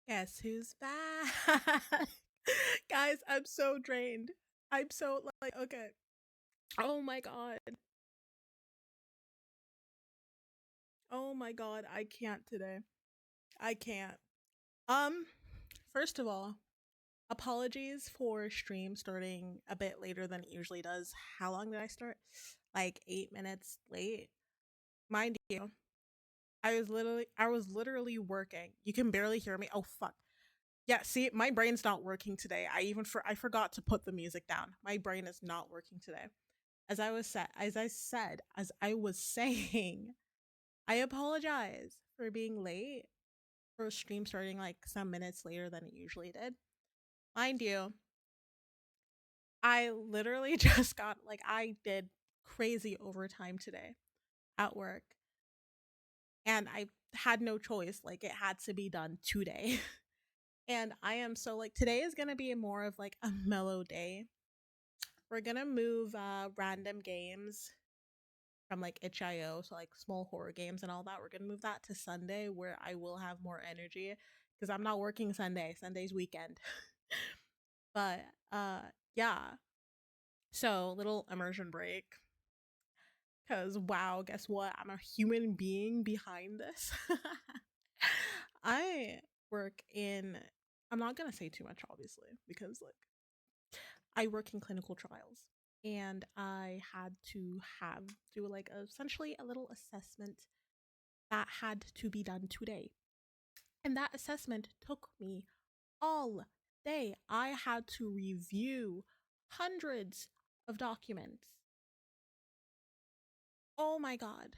Guess who's back? Guys, I'm so drained. I'm so like, okay. Oh my god. Oh my god, I can't today. I can't. Um, First of all, apologies for stream starting a bit later than it usually does. How long did I start? Like 8 minutes late. Mind you, I was literally working. You can barely hear me. Oh fuck. Yeah, see, my brain's not working today. I forgot to put the music down. My brain is not working today. As I was saying, I apologize for being late for a stream starting like some minutes later than it usually did. Mind you, I literally just got like I did crazy overtime today at work and I had no choice. Like it had to be done today. And I am so like today is gonna be more of like a mellow day. We're gonna move random games from like itch.io, so like small horror games and all that. We're gonna move that to Sunday where I will have more energy because I'm not working Sunday. Sunday's weekend. But uh yeah. So little immersion break. Cause wow, guess what? I'm a human being behind this. I work in I'm not gonna say too much obviously, because like I work in clinical trials and I had to have do like essentially a little assessment that had to be done today. And that assessment took me all day. I had to review hundreds of documents. Oh my god.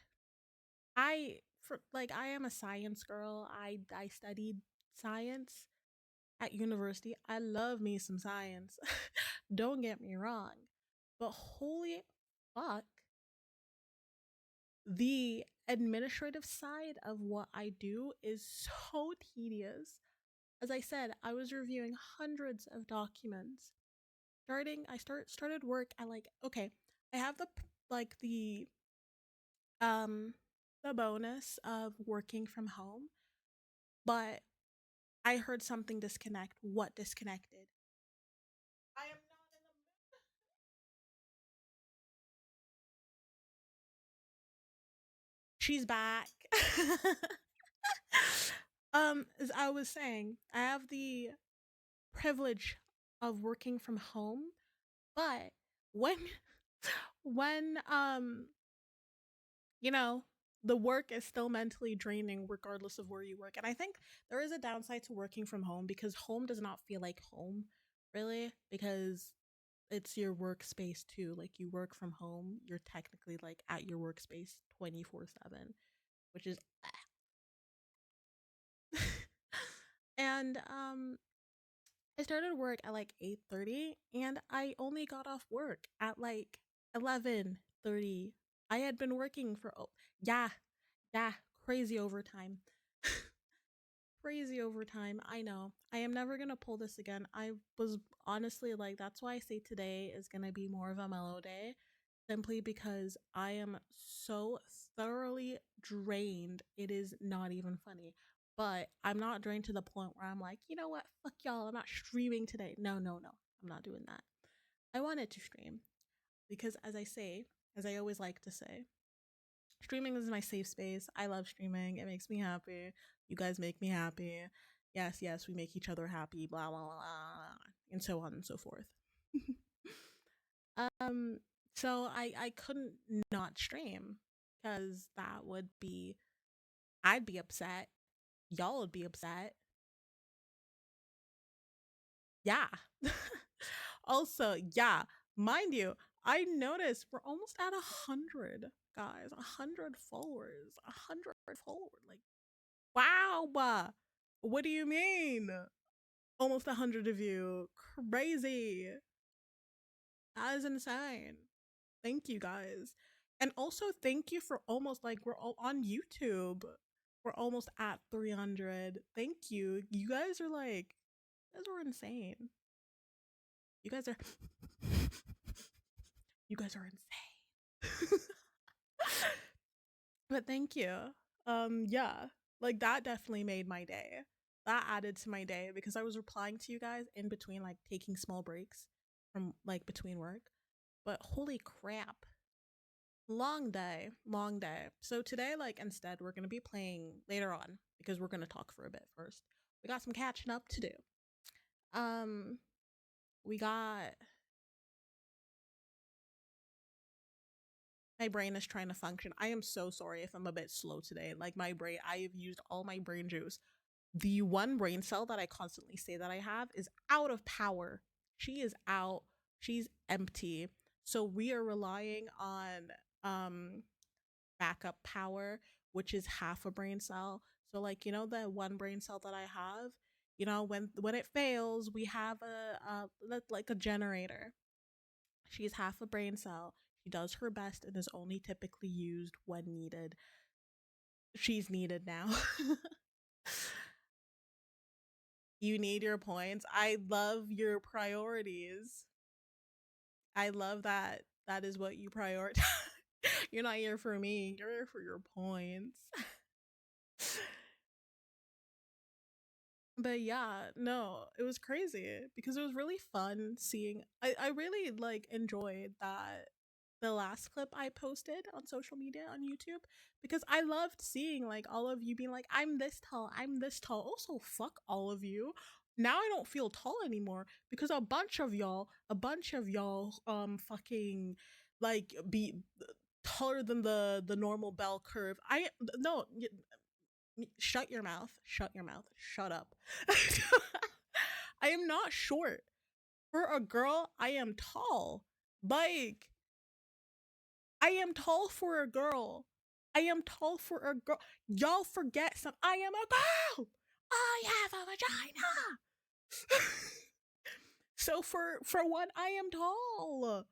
I am a science girl. I studied science at university. I love me some science. Don't get me wrong. But holy fuck, the administrative side of what I do is so tedious. As I said, I was reviewing hundreds of documents. Started work at like okay, I have like um the bonus of working from home, but I heard something disconnect. What disconnected? I am not in the She's back. As I was saying, I have the privilege of working from home, but when when you know, the work is still mentally draining regardless of where you work. And I think there is a downside to working from home because home does not feel like home, really, because it's your workspace too. Like you work from home, you're technically like at your workspace 24/7, which is and I started work at like 8:30 and I only got off work at like 11:30. I had been working for yeah, yeah, crazy overtime. Crazy overtime. I know. I am never going to pull this again. I was honestly like that's why I say today is going to be more of a mellow day simply because I am so thoroughly drained. It is not even funny. But I'm not drained to the point where I'm like, you know what? Fuck y'all. I'm not streaming today. No, no, no. I'm not doing that. I wanted to stream because, as I always like to say, streaming is my safe space. I love streaming. It makes me happy. You guys make me happy. Yes, yes, we make each other happy, blah, blah, blah, and so on and so forth. Um, so I couldn't not stream because that would be I'd be upset. Y'all would be upset. Yeah. Also, yeah, mind you, I noticed we're almost at 100 guys, 100 followers, 100 followers. Like, wow. What do you mean? Almost 100 of you. Crazy. That is insane. Thank you guys. And also thank you for almost like we're all on YouTube. We're almost at 300. Thank you. You guys are insane. You guys are you guys are insane. But thank you. Yeah. Like that definitely made my day. that added to my day because I was replying to you guys in between like taking small breaks from like between work. But holy crap, long day, long day. So today, like instead, we're gonna be playing later on because we're gonna talk for a bit first. We got some catching up to do. Um, we got my brain is trying to function. I am so sorry if I'm a bit slow today. Like my brain, I have used all my brain juice. The one brain cell that I constantly say that I have is out of power. She is out. She's empty. So we are relying on um backup power, which is half a brain cell. So like the one brain cell that I have, when it fails, we have a like a generator. She's half a brain cell. She does her best and is only typically used when needed. She's needed now. You need your points. I love your priorities. I love that that is what you prioritize. You're not here for me. You're here for your points. But yeah, no, it was crazy because it was really fun seeing. I really like enjoyed that the last clip I posted on social media on YouTube because I loved seeing like all of you being like, I'm this tall, I'm this tall. Also, fuck all of you. Now I don't feel tall anymore because a bunch of y'all, fucking like be taller than the normal bell curve. I no, shut your mouth. Shut your mouth. Shut up. I am not short. For a girl, I am tall. Like, I am tall for a girl. I am tall for a girl. Y'all forget some. I am a girl. I have a vagina. So for one, I am tall.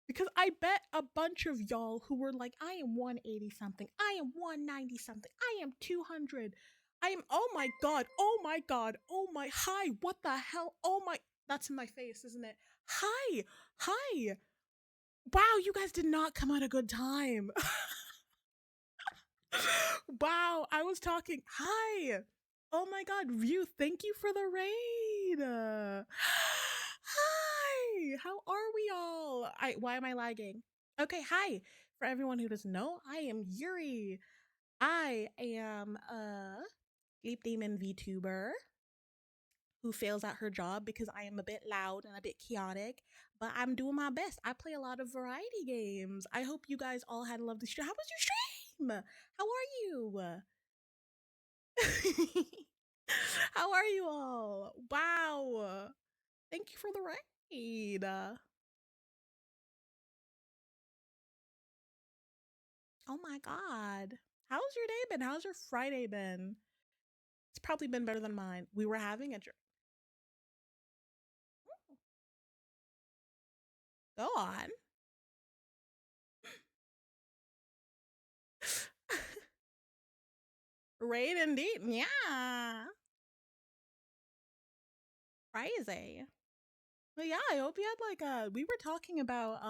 Because I bet a bunch of y'all who were like, I am 180 something, I am 190 something, I am 200, I am, oh my god, oh my god, oh my, hi, what the hell, oh my, that's in my face, isn't it? Hi, hi, wow, you guys did not come at a good time. Wow, I was talking, hi, oh my god, View, thank you for the raid. Hi, how are we all? Why am I lagging? Okay, hi. For everyone who doesn't know, I am Yuri. I am a Sleep Demon VTuber who fails at her job because I am a bit loud and a bit chaotic, but I'm doing my best. I play a lot of variety games. I hope you guys all had a lovely stream. How was your stream? How are you? How are you all? Wow. Thank you for the raid. Oh my god. How's your day been? How's your Friday been? It's probably been better than mine. We were having a drink. Go on. Raid indeed. Yeah. Crazy. But yeah, I hope you had like we were talking about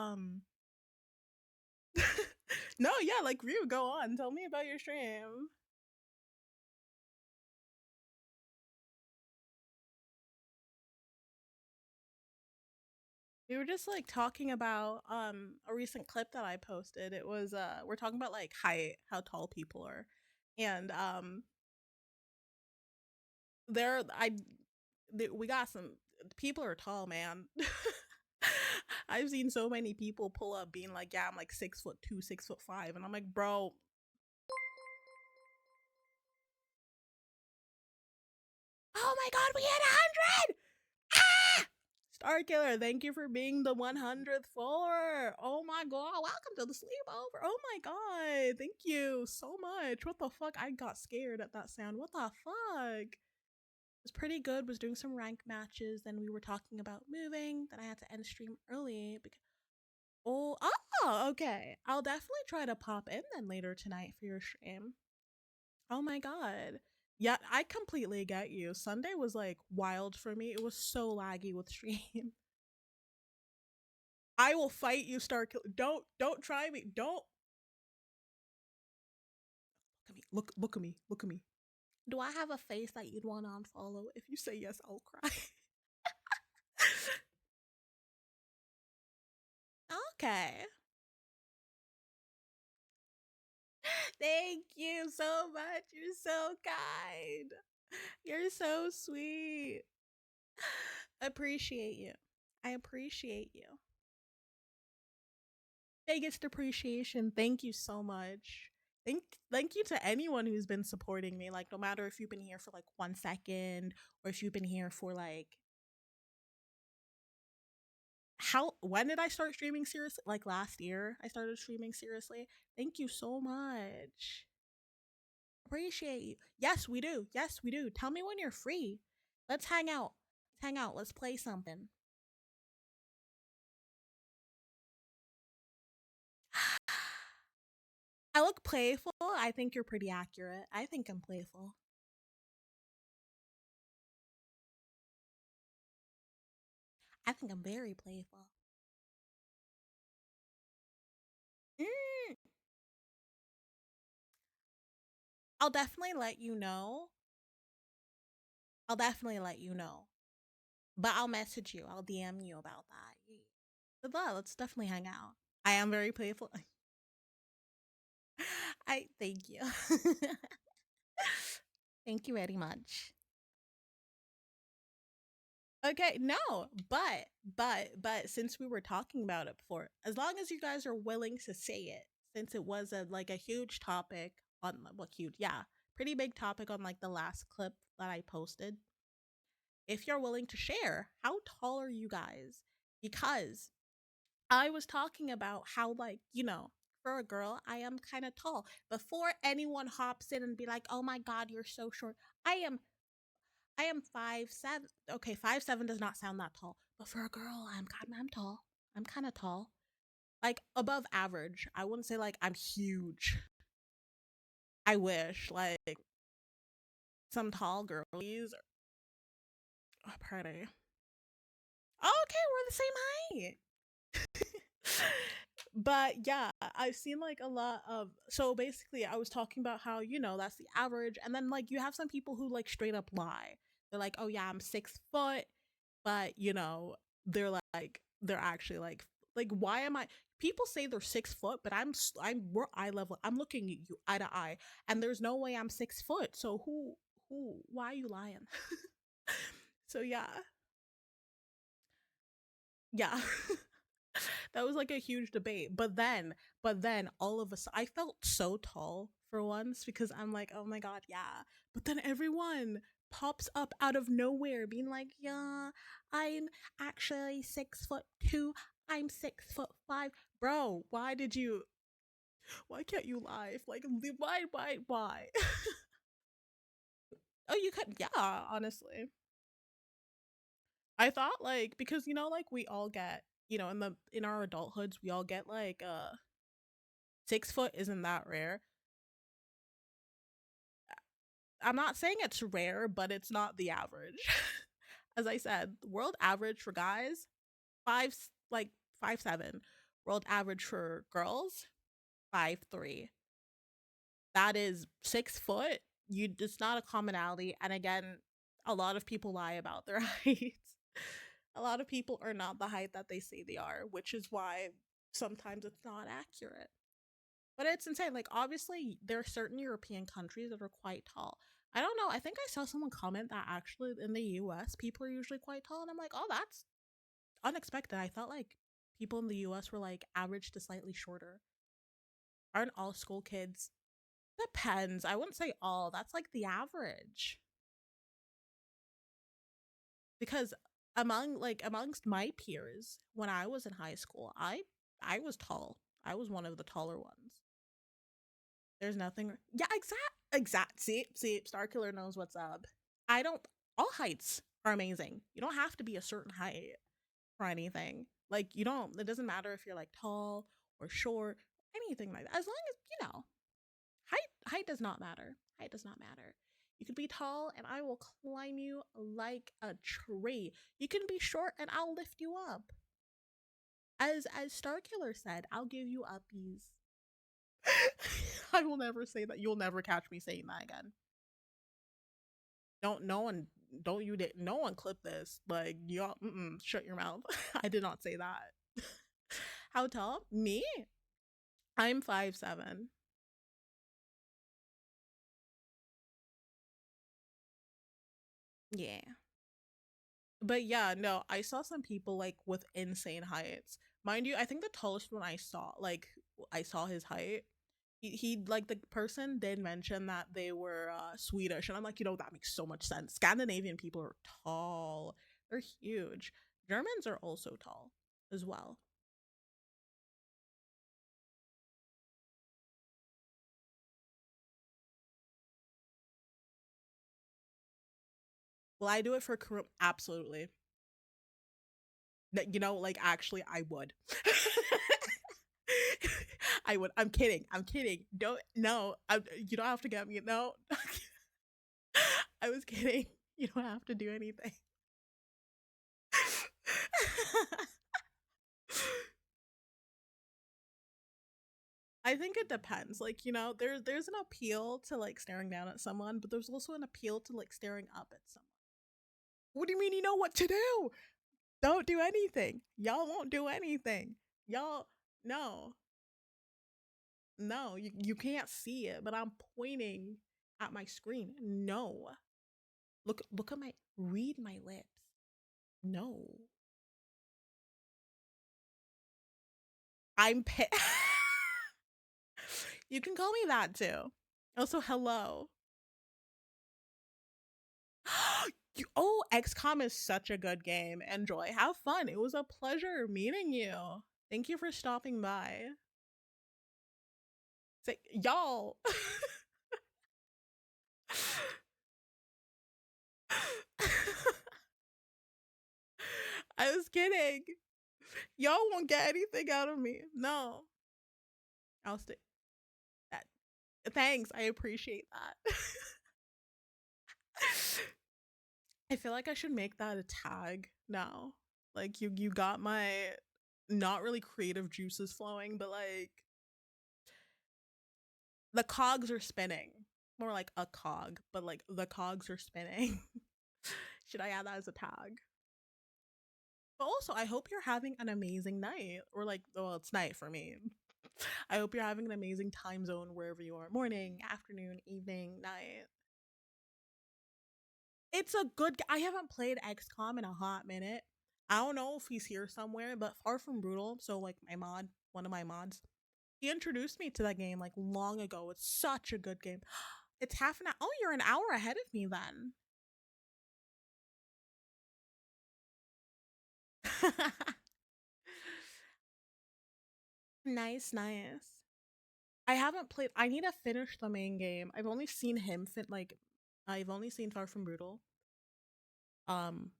no, yeah, like Ryu, go on. Tell me about your stream. We were just like talking about a recent clip that I posted. It was we're talking about like height, how tall people are. And there we got some people are tall, man. I've seen so many people pull up being like, yeah, I'm like 6'2", 6'5", and I'm like, bro. Oh my god, we hit 100! Ah! Star Killer, thank you for being the 100th follower. Oh my god, welcome to the sleepover. Oh my god, thank you so much. What the fuck? I got scared at that sound. What the fuck? It was pretty good. Was doing some rank matches. Then we were talking about moving. Then I had to end stream early because okay. I'll definitely try to pop in then later tonight for your stream. Oh my god. Yeah, I completely get you. Sunday was like wild for me. It was so laggy with stream. I will fight you, Star Killer. Don't try me. Don't look at me. Look at me. Look at me. Do I have a face that you'd want to unfollow? If you say yes, I'll cry. Okay. Thank you so much. You're so kind. You're so sweet. Appreciate you. I appreciate you. Biggest appreciation. Thank you so much. Thank you to anyone who's been supporting me. Like no matter if you've been here for like 1 second or if you've been here for like how when did I start streaming seriously? Like last year I started streaming seriously. Thank you so much. Appreciate you. Yes, we do. Yes, we do. Tell me when you're free. Let's hang out. Let's hang out. Let's play something. I look playful. I think you're pretty accurate. I think I'm playful. I think I'm very playful. Mm, I'll definitely let you know. I'll definitely let you know. But I'll message you. I'll DM you about that. Good luck. Let's definitely hang out. I am very playful. I thank you. Thank you very much. Okay, no, but since we were talking about it before, as long as you guys are willing to say it, since it was a like a huge topic on what huge, yeah, pretty big topic on like the last clip that I posted. If you're willing to share, how tall are you guys? Because I was talking about how like, for a girl, I am kind of tall. Before anyone hops in and be like, "Oh my god, you're so short." I am I am 5'7". Okay, 5'7" does not sound that tall, but for a girl, I'm tall. I'm kind of tall, like above average. I wouldn't say like I'm huge. I wish like some tall girlies are pretty. Okay, we're the same height. But yeah, I've seen like a lot of so basically I was talking about how, that's the average. And then like you have some people who like straight up lie. They're like, oh yeah, I'm 6 foot, but they're they're actually like why am I people say they're 6 foot, but we're eye level. I'm looking at you eye to eye, and there's no way I'm 6 foot. So why are you lying? So yeah. Yeah. That was like a huge debate. But then all of us I felt so tall for once because I'm like, oh my god, yeah. But then everyone pops up out of nowhere being like, yeah, I'm actually 6'2". I'm 6'5". Bro, why can't you lie? Like why? Oh, you could, yeah, honestly. I thought like because like we all get in our adulthoods we all get like 6 foot isn't that rare. I'm not saying it's rare, but it's not the average. As I said, the world average for guys, five like 5'7". World average for girls, 5'3". That is 6 foot. It's not a commonality. And again, a lot of people lie about their heights. A lot of people are not the height that they say they are, which is why sometimes it's not accurate. But it's insane. Like, obviously, there are certain European countries that are quite tall. I don't know. I think I saw someone comment that actually in the US, people are usually quite tall. And I'm like, oh, that's unexpected. I thought like people in the US were like average to slightly shorter. Aren't all school kids? Depends. I wouldn't say all. That's like the average. Because amongst my peers, when I was in high school, I was tall. I was one of the taller ones. There's nothing. Yeah, exact. See, Starkiller knows what's up. I don't. All heights are amazing. You don't have to be a certain height for anything. Like you don't. It doesn't matter if you're like tall or short, anything like that. As long as height does not matter. Height does not matter. You can be tall and I will climb you like a tree. You can be short and I'll lift you up. As Starkiller said, I'll give you uppies. I will never say that. You'll never catch me saying that again. Don't no one don't you no one clip this. Like y'all shut your mouth. I did not say that. How tall? Me? I'm 5'7". Yeah. But yeah, no, I saw some people like with insane heights. Mind you, I think the tallest one I saw, like I saw his height. He like the person did mention that they were Swedish, and I'm like, that makes so much sense. Scandinavian people are tall. They're huge. Germans are also tall as well. Will I do it for career? Absolutely. That like actually I would. I would. I'm kidding. I'm kidding. Don't no. You don't have to get me. No. I was kidding. You don't have to do anything. I think it depends. Like, there's an appeal to like staring down at someone, but there's also an appeal to like staring up at someone. What do you mean you know what to do? Don't do anything. Y'all won't do anything. Y'all no. No, you can't see it, but I'm pointing at my screen. No. Look at my read my lips. No. I'm You can call me that too. Also, hello. XCOM is such a good game. Enjoy. Have fun. It was a pleasure meeting you. Thank you for stopping by. Say, y'all. I was kidding. Y'all won't get anything out of me. No. I'll stay. That. Thanks. I appreciate that. I feel like I should make that a tag now. Like you got my not really creative juices flowing, but like the cogs are spinning. More like a cog, but like the cogs are spinning. Should I add that as a tag? But also, I hope you're having an amazing night. Or like, well, it's night for me. I hope you're having an amazing time zone wherever you are. Morning, afternoon, evening, night. It's a good. I haven't played XCOM in a hot minute. I don't know if he's here somewhere, but Far From Brutal. So like my mod, one of my mods, he introduced me to that game like long ago. It's such a good game. It's half an hour. Oh, you're an hour ahead of me then. Nice, nice. I haven't played. I need to finish the main game. I've only seen him fit like. I've only seen Far From Brutal. Um,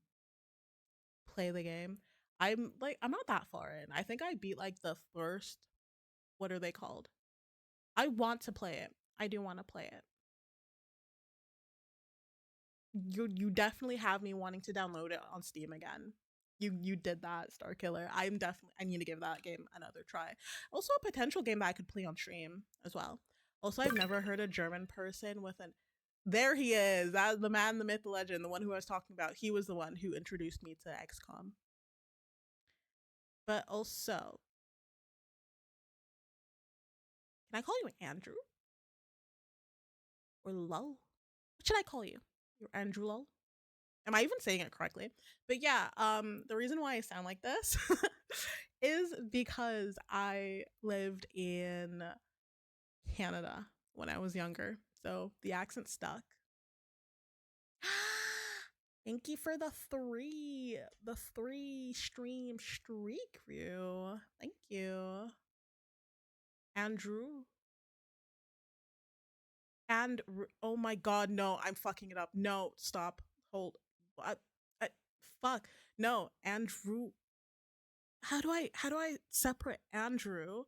play the game. I'm not that far in. I think I beat like the first. What are they called? I want to play it. I do want to play it. You definitely have me wanting to download it on Steam again. You did that, Star Killer. I need to give that game another try. Also a potential game that I could play on stream as well. Also, I've never heard a German person with an there he is. That's the man, the myth, the legend, the one who I was talking about. He was the one who introduced me to XCOM. But also, can I call you Andrew? Or Lull? What should I call you? You're Andrew Lull? Am I even saying it correctly? But yeah, the reason why I sound like this is because I lived in Canada when I was younger. So the accent stuck. Thank you for the three stream streak view. Thank you. Andrew. And oh my god, no, I'm fucking it up. No, stop. Hold. I fuck. No, Andrew. How do I separate Andrew?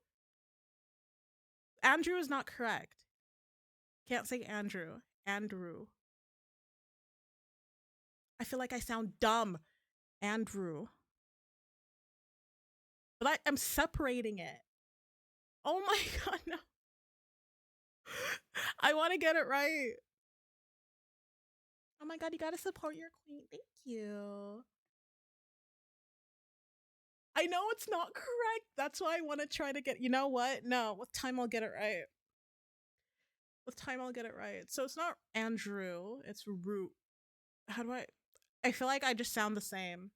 Andrew is not correct. Can't say Andrew. Andrew. I feel like I sound dumb. Andrew. But I'm separating it. Oh my god, no. I want to get it right. Oh my god, you gotta support your queen. Thank you. I know it's not correct. That's why I want to try to get. You know what? No, with time I'll get it right. With time I'll get it right. So it's not Andrew. It's Root. How do I? I feel like I just sound the same.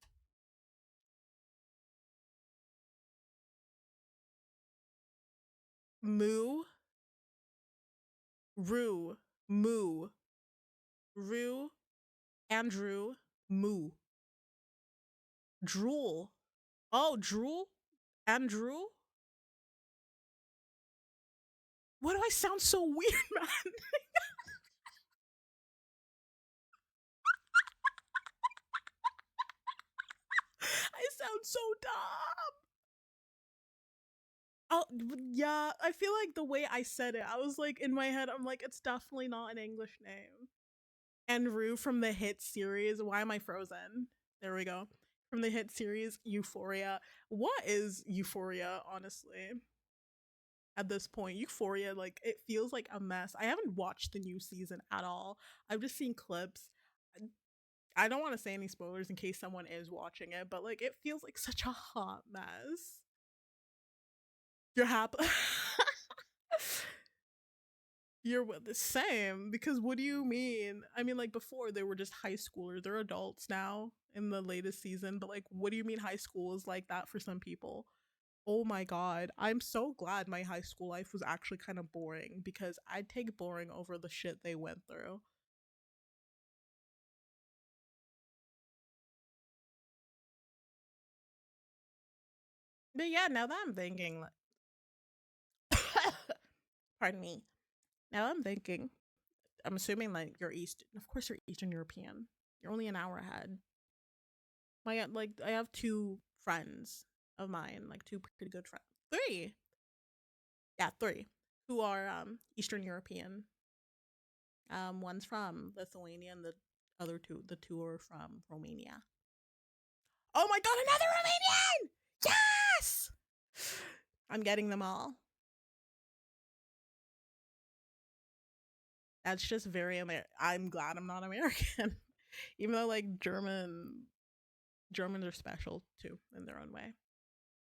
Moo, Rue, Moo, Rue, Andrew, Moo, Drool. Oh, Drool, Andrew. Why do I sound so weird, man? I sound so dumb. Oh yeah, I feel like the way I said it, I was like in my head, I'm like, it's definitely not an English name. And Rue from the hit series. Why am I frozen? There we go. From the hit series Euphoria. What is Euphoria, honestly? At this point, Euphoria, like, it feels like a mess. I haven't watched the new season at all. I've just seen clips. I don't want to say any spoilers in case someone is watching it, but like, it feels like such a hot mess. You're happy. You're the same because what do you mean? I mean, like before they were just high schoolers. They're adults now in the latest season, but like, what do you mean high school is like that for some people? Oh my god, I'm so glad my high school life was actually kind of boring because I'd take boring over the shit they went through. But yeah, now that I'm thinking, pardon me. Now I'm thinking, I'm assuming like you're East. Of course, you're Eastern European. You're only an hour ahead. My like, I have two friends of mine, like two pretty good friends. Three, yeah, three, who are Eastern European. One's from Lithuania, and the other two, the two are from Romania. Oh my god, another Romanian! Yes! I'm getting them all. That's just very I'm glad I'm not American. Even though like Germans are special too in their own way.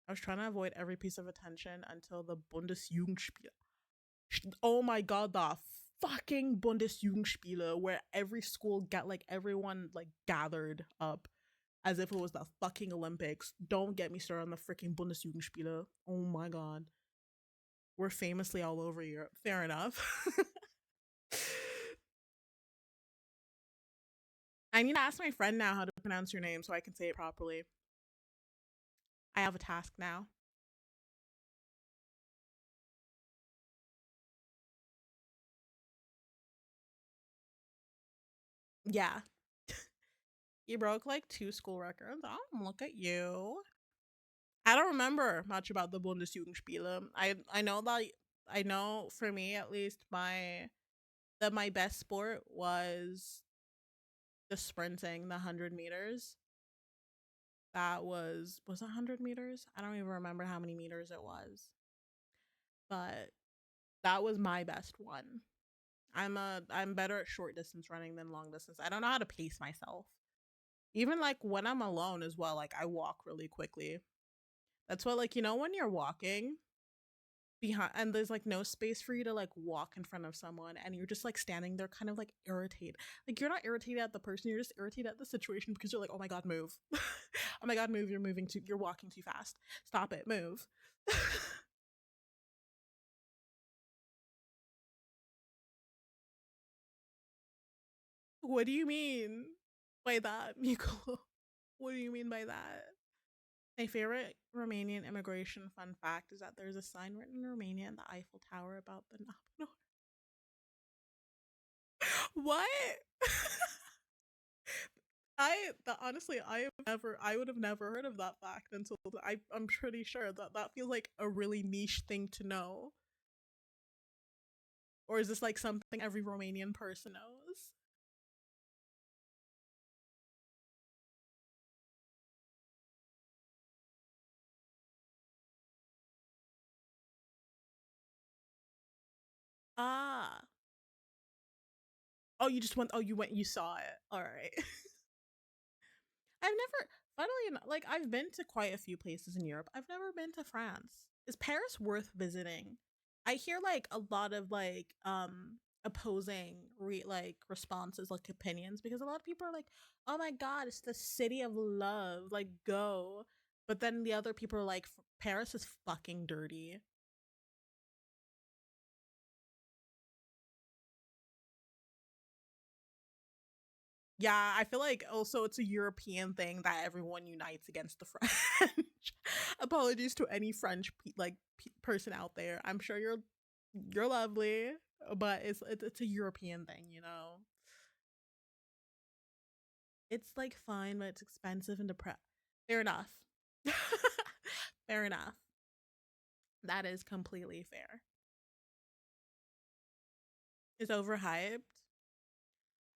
I was trying to avoid every piece of attention until the Bundesjugendspiele. Oh my god, the fucking Bundesjugendspiele where every school got like everyone like gathered up as if it was the fucking Olympics. Don't get me started on the freaking Bundesjugendspiele. Oh my god. We're famously all over Europe. Fair enough. I need to ask my friend now how to pronounce your name so I can say it properly. I have a task now. Yeah. You broke like two school records. Oh, look at you. I don't remember much about the Bundesjugendspiele. I know that I know for me at least my best sport was the sprinting, the 100 meters. That was 100 meters. I don't even remember how many meters it was, but that was my best one. I'm better at short distance running than long distance. I don't know how to pace myself. Even like when I'm alone as well, like I walk really quickly. That's what, like, when you're walking behind and there's like no space for you to like walk in front of someone and you're just like standing there kind of like irritated. Like you're not irritated at the person, you're just irritated at the situation because you're like, "Oh my god, move." "Oh my god, move. You're walking too fast. Stop it. Move." What do you mean by that, Miko? What do you mean by that? My favorite Romanian immigration fun fact is that there's a sign written in Romania in the Eiffel Tower about the no. What? Honestly, I would have never heard of that fact until I'm pretty sure that that feels like a really niche thing to know. Or is this like something every Romanian person knows? Ah, Oh, you just went. Oh, you went. You saw it. All right. I've never. Funnily enough, like I've been to quite a few places in Europe. I've never been to France. Is Paris worth visiting? I hear like a lot of like opposing like responses, like opinions, because a lot of people are like, "Oh my god, it's the city of love, like go." But then the other people are like, "Paris is fucking dirty." Yeah, I feel like also it's a European thing that everyone unites against the French. Apologies to any French person out there. I'm sure you're lovely, but it's a European thing, you know. It's like fine, but it's expensive and depressed. Fair enough. Fair enough. That is completely fair. It's overhyped.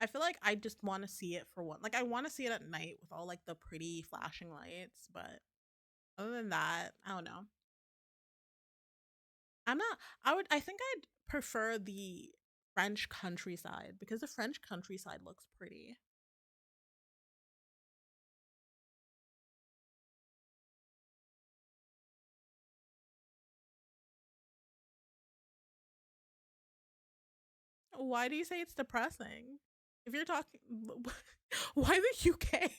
I feel like I just want to see it for one. Like I want to see it at night with all like the pretty flashing lights, but other than that, I don't know. I'm not. I think I'd prefer the French countryside because the French countryside looks pretty. Why do you say it's depressing? If you're talking, why the UK?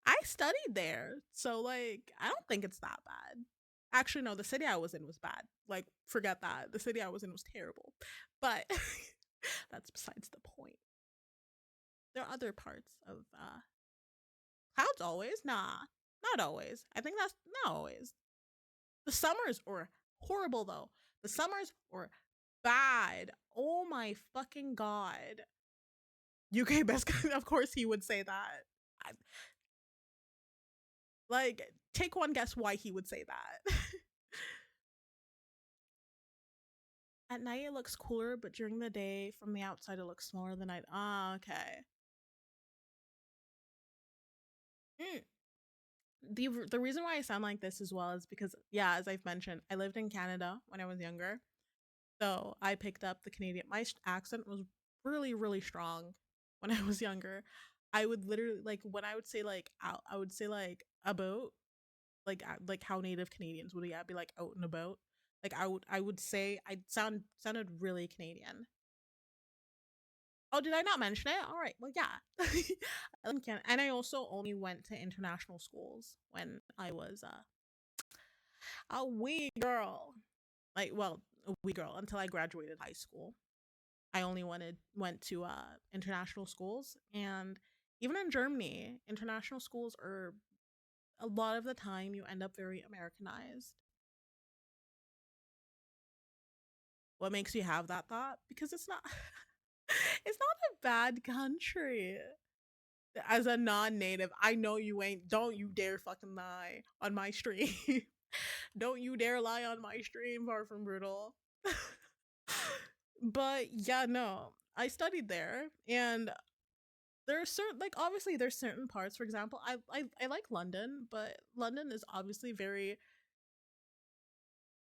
I studied there, so like I don't think it's that bad. Actually, no, the city I was in was bad. Like, forget that. The city I was in was terrible. But that's besides the point. There are other parts of clouds always? Nah, not always. I think that's not always. The summers are horrible though. The summers are bad. Oh my fucking god. UK best, of course he would say that. I, like, take one guess why he would say that. At night it looks cooler, but during the day from the outside it looks smaller than I. Ah, okay. Mm. The reason why I sound like this as well is because yeah, as I've mentioned, I lived in Canada when I was younger, so I picked up the Canadian. My accent was really strong when I was younger. I would literally like when I would say like out, I would say like about like how native Canadians would, yeah, be like out and about. Like I would say I sounded really Canadian. Oh, did I not mention it? All right. Well, yeah. I live in Canada, and I also only went to international schools when I was a wee girl. Like, well, a wee girl until I graduated high school. I only went to international schools, and even in Germany, international schools are a lot of the time you end up very Americanized. What makes you have that thought? Because it's not it's not a bad country. As a non-native, I know you ain't. Don't you dare fucking lie on my stream. Don't you dare lie on my stream, far from brutal. But yeah, no. I studied there and there are certain like obviously there's certain parts. For example, I like London, but London is obviously very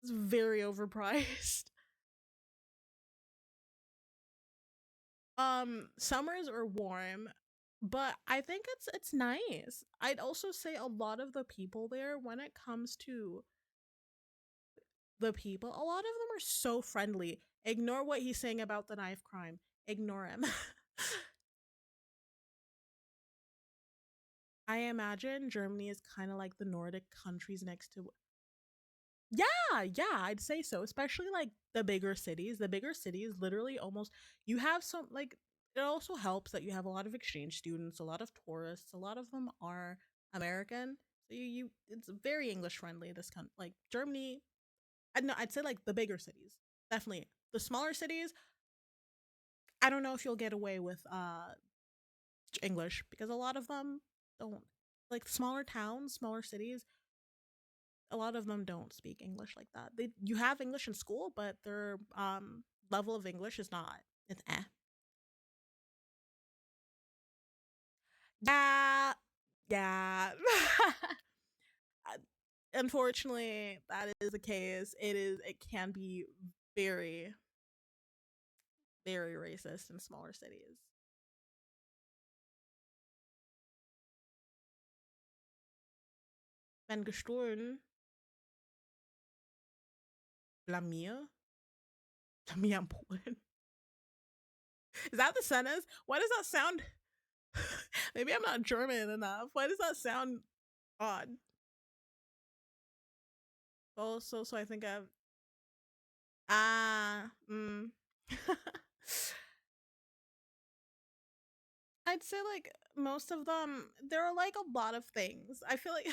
overpriced. Summers are warm, but I think it's nice. I'd also say a lot of the people there, when it comes to the people, a lot of them are so friendly. Ignore what he's saying about the knife crime. Ignore him. I imagine Germany is kind of like the Nordic countries next to. Yeah, I'd say so. Especially like the bigger cities. The bigger cities, literally, almost you have some like. It also helps that you have a lot of exchange students, a lot of tourists. A lot of them are American, so it's very English friendly. This kind like Germany. I'd say like the bigger cities, definitely. The smaller cities, I don't know if you'll get away with English because a lot of them don't, like smaller towns, smaller cities, a lot of them don't speak English like that. They you have English in school, but their level of English is not. It's eh. Yeah. Yeah. Unfortunately, that is the case. It can be very very racist in smaller cities. Ben gestohlen. Blamier? Blamier in Polen. Is that the sentence? Why does that sound? Maybe I'm not German enough. Why does that sound odd? Oh, so I think I've ah I'd say like most of them there are like a lot of things. I feel like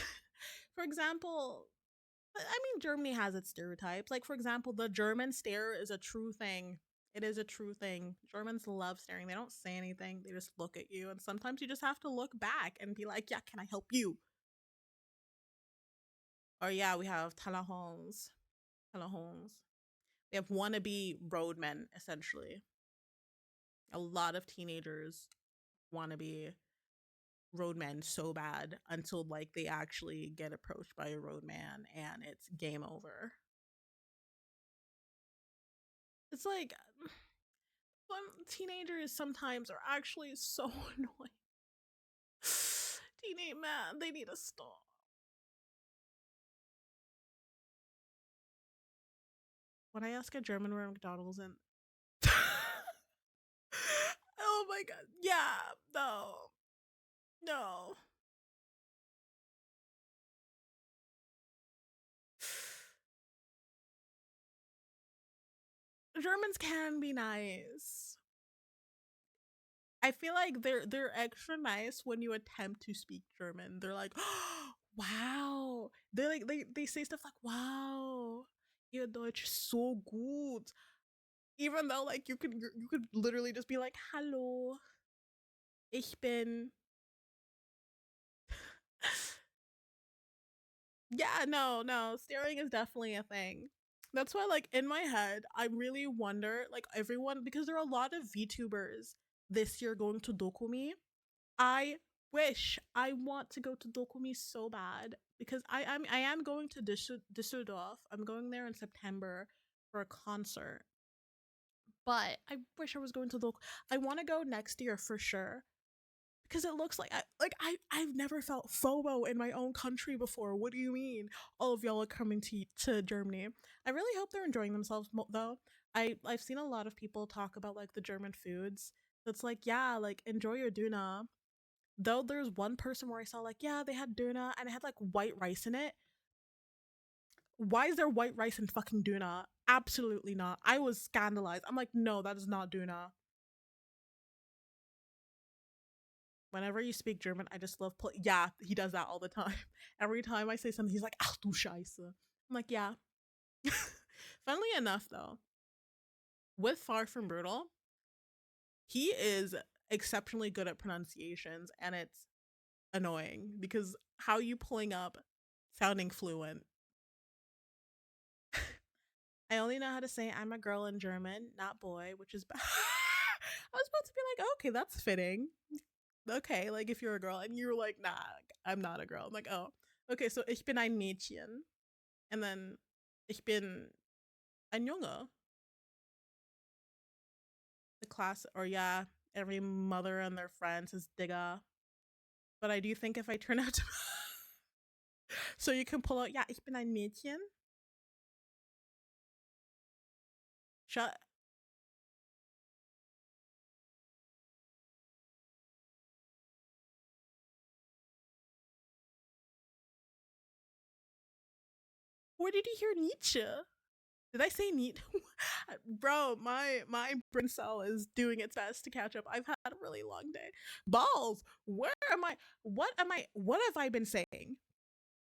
for example, I mean Germany has its stereotypes. Like for example, the German stare is a true thing. It is a true thing. Germans love staring. They don't say anything. They just look at you and sometimes you just have to look back and be like, "Yeah, can I help you?" Or yeah, we have Talahons. Talahons. We have wannabe roadmen essentially. A lot of teenagers want to be roadmen so bad until like they actually get approached by a roadman and it's game over. It's like some teenagers sometimes are actually so annoying. Teenage man, they need to stop. When I ask a German where McDonald's and oh my god, yeah, no, no. Germans can be nice. I feel like they're extra nice when you attempt to speak German. They're like, oh, wow. They're like they say stuff like, wow, your Deutsch ist so gut. Even though like you could literally just be like, hallo, ich bin. Yeah, no, no, staring is definitely a thing. That's why like in my head, I really wonder like everyone because there are a lot of VTubers this year going to Dokumi. I I want to go to Dokumi so bad because I am going to Düsseldorf. I'm going there in September for a concert. But I wish I was going to Dokumi. I want to go next year for sure because it looks like I've never felt FOMO in my own country before. What do you mean? All of y'all are coming to Germany. I really hope they're enjoying themselves though. I've seen a lot of people talk about like the German foods. It's like yeah, like enjoy your Duna. Though there's one person where I saw like, yeah, they had Duna and it had like white rice in it. Why is there white rice in fucking Duna? Absolutely not. I was scandalized. I'm like, no, that is not Duna. Whenever you speak German, I just love yeah, he does that all the time. Every time I say something, he's like, ach du Scheiße. I'm like, yeah. Funnily enough, though, with Far From Brutal, he is exceptionally good at pronunciations and it's annoying because how are you pulling up sounding fluent? I only know how to say I'm a girl in German, not boy, which is bad. I was about to be like, okay, that's fitting. Okay, like if you're a girl and you're like, nah, I'm not a girl. I'm like, oh, okay, so ich bin ein Mädchen. And then ich bin ein Junge. The class, or yeah, every mother and their friends is Digga. But I do think if I turn out to. So you can pull out, yeah, ich bin ein Mädchen. Shut. Where did you hear Nietzsche? Did I say neat? Bro, my brain cell is doing its best to catch up. I've had a really long day. Balls. Where am I? What am I? What have I been saying?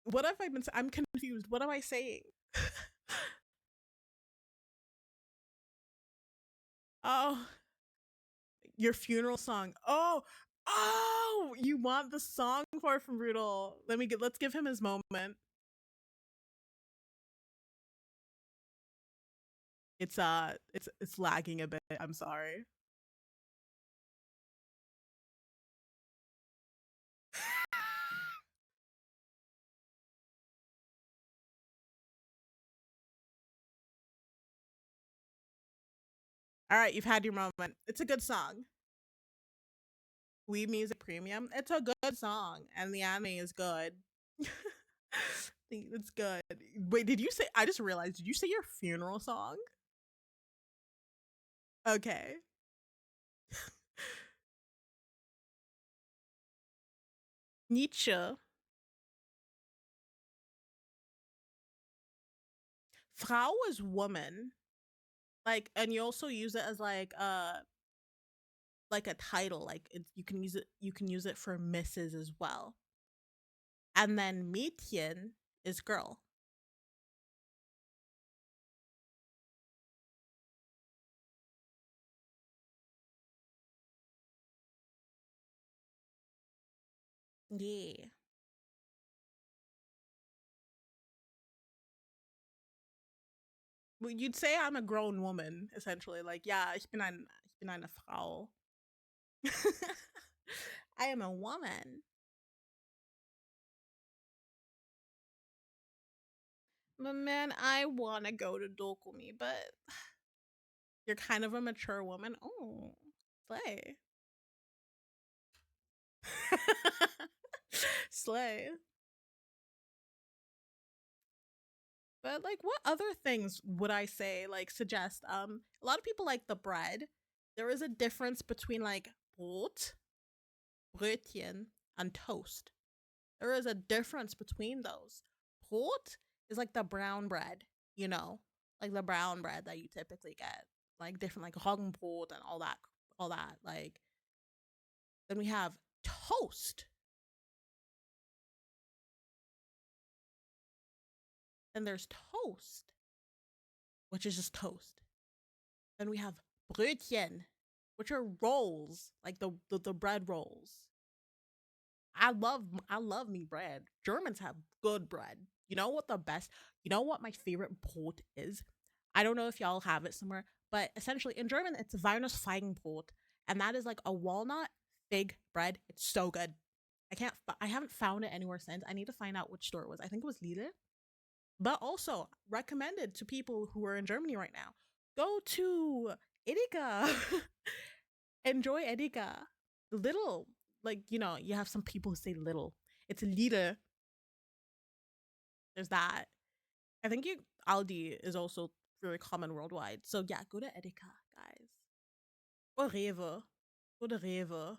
What have I been? I'm confused. What am I saying? Oh, your funeral song. Oh, oh, you want the song for from Brutal? Let's give him his moment. It's lagging a bit. I'm sorry. All right, you've had your moment. It's a good song. We Music Premium. It's a good song, and the anime is good. It's good. Wait, did you say? I just realized. Did you say your funeral song? Okay. Nietzsche. Frau is woman. Like, and you also use it as like a title. Like, you can use it. You can use it for Mrs. as well. And then Mädchen is girl. Yeah. Well, you'd say I'm a grown woman, essentially. Like, yeah, ich bin eine Frau. I am a woman. But man, I want to go to Dokumi, but you're kind of a mature woman. Oh, slay. Slay. But like what other things would I say like suggest? A lot of people like the bread. There is a difference between like brot, brötchen, and toast. There is a difference between those. Brot is like the brown bread, you know, like the brown bread that you typically get, like different like roggenbrot and all that. Like then we have toast. Then there's toast, which is just toast. Then we have brötchen, which are rolls, like the bread rolls. I love me bread. Germans have good bread. You know what the best? You know what my favorite brot is? I don't know if y'all have it somewhere, but essentially in German it's Weihnachtsfeigenbrot, and that is like a walnut fig bread. It's so good. I haven't found it anywhere since. I need to find out which store it was. I think it was Lidl, but also recommended to people who are in Germany right now. Go to Edeka. Enjoy Edeka. Little, like, you know, you have some people who say little. It's Lidl. There's that. I think Aldi is also very common worldwide. So yeah, go to Edeka, guys. Or Rewe. Go to Rewe.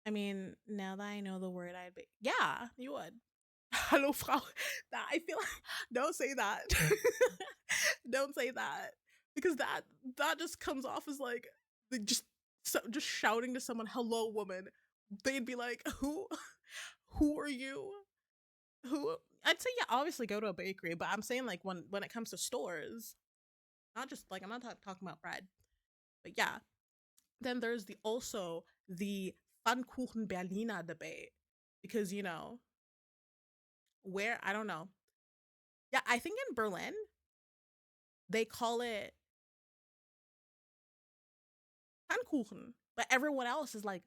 I mean, now that I know the word, I'd be yeah, you would. Hello, Frau. That I feel like don't say that. Don't say that because that just comes off as like just just shouting to someone, "Hello, woman." They'd be like, who are you? Who?" I'd say yeah, obviously go to a bakery, but I'm saying like when it comes to stores, not just like I'm not talking about bread, but yeah. Then there's the also the Pfannkuchen Berliner debate because you know where I don't know. Yeah, I think in Berlin they call it Pfannkuchen, but everyone else is like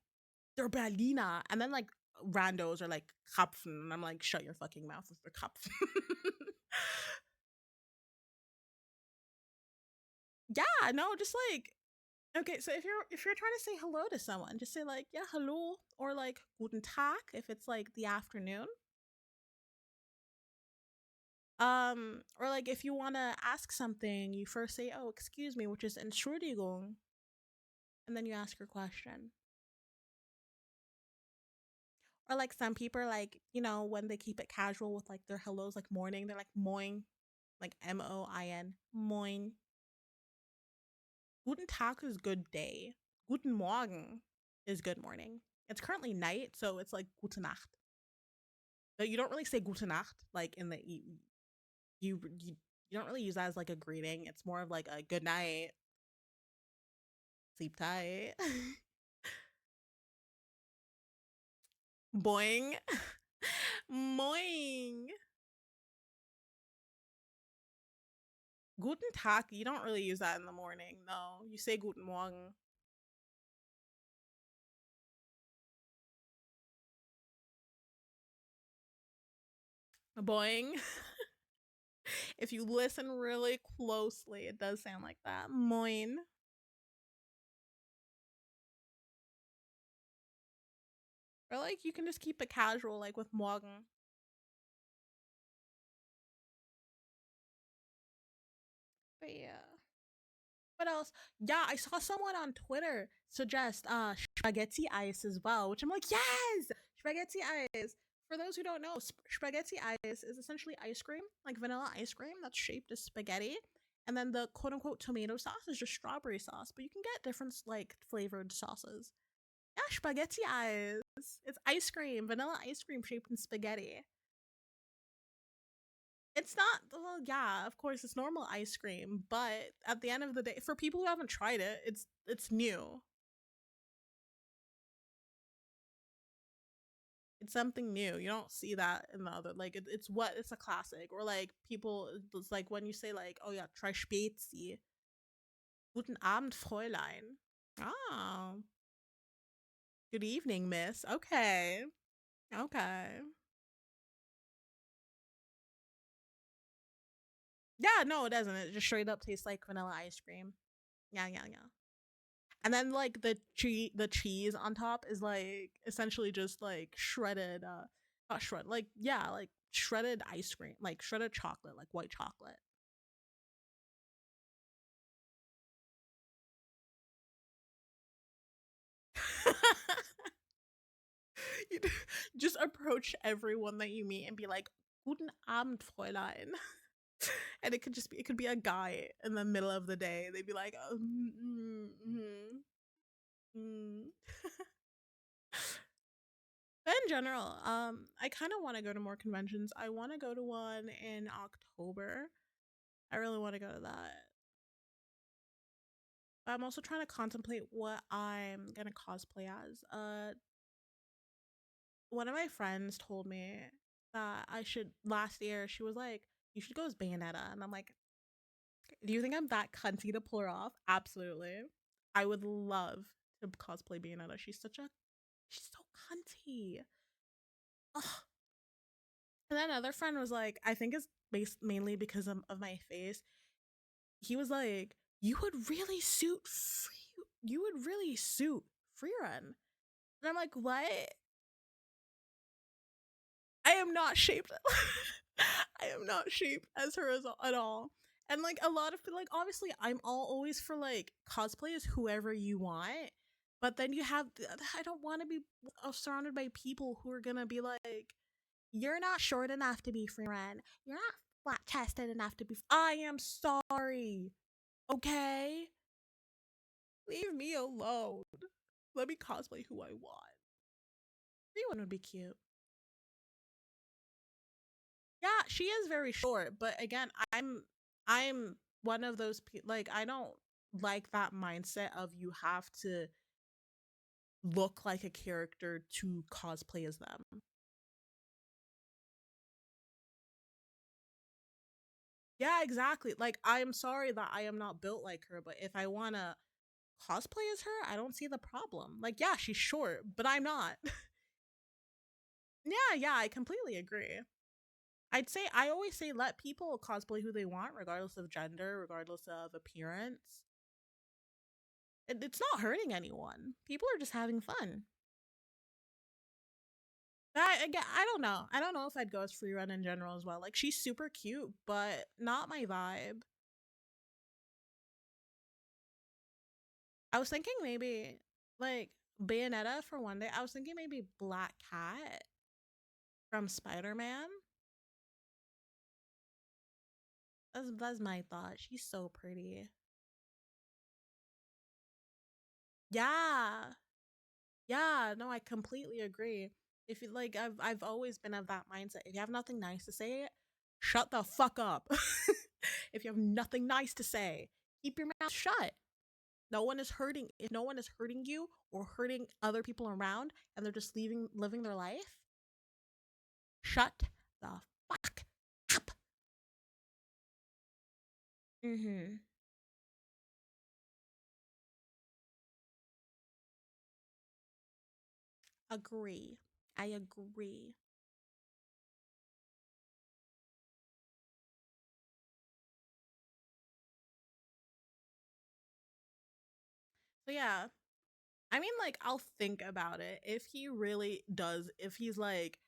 they're Berliner, and then like randos are like Krapfen, and I'm like shut your fucking mouth with the Krapfen. Yeah, no, just like okay. So if you're trying to say hello to someone, just say like yeah hello or like guten Tag if it's like the afternoon. Or like if you want to ask something, you first say, "Oh, excuse me," which is Entschuldigung, and then you ask your question. Or like some people are like, you know, when they keep it casual with like their hellos, like morning, they're like moin, like Moin, moin. Guten Tag is good day. Guten Morgen is good morning. It's currently night, so it's like Gute Nacht. But you don't really say Gute Nacht like in the you you don't really use that as like a greeting. It's more of like a good night, sleep tight. Boing. Moing. Guten Tag, you don't really use that in the morning. No, you say Guten Morgen. Boing. If you listen really closely, it does sound like that. Moin. Or like you can just keep it casual, like with morgen. But yeah. What else? Yeah, I saw someone on Twitter suggest spaghetti ice as well, which I'm like, yes, spaghetti ice. For those who don't know, spaghetti ice is essentially ice cream, like vanilla ice cream that's shaped as spaghetti, and then the quote unquote tomato sauce is just strawberry sauce. But you can get different like flavored sauces. Yeah, spaghetti ice. It's ice cream, vanilla ice cream shaped in spaghetti. It's not, well, yeah, of course it's normal ice cream, but at the end of the day, for people who haven't tried it, it's new. It's something new. You don't see that in the other, like it's a classic. Or like people, it's like when you say like, oh yeah, try Spezi. Guten Abend, Fräulein. Oh, good evening, miss. Okay. Okay. Yeah, no, it doesn't. It just straight up tastes like vanilla ice cream. Yeah, yeah, yeah. And then like the cheese on top is like essentially just like shredded not shred like yeah, like shredded ice cream, like shredded chocolate, like white chocolate. You just approach everyone that you meet and be like, "Guten Abend, Fräulein." And it could be a guy in the middle of the day. They'd be like, mm. But in general, I kind of want to go to more conventions. I want to go to one in October. I really want to go to that. But I'm also trying to contemplate what I'm gonna cosplay as. One of my friends told me that I should last year. She was like, "You should go as Bayonetta," and I'm like, "Do you think I'm that cunty to pull her off?" Absolutely. I would love to cosplay Bayonetta. She's so cunty. Ugh. And then another friend was like, I think it's based mainly because of my face. He was like, you would really suit Freerun. And I'm like, what? I am not shaped. I am not shaped as her at all. And like a lot of people, like obviously, I'm all always for like cosplay as whoever you want. But then you have, I don't want to be surrounded by people who are gonna be like, you're not short enough to be Freerun. You're not flat chested enough to be. I am sorry. Okay, leave me alone. Let me cosplay who I want. Everyone would be cute. Yeah, she is very short, but again, I'm one of those people, like I don't like that mindset of you have to look like a character to cosplay as them. Yeah, exactly. Like I'm sorry that I am not built like her, but if I want to cosplay as her, I don't see the problem. Like yeah, she's short, but I'm not. Yeah, yeah, I completely agree. I always say let people cosplay who they want regardless of gender, regardless of appearance. It's not hurting anyone. People are just having fun. Again, I don't know. I don't know if I'd go as free run in general as well. Like she's super cute, but not my vibe. I was thinking maybe like Bayonetta for one day. I was thinking maybe Black Cat from Spider Man. That's my thought. She's so pretty. Yeah, yeah. No, I completely agree. If you like, I've always been of that mindset. If you have nothing nice to say, shut the fuck up. If you have nothing nice to say, keep your mouth shut. No one is hurting. If no one is hurting you or hurting other people around and they're just living their life, shut the fuck up. Mm-hmm. Agree. I agree. So yeah, I mean, like, I'll think about it if he really does. If he's like,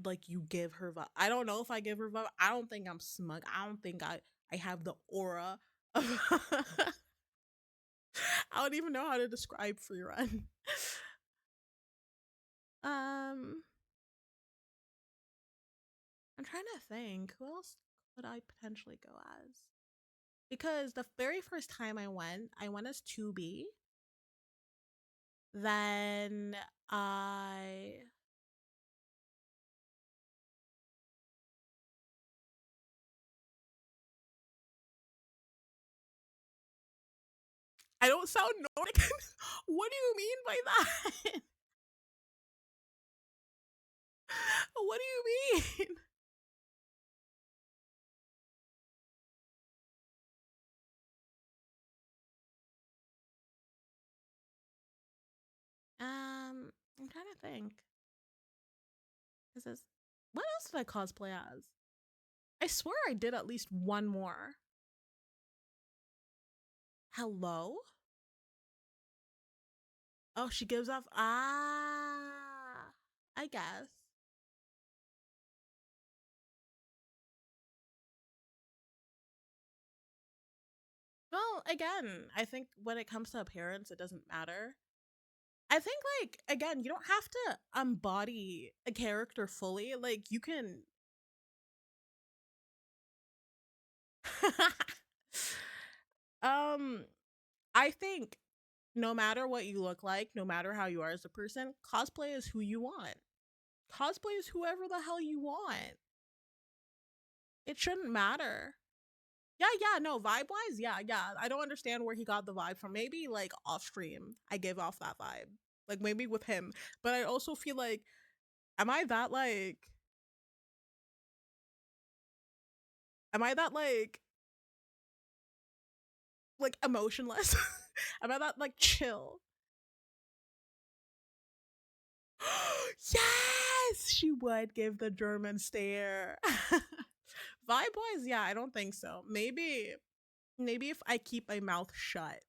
like you give her vibe. I don't know if I give her vibe. I don't think I'm smug. I don't think I have the aura of. I don't even know how to describe free run. um, I'm trying to think. Who else could I potentially go as? Because the very first time I went as 2B. Then I don't sound Nordic. What do you mean by that? What do you mean? I'm trying to think. Is this what else did I cosplay as? I swear I did at least one more. Hello? Oh, she gives off I guess. Well, again, I think when it comes to appearance, it doesn't matter. I think like again, you don't have to embody a character fully. Like you can um I think no matter what you look like, no matter how you are as a person, cosplay is who you want. Cosplay is whoever the hell you want. It shouldn't matter. Yeah, yeah, no, vibe wise, yeah, yeah. I don't understand where he got the vibe from. Maybe like off stream, I gave off that vibe. Like maybe with him. But I also feel like, am I that am I that like emotionless? Am I that like chill? Yes, she would give the German stare. Vibe wise, yeah, I don't think so. Maybe if I keep my mouth shut.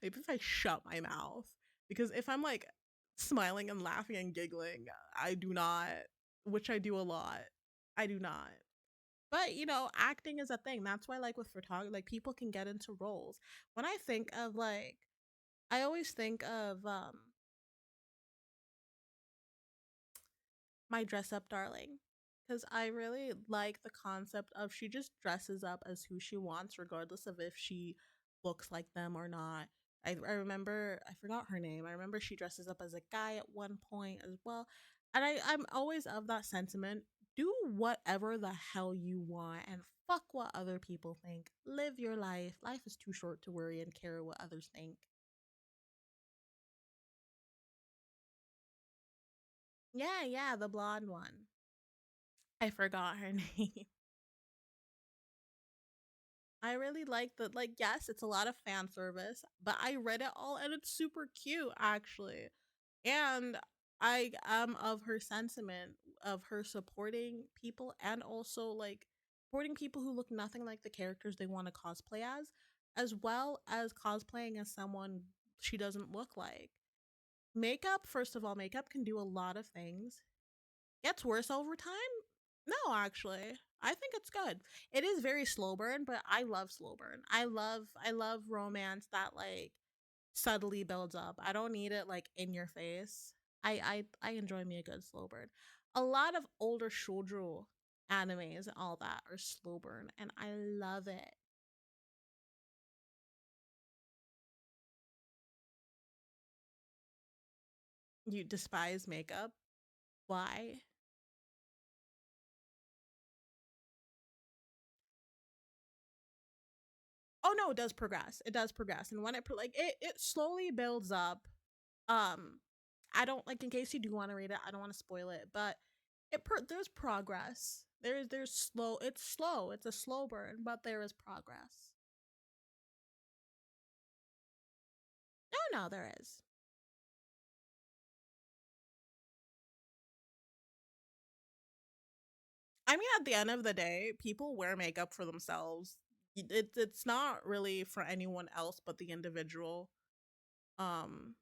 Maybe if I shut my mouth. Because if I'm like smiling and laughing and giggling, I do not, which I do a lot. I do not. But acting is a thing. That's why like with photography, like people can get into roles. When I think of like I always think of my dress up darling, because I really like the concept of she just dresses up as who she wants regardless of if she looks like them or not. I remember I forgot her name. I remember she dresses up as a guy at one point as well. And I'm always of that sentiment. Do whatever the hell you want and fuck what other people think. Live your life. Life is too short to worry and care what others think. Yeah, yeah, the blonde one. I forgot her name. I really like the like yes, it's a lot of fan service, but I read it all and it's super cute actually. And I am of her sentiment of her supporting people and also like supporting people who look nothing like the characters they want to cosplay as well as cosplaying as someone she doesn't look like. Makeup, first of all, makeup can do a lot of things. Gets worse over time? No, actually. I think it's good. It is very slow burn, but I love slow burn. I love romance that like subtly builds up. I don't need it like in your face. I enjoy me a good slow burn. A lot of older shoujo animes and all that are slow burn and I love it. You despise makeup? Why? Oh no, it does progress. It does progress. And when it slowly builds up. Um, I don't like in case you do want to read it. I don't want to spoil it, but there's progress. There's slow. It's slow. It's a slow burn, but there is progress. No, no, there is. I mean, at the end of the day, people wear makeup for themselves. It's not really for anyone else but the individual. Um,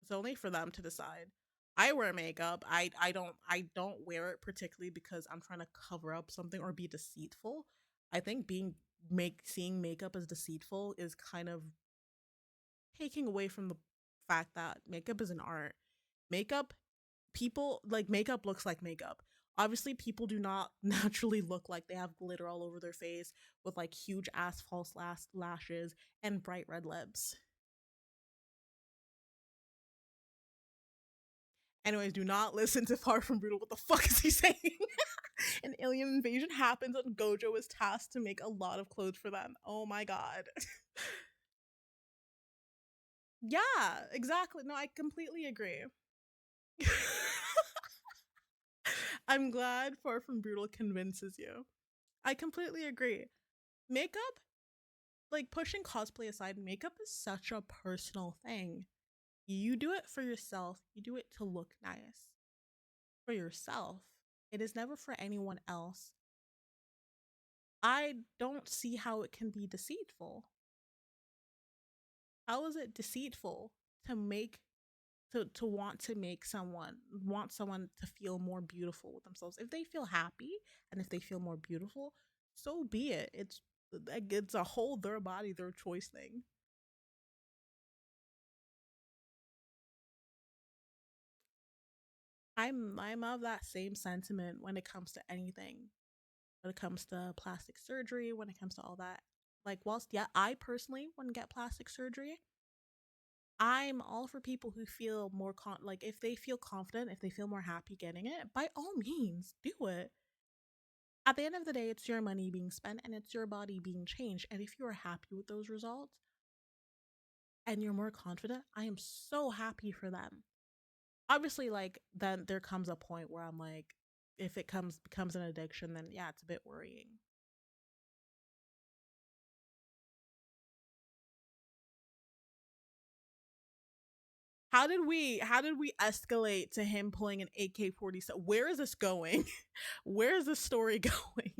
it's only for them to decide. I wear makeup. I don't wear it particularly because I'm trying to cover up something or be deceitful. I think being make seeing makeup as deceitful is kind of taking away from the fact that makeup is an art. Makeup people like makeup looks like makeup. Obviously, people do not naturally look like they have glitter all over their face with like huge ass false lashes and bright red lips. Anyways, do not listen to Far From Brutal. What the fuck is he saying? An alien invasion happens and Gojo is tasked to make a lot of clothes for them. Oh my god. Yeah, exactly. No, I completely agree. I'm glad Far From Brutal convinces you. I completely agree. Makeup, like pushing cosplay aside, makeup is such a personal thing. You do it for yourself, you do it to look nice for yourself. It is never for anyone else. I don't see how it can be deceitful. How is it deceitful to make to want to make someone want someone to feel more beautiful with themselves? If they feel happy and if they feel more beautiful, so be it. It's a whole their body, their choice thing. I'm of that same sentiment when it comes to anything. When it comes to plastic surgery, when it comes to all that. Like whilst yeah, I personally wouldn't get plastic surgery, I'm all for people who feel more like if they feel confident, if they feel more happy getting it, by all means, do it. At the end of the day, it's your money being spent and it's your body being changed. And if you're happy with those results and you're more confident, I am so happy for them. Obviously, like then there comes a point where I'm like, if it comes becomes an addiction, then yeah, it's a bit worrying. How did we escalate to him pulling an AK-47? Where is this going? Where is this story going?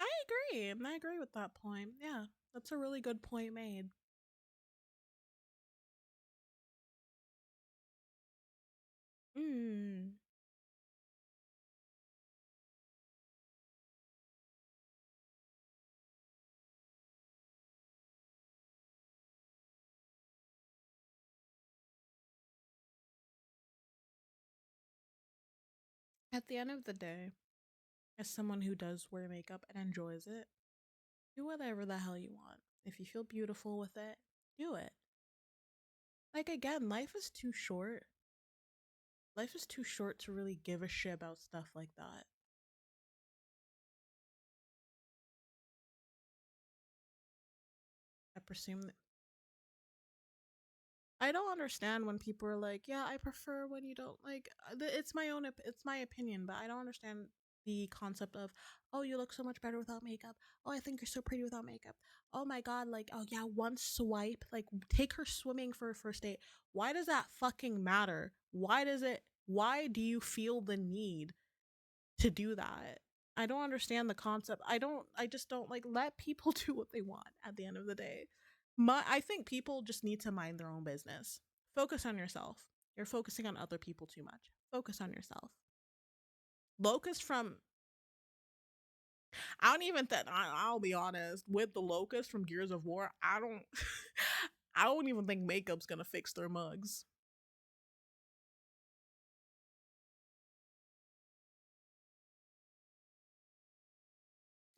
I agree. I agree with that point. Yeah, that's a really good point made. Mm. At the end of the day, as someone who does wear makeup and enjoys it, do whatever the hell you want. If you feel beautiful with it, do it. Like again, life is too short. Life is too short to really give a shit about stuff like that. I presume I don't understand when people are like, "Yeah, I prefer when you don't like." It's my own. It's my opinion, but I don't understand the concept of, "Oh, you look so much better without makeup." "Oh, I think you're so pretty without makeup." "Oh my god!" Like, "Oh yeah, one swipe." Like, take her swimming for a first date. Why does that fucking matter? Why does it? Why do you feel the need to do that? I don't understand the concept. I just don't like let people do what they want at the end of the day. I think people just need to mind their own business. Focus on yourself. You're focusing on other people too much. Focus on yourself. Locust from I don't even think I'll be honest with the locust from Gears of War. I don't I don't even think makeup's gonna fix their mugs.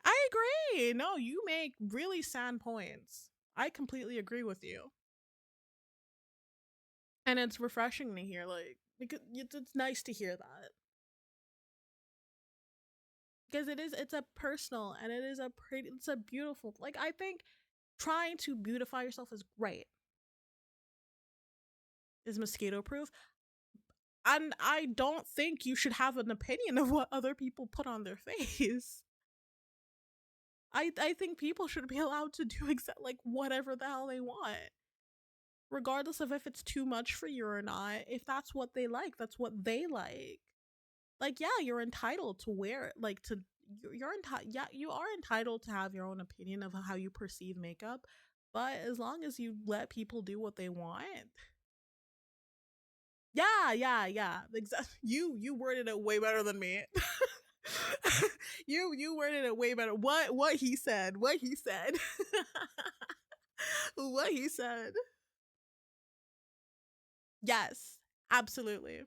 I agree. No, you make really sound points. I completely agree with you. And it's refreshing to hear like because it's nice to hear that because it's a personal and it is a pretty it's a beautiful like I think trying to beautify yourself is great. Is mosquito proof? And I don't think you should have an opinion of what other people put on their face. I think people should be allowed to do like whatever the hell they want, regardless of if it's too much for you or not. If that's what they like, that's what they like. Like, yeah, you're entitled to wear it. Like, to you're entitled. Yeah, you are entitled to have your own opinion of how you perceive makeup, but as long as you let people do what they want. Yeah. Exactly. You worded it way better than me. You worded it way better. What he said. What he said. What he said. Yes, absolutely.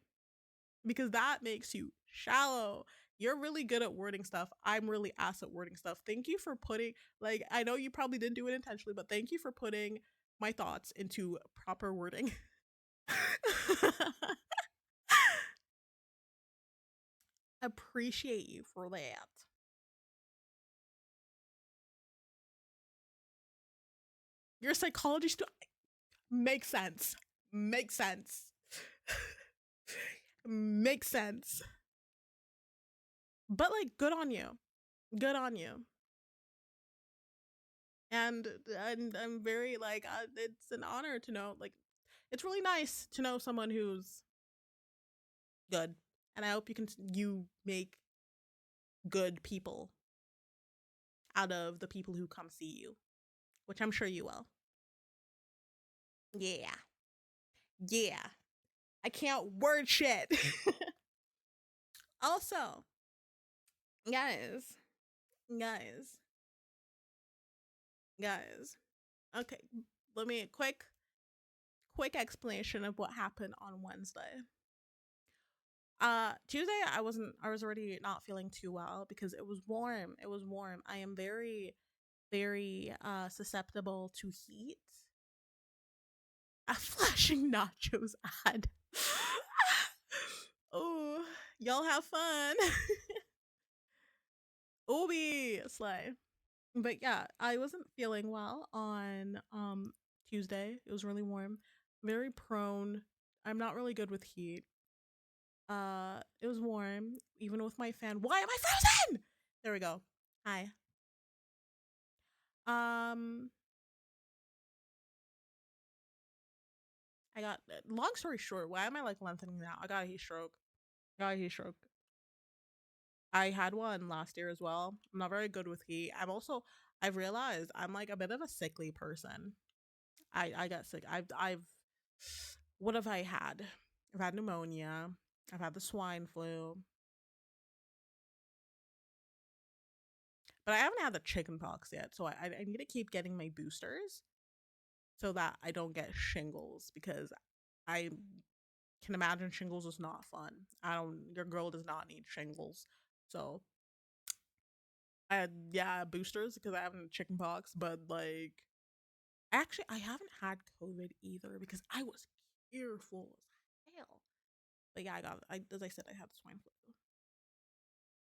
Because that makes you shallow. You're really good at wording stuff. I'm really ass at wording stuff. Thank you for putting, like, I know you probably didn't do it intentionally, but thank you for putting my thoughts into proper wording. Appreciate you for that. Your psychology student makes sense. Makes sense. Makes sense. But like, good on you. Good on you. And I'm very like, it's an honor to know, like, it's really nice to know someone who's good, and I hope you make good people out of the people who come see you, which I'm sure you will. Yeah, yeah. I can't word shit. Also, guys, guys, guys. Okay, let me quick explanation of what happened on Wednesday. Tuesday I was already not feeling too well because it was warm. It was warm. I am very susceptible to heat. A flashing nachos ad. Oh, y'all have fun. Obi slay. But yeah, I wasn't feeling well on Tuesday. It was really warm. Very prone. I'm not really good with heat. It was warm, even with my fan. Why am I frozen? There we go. Hi. Um, I got, long story short, why am I like lengthening now? I got a heat stroke. Got a heat stroke. I had one last year as well. I'm not very good with heat. I've realized I'm like a bit of a sickly person. I got sick. I've what have I had? I've had pneumonia. I've had the swine flu. But I haven't had the chicken pox yet. So I need to keep getting my boosters so that I don't get shingles, because I can imagine shingles is not fun. Your girl does not need shingles. So I had, yeah, boosters because I haven't chicken pox, but like, actually I haven't had COVID either because I was careful as hell. But yeah, as I said, I had swine flu.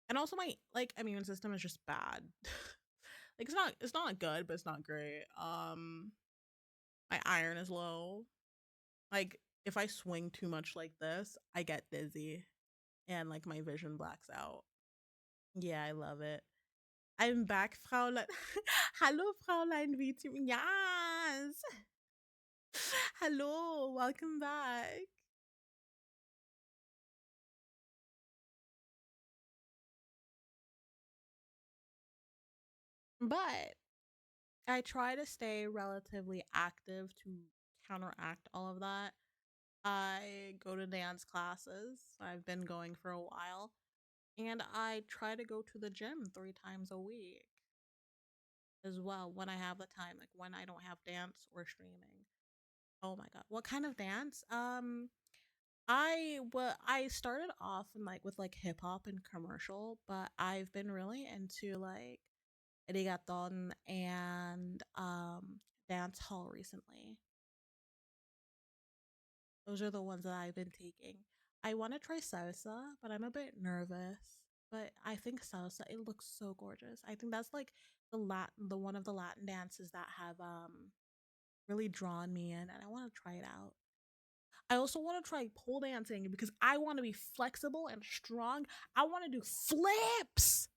And also my like immune system is just bad. Like, it's not good, but it's not great. My iron is low. Like, if I swing too much like this, I get dizzy and like my vision blacks out. Yeah, I love it. I'm back, Fraulein. Hallo, Fraulein Vitamin. Yes. Hello, welcome back. But I try to stay relatively active to counteract all of that. I go to dance classes. I've been going for a while. And I try to go to the gym 3 times a week as well when I have the time, like when I don't have dance or streaming. Oh my god. What kind of dance? I started off in like with like hip hop and commercial, but I've been really into like reggaeton and dance hall recently. Those are the ones that I've been taking. I want to try salsa, but I'm a bit nervous. But I think salsa, it looks so gorgeous. I think that's like the one of the Latin dances that have really drawn me in, and I want to try it out. I also want to try pole dancing because I want to be flexible and strong. I want to do flips.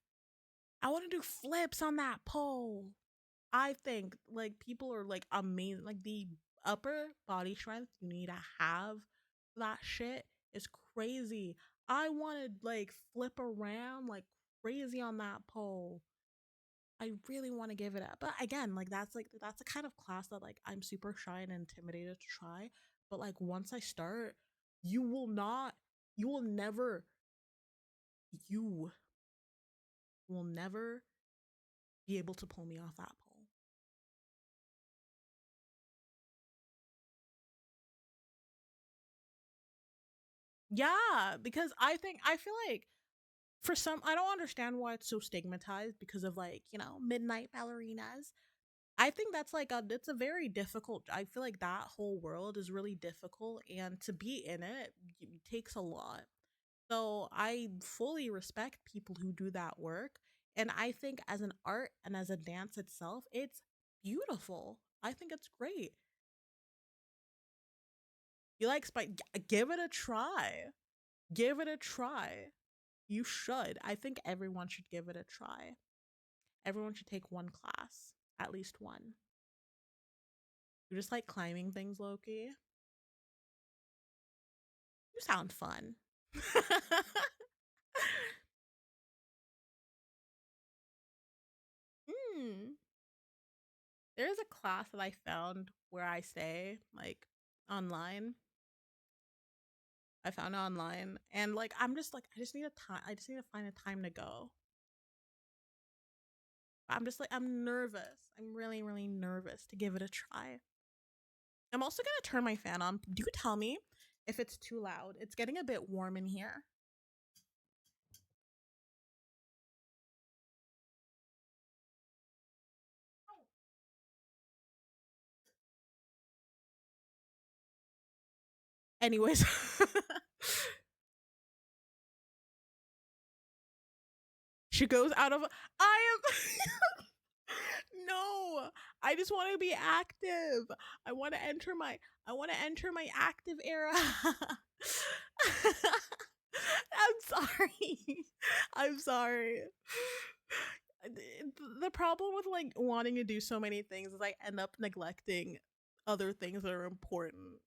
I want to do flips on that pole. I think like people are like amazing. Like the upper body strength you need to have that shit is crazy. I want to like flip around like crazy on that pole. I really want to give it up. But again, like that's the kind of class that like I'm super shy and intimidated to try. But like once I start, you will not you will never you will never be able to pull me off that pole. Yeah, because I feel like for some I don't understand why it's so stigmatized because of like, midnight ballerinas. I think that's like it's a very difficult. I feel like that whole world is really difficult and to be in it takes a lot. So I fully respect people who do that work and I think as an art and as a dance itself, it's beautiful. I think it's great. You like spike give it a try. Give it a try. You should. I think everyone should give it a try. Everyone should take one class, at least one. You just like climbing things, Loki. You sound fun. Hmm. There's a class that I found where I stay, like online. I found it online, and like I'm just like I just need a time. I just need to find a time to go. I'm just like I'm nervous. I'm really really nervous to give it a try. I'm also gonna turn my fan on. Do you tell me if it's too loud? It's getting a bit warm in here. Anyways, she goes out of. I am. No, I just want to be active. I want to enter my. I want to enter my active era. I'm sorry. I'm sorry. The problem with like wanting to do so many things is I end up neglecting other things that are important.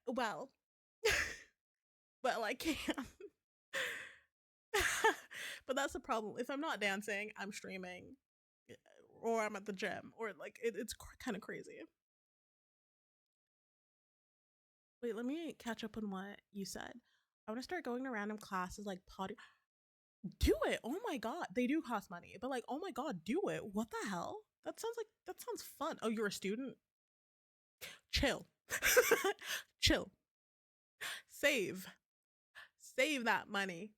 Well, well, I can. But that's the problem. If I'm not dancing, I'm streaming, or I'm at the gym, or like it's kind of crazy. Wait, let me catch up on what you said. I want to start going to random classes like potty. Do it. Oh my god, they do cost money, but like, oh my god, do it. What the hell? That sounds fun. Oh, you're a student? Chill, chill. Save, save that money.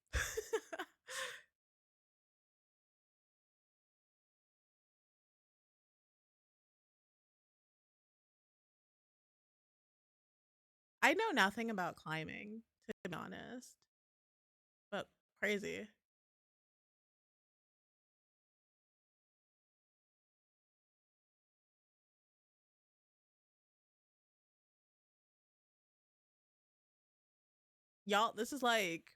I know nothing about climbing, to be honest, but crazy. Y'all, this is like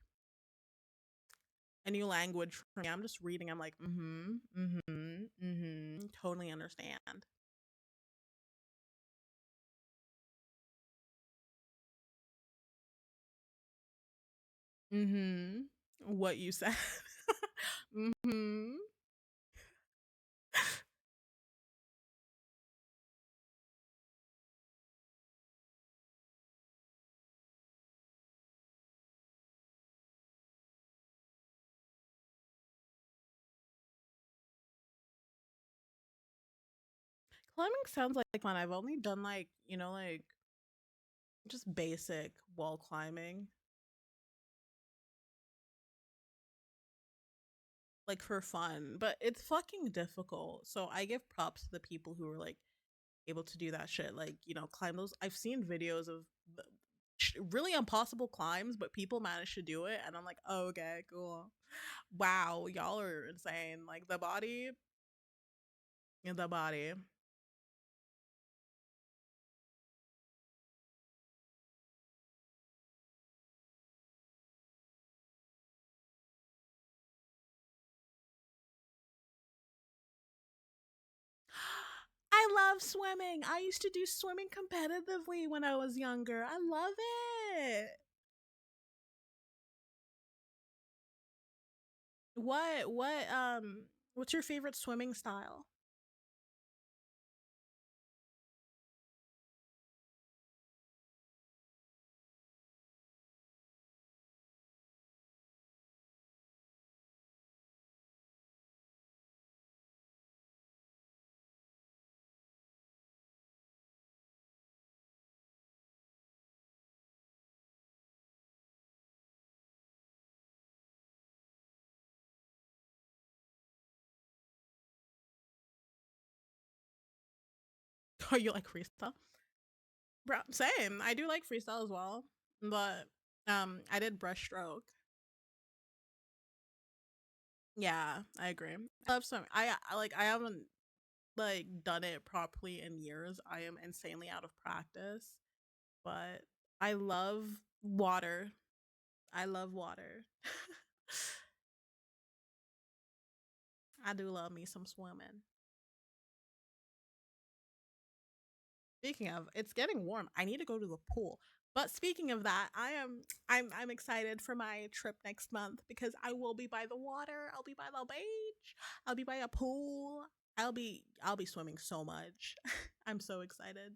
a new language for me. I'm just reading. I'm like, totally understand. Mm-hmm. What you said. Mm-hmm. Climbing sounds like fun. I've only done like, like just basic wall climbing, like for fun, but it's fucking difficult. So I give props to the people who are like able to do that shit. Like, climb those. I've seen videos of really impossible climbs, but people manage to do it. And I'm like, oh, okay, cool. Wow, y'all are insane. Like the body. in the body. I love swimming. I used to do swimming competitively when I was younger. I love it. What's your favorite swimming style? Oh, you like freestyle? Bro, same. I do like freestyle as well, but I did breaststroke. Yeah, I agree. I love swimming. I haven't like done it properly in years. I am insanely out of practice, but I love water. I love water. I do love me some swimming. Speaking of, it's getting warm. I need to go to the pool. But speaking of that, I'm excited for my trip next month because I will be by the water. I'll be by the beach. I'll be by a pool. I'll be swimming so much. I'm so excited.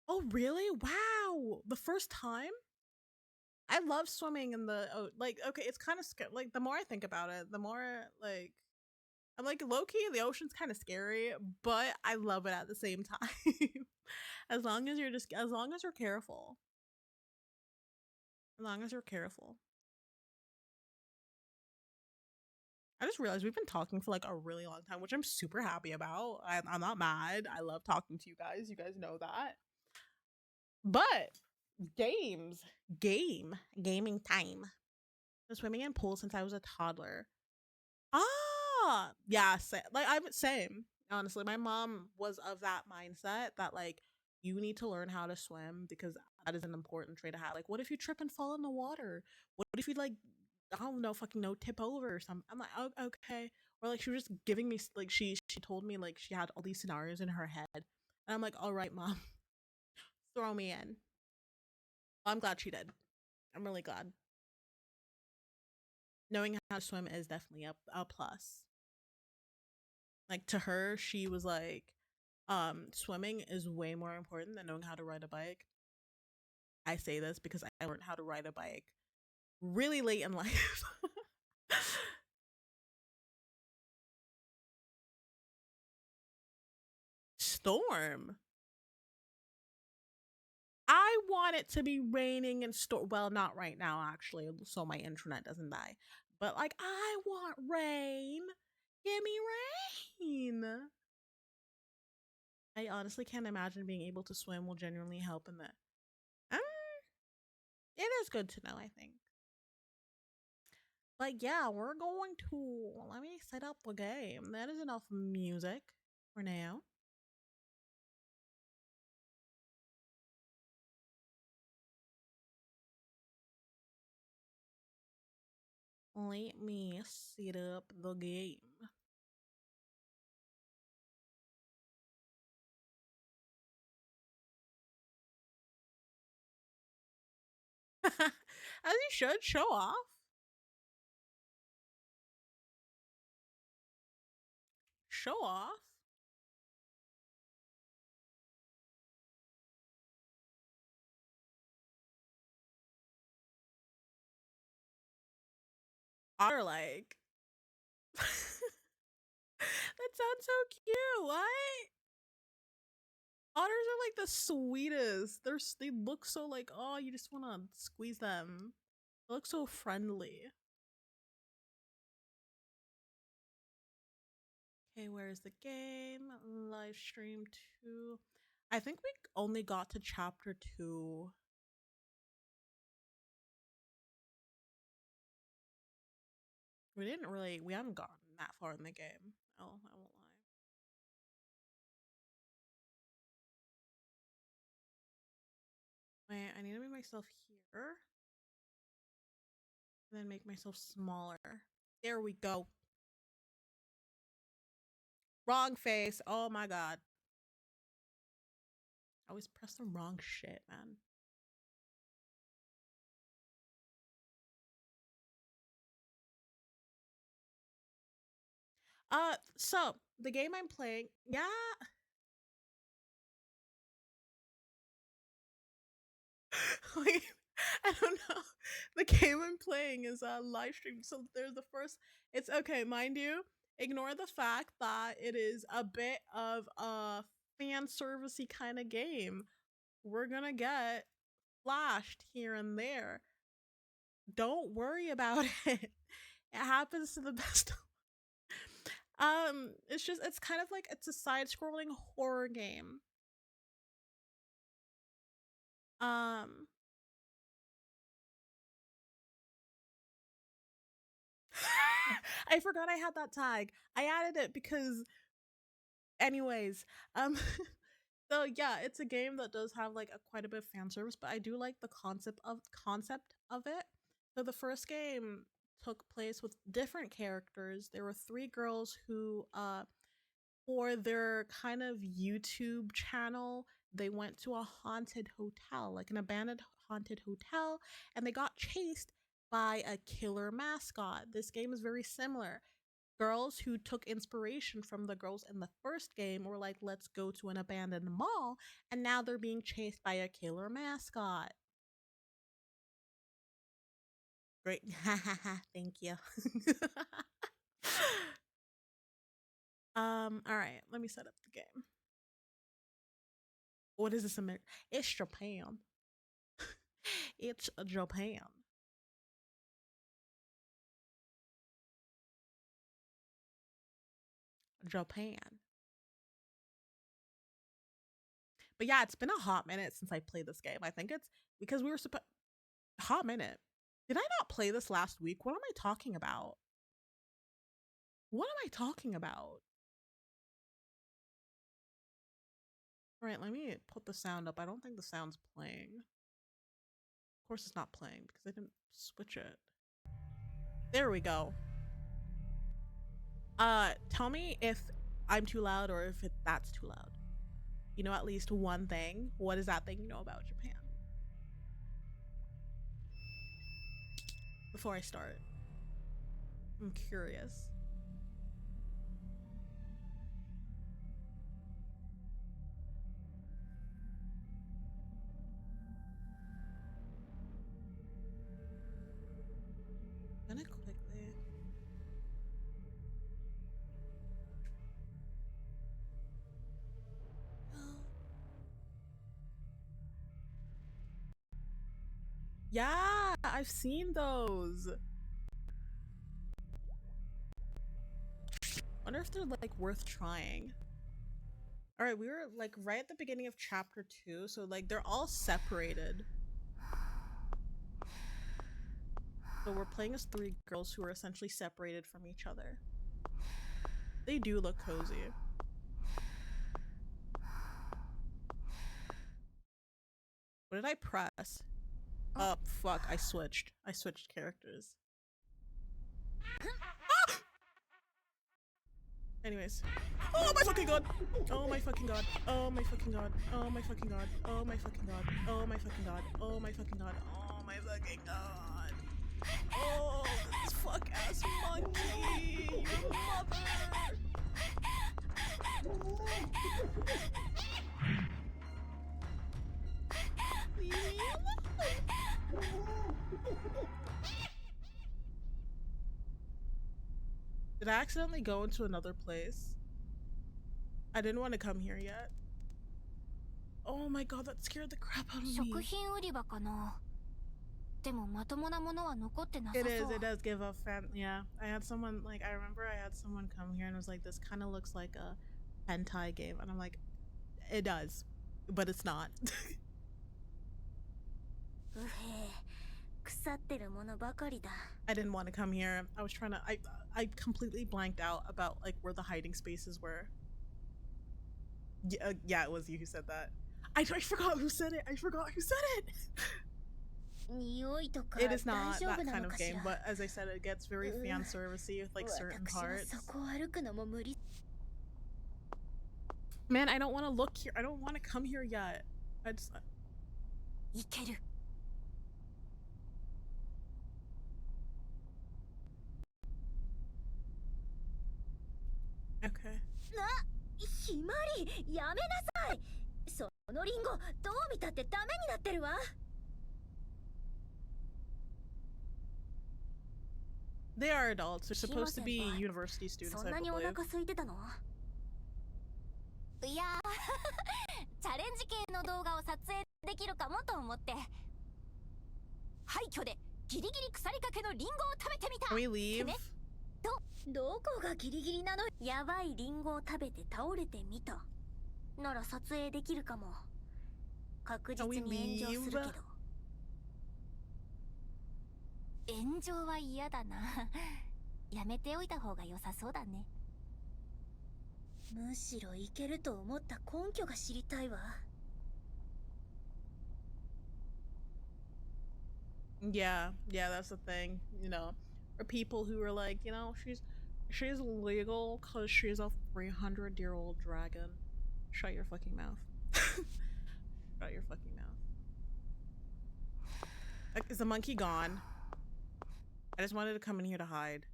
Oh, really? Wow. The first time? I love swimming in the like okay, it's kind of like the more I think about it, the more like I'm like low key the ocean's kind of scary, but I love it at the same time. As long as you're careful. As long as you're careful. I just realized we've been talking for like a really long time, which I'm super happy about. I'm not mad. I love talking to you guys. You guys know that. But games, gaming time. Been swimming in pools since I was a toddler. Yeah, like I'm same. Honestly, my mom was of that mindset that like you need to learn how to swim because that is an important trait to have. Like, what if you trip and fall in the water? What if you like I don't know, fucking no tip over or something? I'm like, oh, okay. Or like she was just giving me like she told me like she had all these scenarios in her head, and I'm like, all right, mom, throw me in. Well, I'm glad she did. I'm really glad. Knowing how to swim is definitely a plus. Like to her, she was like, swimming is way more important than knowing how to ride a bike. I say this because I learned how to ride a bike really late in life. Storm. I want it to be raining and storm. Well, not right now, actually, so my internet doesn't die. But like, I want rain. Give me rain. I honestly can't imagine being able to swim will genuinely help in that. Um, it is good to know, I think. But yeah, we're going to let me set up the game. That is enough music for now. Let me set up the game. As you should show off. Show off. Otter like. That sounds so cute. What? Otters are like the sweetest. They look so like oh you just want to squeeze them. They look so friendly. Okay, where's the game? Live stream 2. I think we only got to chapter 2. We haven't gotten that far in the game. Oh, I won't lie. Wait, I need to make myself here. And then make myself smaller. There we go. Wrong face. Oh my god. I always press the wrong shit, man. So the game I'm playing, yeah. Wait, I don't know. The game I'm playing is a live stream. So there's the first. It's okay, mind you. Ignore the fact that it is a bit of a fan servicey kind of game. We're gonna get flashed here and there. Don't worry about it. It happens to the best. It's just it's kind of like it's a side-scrolling horror game. Um, I forgot I had that tag. I added it because, anyways, so yeah, it's a game that does have like quite a bit of fan service, but I do like the concept of it. So the first game took place with different characters. There were three girls who for their kind of YouTube channel, they went to a haunted hotel, like an abandoned haunted hotel, and they got chased by a killer mascot. This game is very similar. Girls who took inspiration from the girls in the first game were like, let's go to an abandoned mall, and now they're being chased by a killer mascot. Great. Thank you. All right, let me set up the game. What is this? It's Japan. It's Japan. Japan. But yeah, it's been a hot minute since I played this game. I think it's because we were supposed hot minute. Did I not play this last week? What am I talking about? What am I talking about? All right, let me put the sound up. I don't think the sound's playing. Of course, it's not playing because I didn't switch it. There we go. Tell me if I'm too loud or if that's too loud. You know at least one thing. What is that thing you know about Japan? Before I start, I'm curious. I'm gonna quickly. Yeah, I've seen those. Wonder if they're like worth trying. All right, we were like right at the beginning of chapter 2, so like they're all separated. So we're playing as three girls who are essentially separated from each other. They do look cozy. What did I press? Oh, fuck, I switched. I switched characters. Ah! Anyways. Oh my fucking god! Oh my fucking god. Oh my fucking god. Oh my fucking god. Oh my fucking god. Oh my fucking god. Oh my fucking god. Oh my fucking god. Oh, this fuck ass monkey! Your mother! Leave me alone! Did I accidentally go into another place? I didn't want to come here yet. Oh my god, that scared the crap out of me. It does give a fan. Yeah, I had someone like I remember I had someone come here and was like, this kind of looks like a hentai game, and I'm like, it does, but it's not. I didn't want to come here. I was trying to. I completely blanked out about like where the hiding spaces were. Yeah, it was you who said that. I forgot who said it. I forgot who said it. It is not that kind of game, but as I said, it gets very fan servicey with like certain parts. Man, I don't want to look here. I don't want to come here yet. I just. Okay. They are adults. They're supposed to be university students, I believe. いやチャレンジ系の動画を撮影できるかもと思って廃墟でギリギリ腐りかけのリンゴを食べてみた Can we leave? どこがギリギリなのやばいリンゴを食べて倒れてみたなら撮影できるかも確実に炎上するけど炎上は嫌だなやめておいた方が良さそうだねむしろいけると思った根拠が知りたいわ Yeah, that's the thing, you know. Or people who are like, you know, she's legal because she's a 300-year-old dragon. Shut your fucking mouth. Shut your fucking mouth. Is the monkey gone? I just wanted to come in here to hide.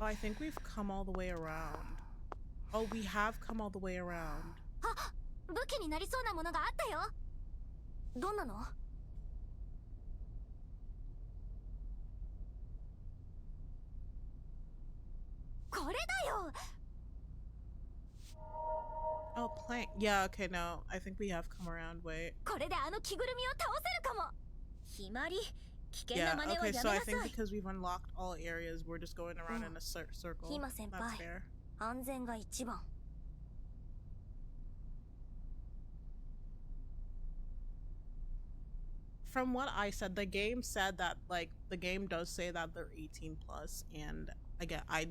Oh, I think we've come all the way around. Oh, we have come all the way around. 武器になりそうなものがあったよどんなのこれだよ Oh, plank. Yeah, okay, no. I think we have come around. Wait. これであの着ぐるみを倒せるかもひまり Yeah, okay, so I think because we've unlocked all areas, we're just going around in a circle. That's fair. 安全が一番 From what I said, the game said that, like, the game does say that they're 18 plus, and again, I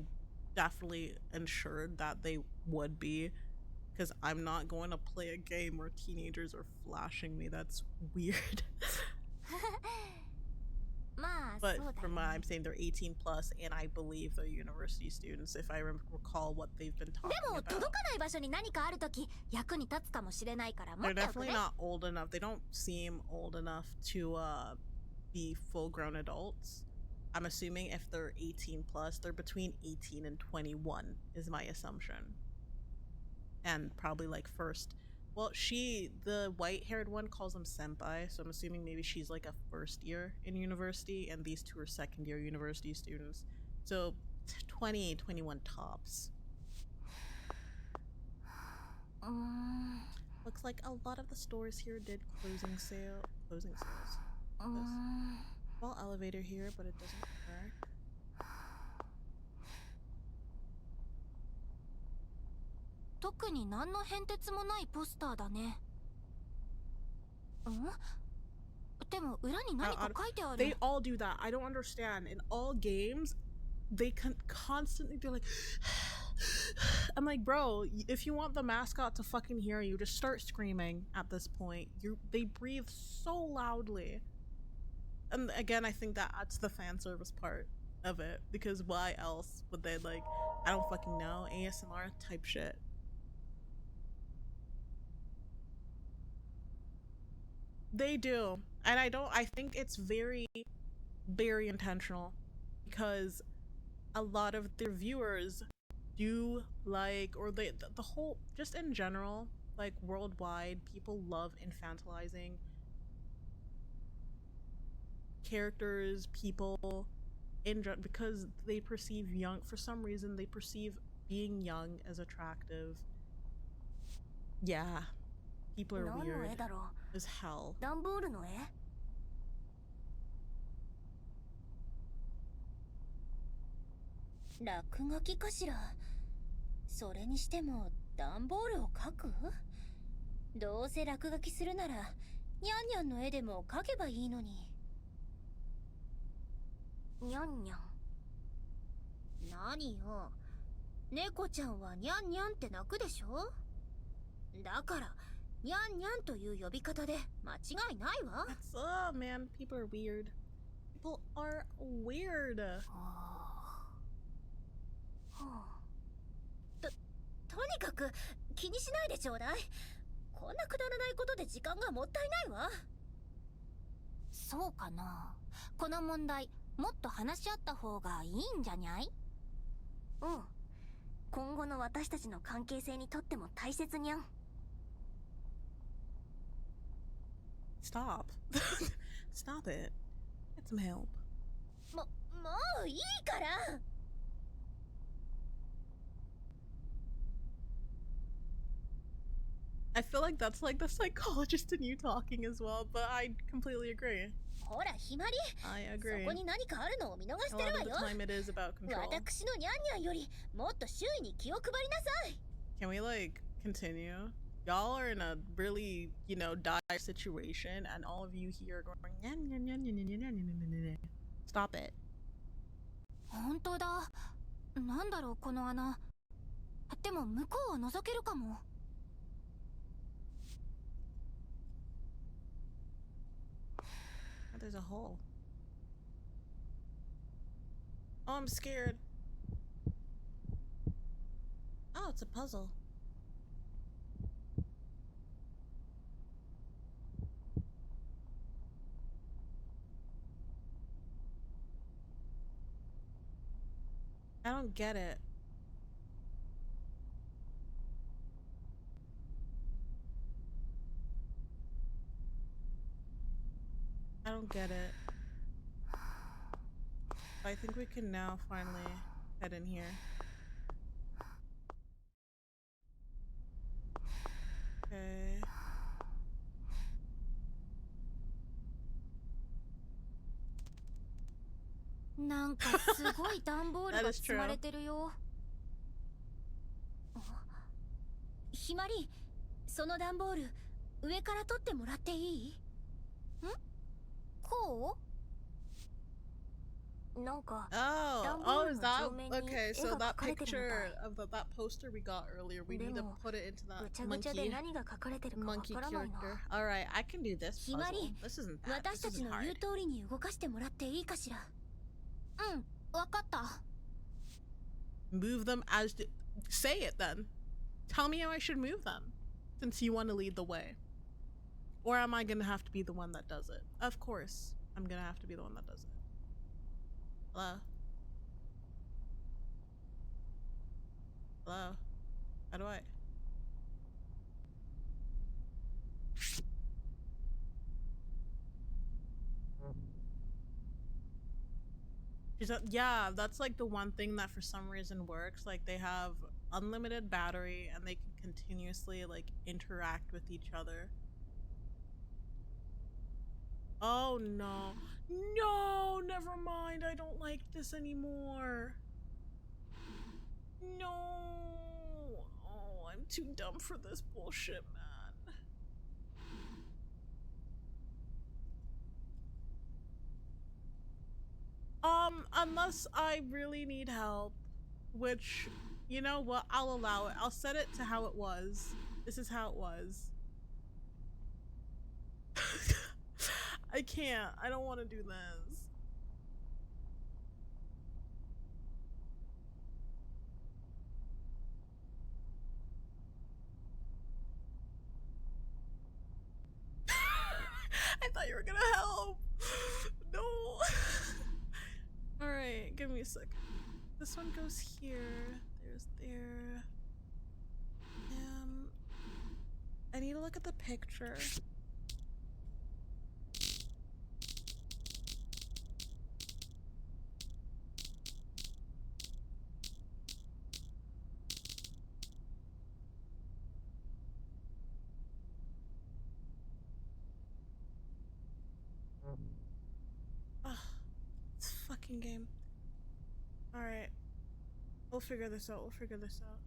definitely ensured that they would be, because I'm not going to play a game where teenagers are flashing me. That's weird. But from what I'm saying, they're 18 plus, and I believe they're university students, if I recall what they've been talking about. They're definitely not old enough. They don't seem old enough to be full-grown adults. I'm assuming if they're 18 plus, they're between 18 and 21 is my assumption. And probably like first... Well, the white-haired one calls him senpai, so I'm assuming maybe she's like a first year in university, and these two are second-year university students. So, 20, 21 tops. Looks like a lot of the stores here did closing sales. Small elevator here, but it doesn't work. They all do that. I don't understand. In all games, they can constantly be like I'm like, bro, if you want the mascot to fucking hear you, just start screaming at this point. They breathe so loudly. And again, I think that adds the fan service part of it, because why else would they, like, I don't fucking know, ASMR type shit. They do. And I think it's very, very intentional, because a lot of their viewers do like, or the whole, just in general, like worldwide, people love infantilizing characters, people, because they perceive for some reason, they perceive being young as attractive. Yeah. People are weird as hell. 落書きかしらそれにしても段ボールを書くどうせ落書きするならニャンニャンの絵でも描けばいいのに。ニャンニャン。何よ、猫ちゃんはニャンニャンって鳴くでしょ。だからニャンニャンという呼び方で間違いないわ。What's up, man? People are weird. People are weird. とにかく気にしないでちょうだい。こんなくだらないことで時間がもったいないわ。そうかな。この問題もっと話し合った方がいいんじゃにゃい？うん。今後の私たちの関係性にとっても大切にゃん。Stop. Stop it. Get some help. もういいから。I feel like that's like the psychologist in you talking as well, but I completely agree. ほらひまり、 I そ agree. こに何かあるのを見逃し A てる lot わ of the よ。 time it is about control. 私のニャンニャンよりもっと周囲に気を配りなさい。 Can we like continue? Y'all are in a really, you know, dire situation, and all of you here are going. Stop it. 本当だ。なんだろうこの穴。でも向こうを覗けるかも。 There's a hole. Oh, I'm scared. Oh, it's a puzzle. I don't get it. I don't get it. I think we can now finally head in here. Okay. なんかすごい段ボールが積まれてるよ。ひまり、その段ボール上から取ってもらっていい？ん？こう？なんか Oh, is that okay? So that picture of that poster we got earlier, we need to put it into that monkey character. All right, I can do this puzzle. This isn't bad. This isn't hard. 言う通りに動かしてもらっていいかしら。うん、わかった。 Move them as say it then. Tell me how I should move them, since you want to lead the way. Or am I gonna have to be the one that does it? Of course, I'm gonna have to be the one that does it. Hello? Hello? How do I? Yeah, that's like the one thing that for some reason works. Like they have unlimited battery and they can continuously like interact with each other. Oh no. No, never mind. I don't like this anymore. No. Oh, I'm too dumb for this bullshit, man. Unless I really need help, which, you know what, I'll allow it. I'll set it to how it was. This is how it was. I can't. I don't want to do this. I thought you were gonna help. No. Alright, give me a sec. This one goes here. There's there. I need to look at the picture. Ugh, this fucking game. Alright. We'll figure this out. We'll figure this out.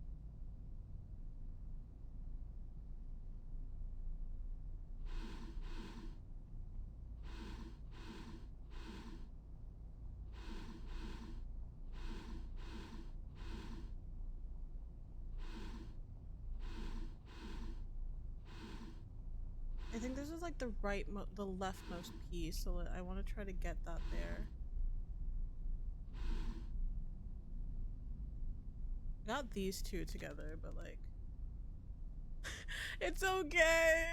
like the the leftmost piece, so I want to try to get that there. Got these two together, but like it's okay.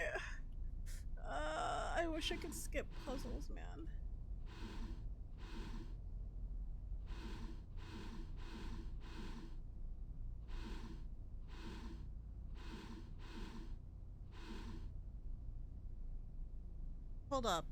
I wish I could skip puzzles, man. Hold up.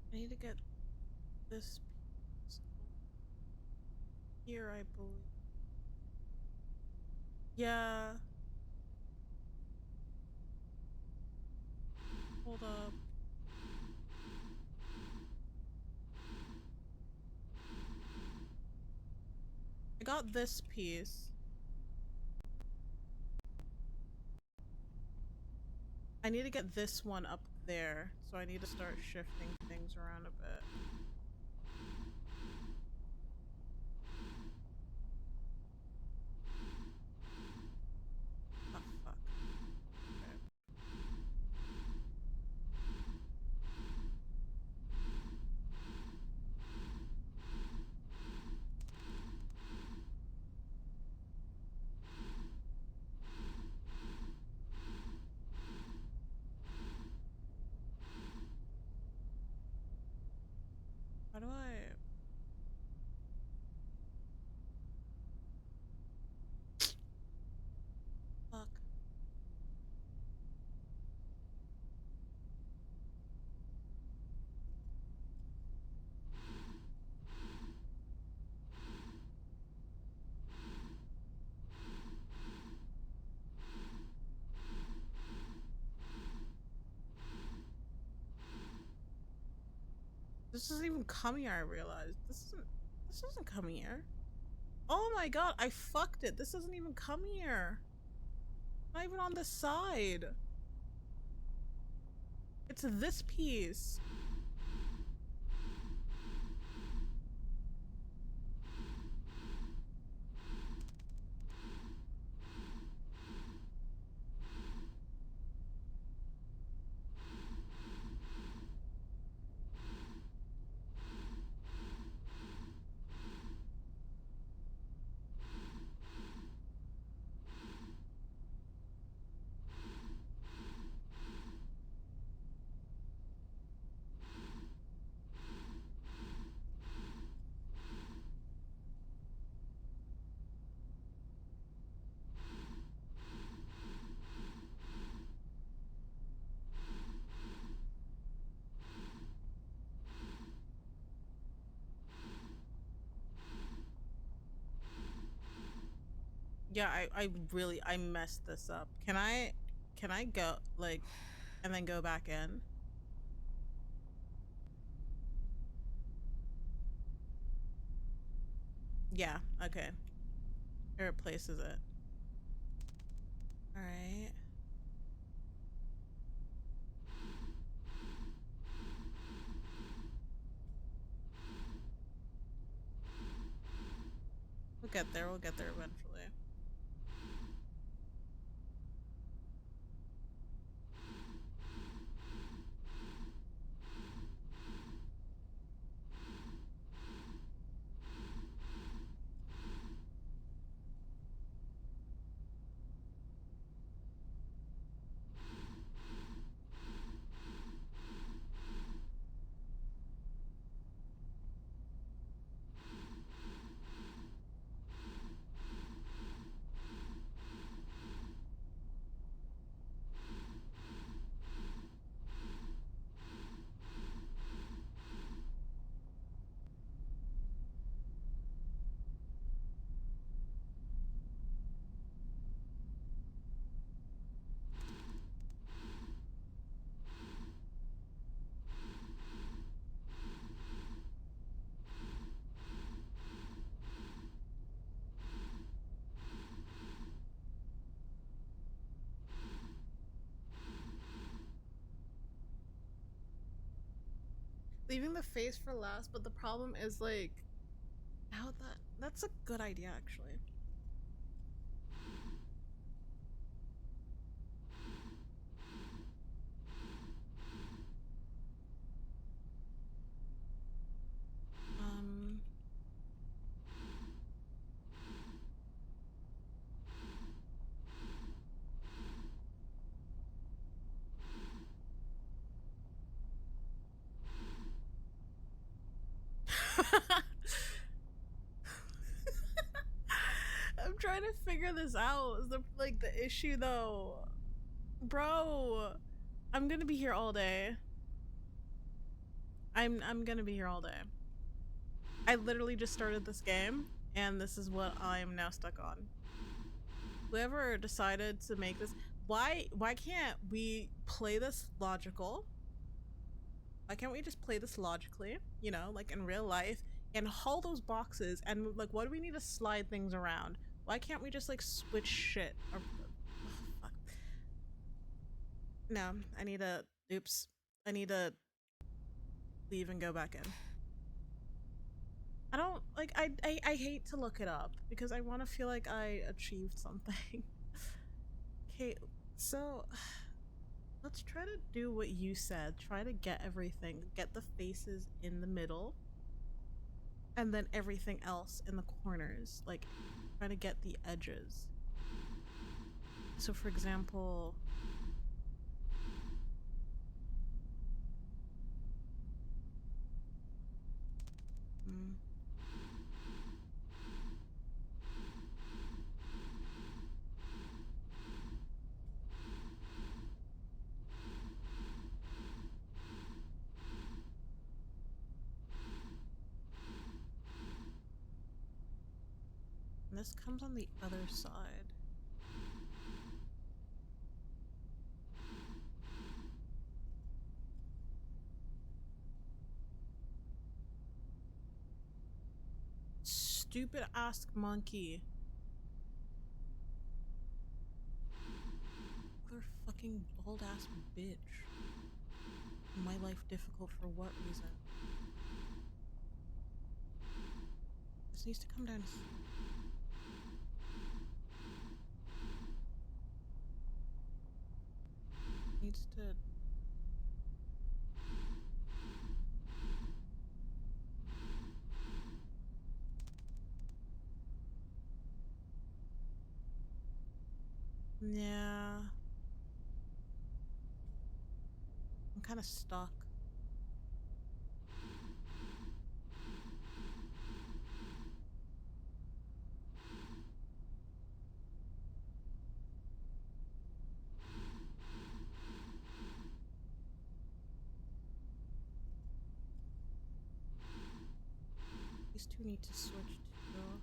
I need to get this piece here, I believe. Yeah. Hold up. I got this piece. I need to get this one up there, so I need to start shifting things around a bit. Oh, fuck. Okay. How do I... Fuck. This doesn't even come here, I realized. This doesn't come here. Oh my god, I fucked it. This doesn't even come here. Not even on the side. It's this piece. Yeah, I really, I messed this up. Can I go, like, and then go back in? Yeah, okay. It replaces it. Alright. We'll get there eventually. leaving the face for last, but the problem is like how that's a good idea actually. Um I'm trying to figure this out. Is the issue though. Bro, I'm gonna be here all day. I'm gonna be here all day. I literally just started this game and this is what I'm now stuck on. Whoever decided to make this, why can't we play this logical? Why can't we just play this logically, you know, like in real life, and haul those boxes and like what do we need to slide things around? Why can't we just like switch shit? Or, oh, fuck. No, I need to oops. I need to leave and go back in. I don't like I hate to look it up because I want to feel like I achieved something. Okay, so let's try to do what you said. Try to get everything. Get the faces in the middle. And then everything else in the corners. Like, try to get the edges. So, for example... And this comes on the other side. Stupid ass monkey. Other fucking bald ass bitch. My life difficult for what reason? This needs to come down here. Needs to... Yeah. I'm kind of stuck. These two need to switch too.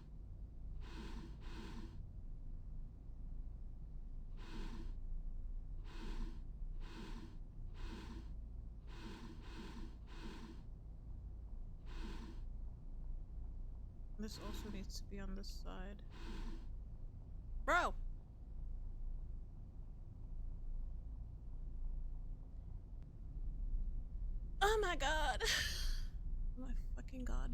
This also needs to be on this side. Bro! Oh my god! Oh my fucking god.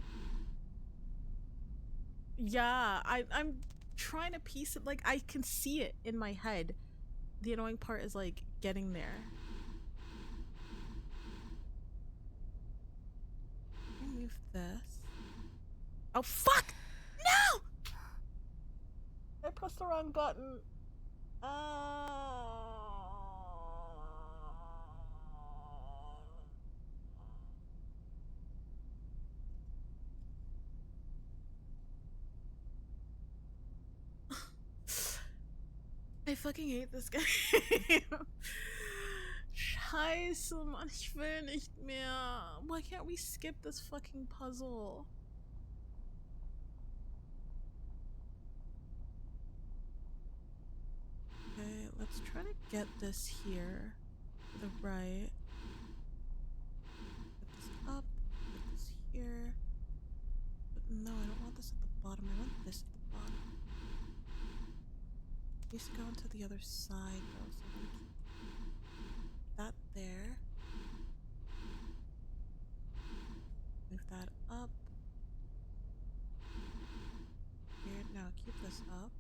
Yeah, I'm trying to piece it, like I can see it in my head. The annoying part is like getting there. Move this. Oh fuck! No! I pressed the wrong button. I fucking hate this game. Scheiße, Mann, ich will nicht mehr. Why can't we skip this fucking puzzle? Okay, let's try to get this here. To the right. Put this up. Put this here. But no, I don't want this at the bottom. I want this at the bottom. It needs to go into the other side though, so I'm gonna keep that there. that up. Here, now keep this up.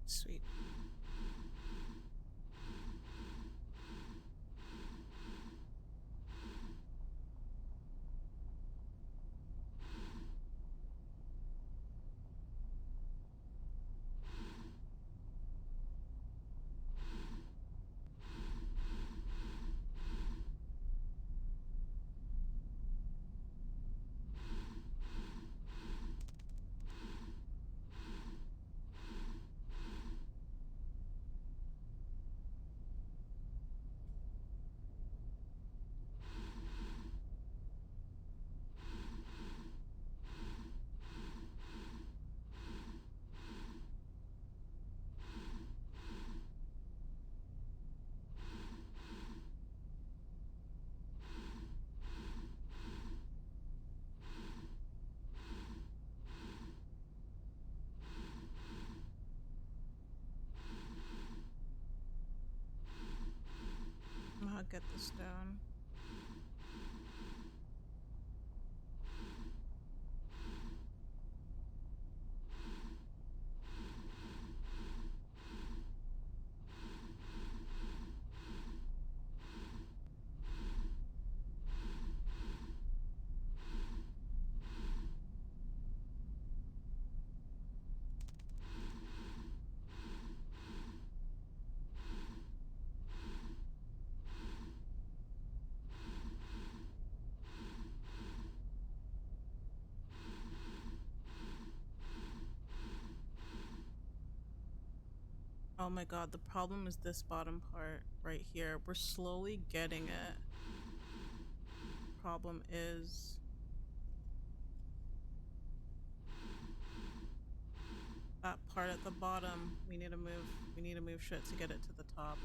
Sweet. I'll get the stone. Oh my god, the problem is this bottom part right here. We're slowly getting it. Problem is that part at the bottom. We need to move shit to get it to the top.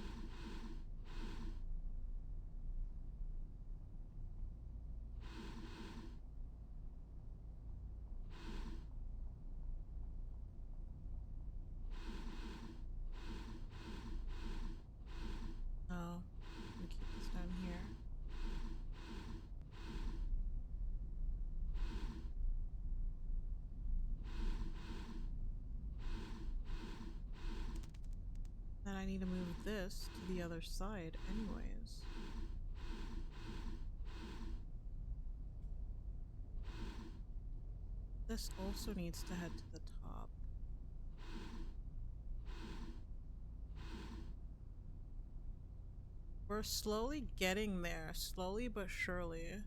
Oh, we keep this down here. Then I need to move this to the other side anyways. This also needs to head to the top. We're slowly getting there, slowly but surely.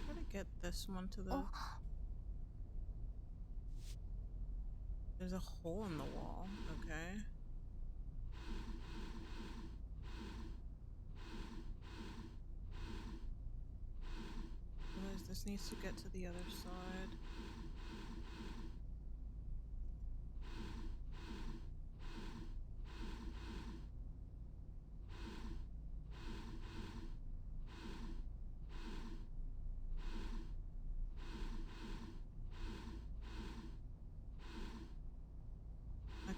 Try to get this one to the... There's a hole in the wall, okay. Realize this needs to get to the other side.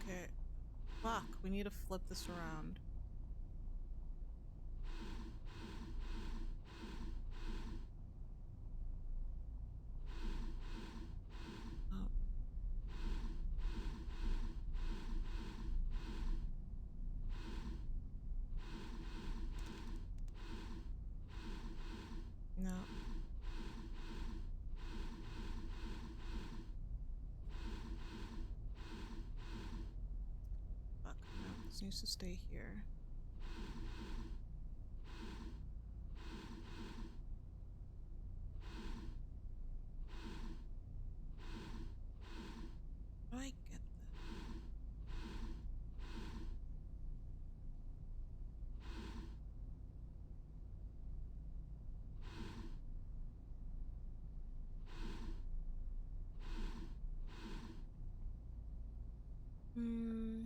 Okay. Fuck, we need to flip this around. Oh. This needs to stay here. How do I get this? Hmm.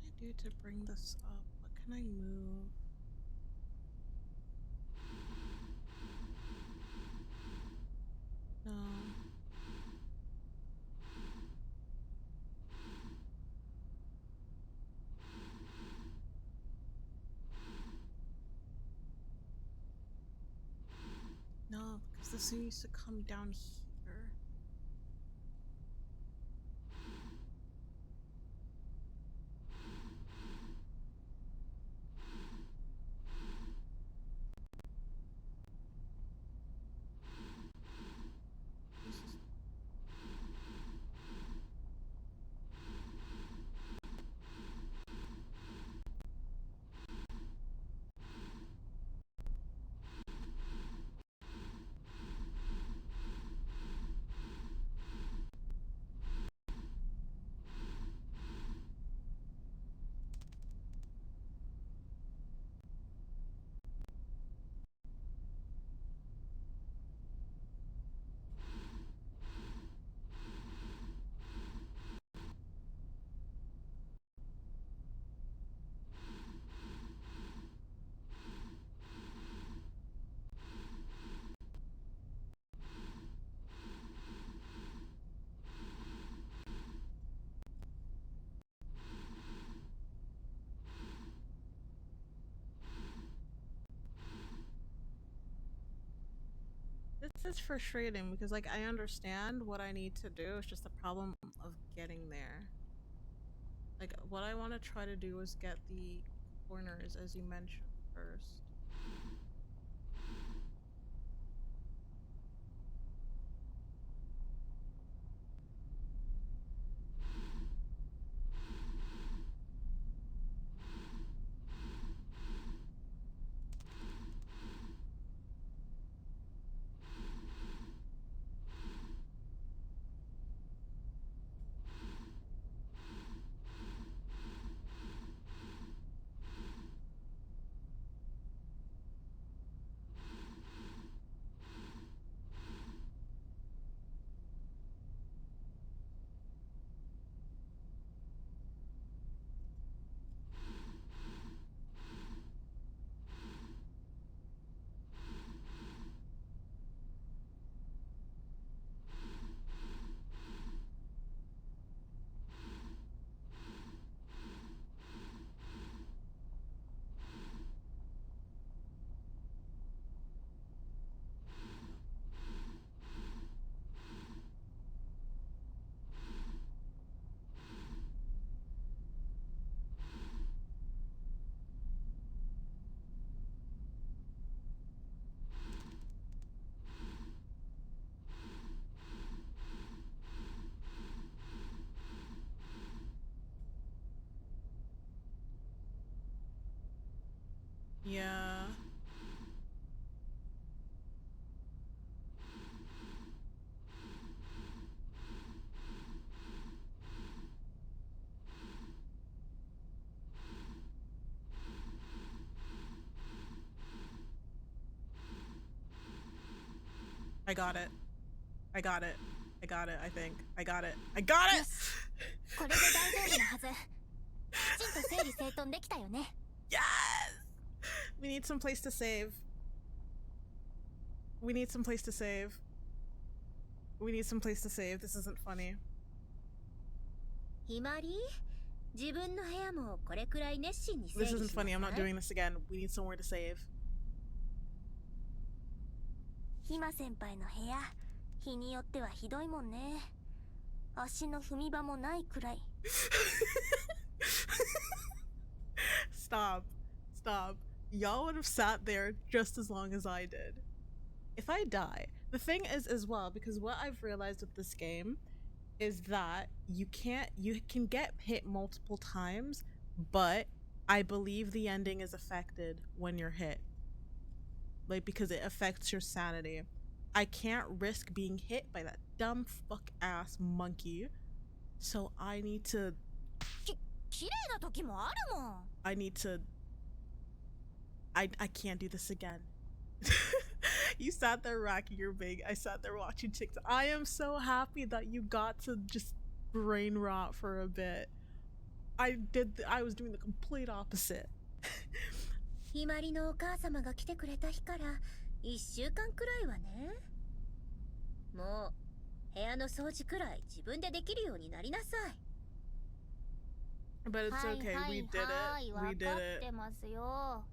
What can I do to bring this up? What can I move? No. No, because this needs to come down here. This is This is frustrating because like I understand what I need to do. It's just the problem of getting there. Like what I want to try to do is get the corners as you mentioned first. Yeah. I got it. I got it. I got it, I think. I got it. I got it! これで大丈夫なはず。きちんと整理整頓できたよね。Yes! We need some place to save. We need some place to save. We need some place to save. This isn't funny. ひまり、自分の部屋もこれくらい熱心に整 This 理 isn't しなさ funny. い。I'm not doing this again. We need somewhere to save. ひま先輩の部屋、日によってはひどいもんね。足の踏み場もないくらい。Stop. Stop. Y'all would have sat there just as long as I did. If I die, the thing is as well, because what I've realized with this game is that you can get hit multiple times, but I believe the ending is affected when you're hit. Like, because it affects your sanity. I can't risk being hit by that dumb fuck ass monkey. So I need to I need to I can't do this again. You sat there racking your brain. I sat there watching TikTok. I am so happy that you got to just brain rot for a bit. I was doing the complete opposite. ひまりのお母様が来てくれた日から1週間くらいはね。もう部屋の掃除くらい自分でできるようになりなさい。But it's okay. We did it. We did it.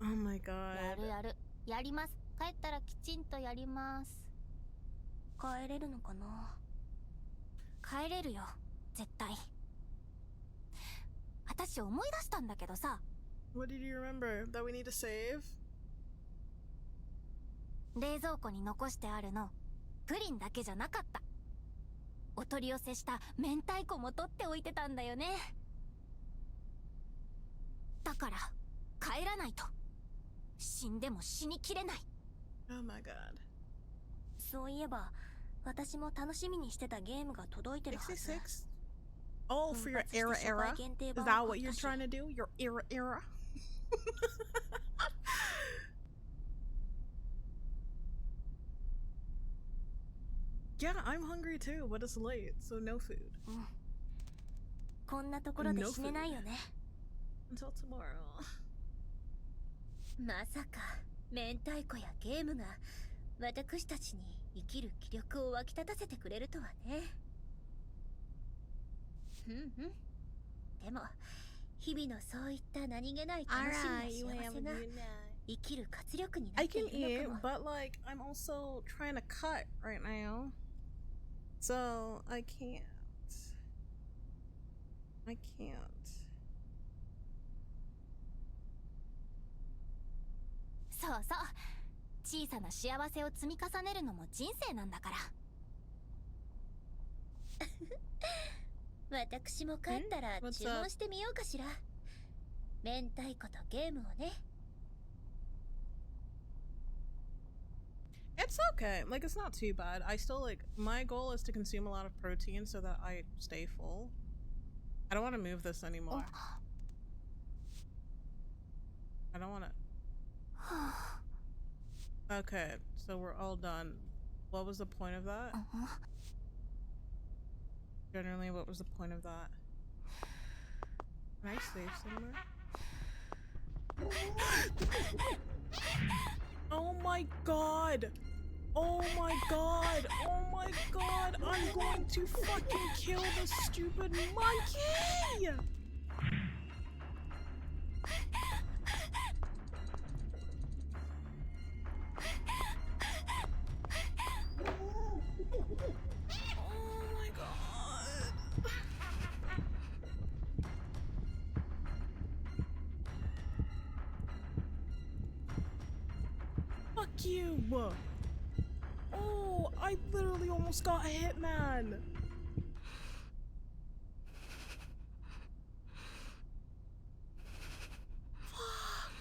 Oh my god. やるやる。やります。帰ったらきちんとやります。帰れるのかな。帰れるよ。絶対。私思い出したんだけどさ。What did you remember? That we need to save? 冷蔵庫に残してあるの、プリンだけじゃなかった。お取り寄せした明太子も取っておいてたんだよね。だから帰らないと。死んでも死にきれない。Oh my god. そういえば、私も楽しみにしてたゲームが届いてるはず。66? Oh, for your era? Is that what you're trying to do? Your era? Yeah, I'm hungry too, but it's late, so no food. こんなところで死ねないよね。Until tomorrow. まさか明太子やゲームが私たちに生きる気力を湧き立たせてくれるとはね。でも日々のそういった何気ない楽しみや幸せが生きる活力になっているのかも。 I can eat, but like I'm also trying to cut right now, so I can't. そうそう、小さな幸せを積み重ねるのも人生なんだから。私も帰ったら注文してみようかしら。明太子とゲームをね。It's okay. Like, it's not too bad. I still, like, my goal is to consume a lot of protein so that I stay full. I don't want to move this anymore. I don't want to. Okay, so we're all done. What was the point of that? Generally, what was the point of that? Can I save somewhere? Oh my god! Oh my god! Oh my god! I'm going to fucking kill this stupid monkey! Fuck you! Oh, I literally almost got a hitman! Fuck!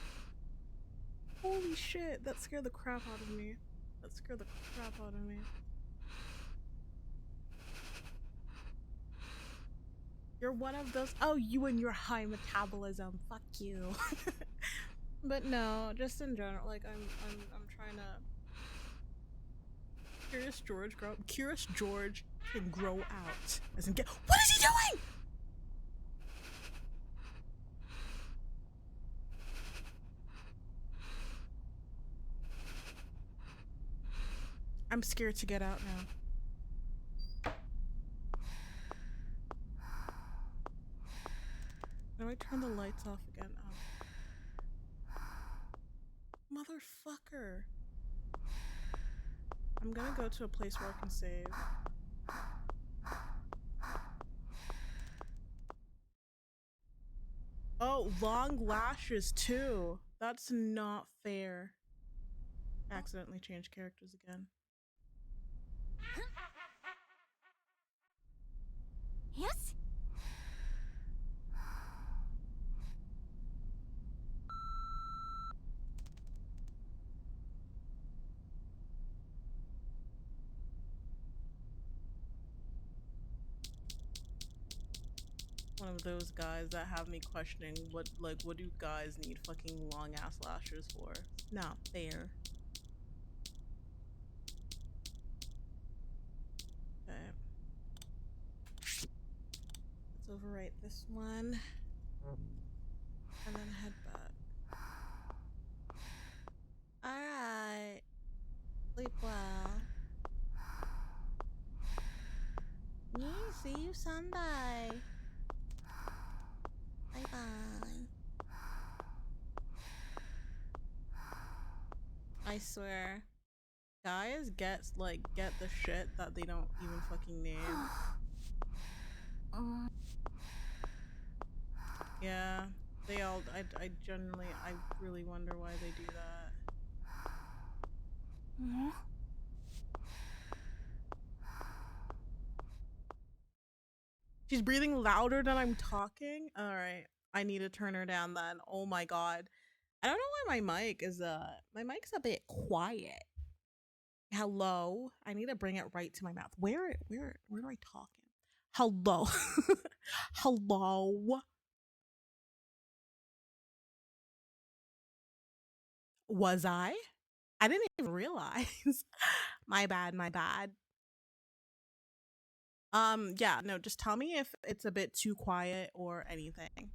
Holy shit, that scared the crap out of me. That scared the crap out of me. You're one of those— oh, you and your high metabolism. Fuck you. But no, just in general, like I'm trying to— Curious George can grow out. As in, what is he doing? I'm scared to get out now. Now I turn the lights off again. Oh. Motherfucker. I'm gonna go to a place where I can save. Oh, long lashes too. That's not fair. Accidentally changed characters again. Yes. One of those guys that have me questioning what do guys need fucking long ass lashes for? Not fair. Okay. Let's overwrite this one. And then head back. Alright. Sleep well. Yeah, see you Sunday. Bye bye. I swear. Guys get the shit that they don't even fucking need. Yeah. They all I generally I really wonder why they do that. She's breathing louder than I'm talking. All right, I need to turn her down then. Oh my god, I don't know why my mic's a bit quiet. Hello, I need to bring it right to my mouth. Where do I talk in? Hello, hello. Was I? I didn't even realize. My bad, my bad. Yeah, no, just tell me if it's a bit too quiet or anything.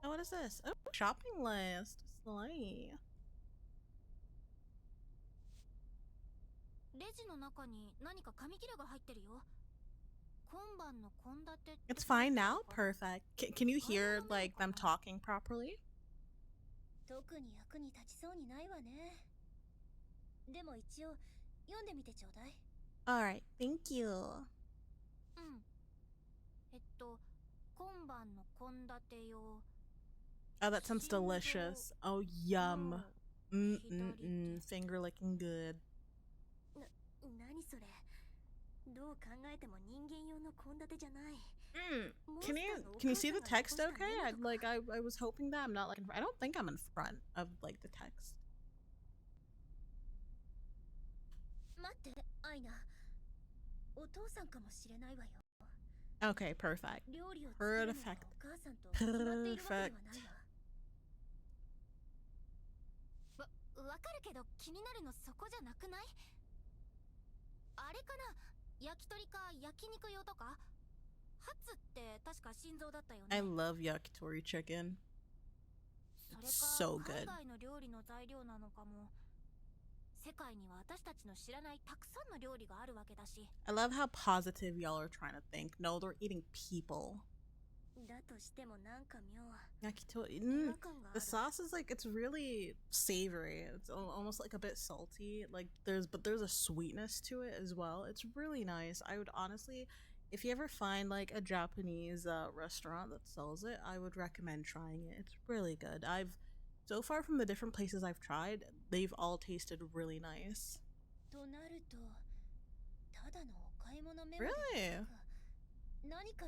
Oh, what is this? Oh, shopping list. Slay. レジの中に何か紙切れが入ってるよ。今晩の献立って It's fine now? Perfect. Can you hear like them talking properly? 特に役に立ちそうにないわね。でも一応読んでみてちょうだい。Alright, thank you. うん。今晩の献立用。Oh, that sounds delicious. Oh, yum. Finger licking good. 何それ。どう考えても人間用の献立じゃない。Can you see the text okay? I was hoping that I'm not like I don't think I'm in front of like the text. 待って、アイナ。お父さんかもしれないわよ。Okay, perfect. 料理を作るのがお母さんと決まっているわけではないわ。わかるけど気になるのそこじゃなくない？あれかな、焼き鳥か焼肉用とか？ハツって確か心臓だったよね。I love yakitori chicken. It's so good. 海外の料理の材料なのかも。世界には私たちの知らないたくさんの料理があるわけだし。I love how positive y'all are trying to think. No, they're eating people. だとしてもなんか妙。Yakitori. The sauce is like it's really savory. It's almost like a bit salty. Like there's a sweetness to it as well. It's really nice. I would honestly, if you ever find like a Japanese restaurant that sells it, I would recommend trying it. It's really good. I've so far from the different places I've tried, they've all tasted really nice. Really?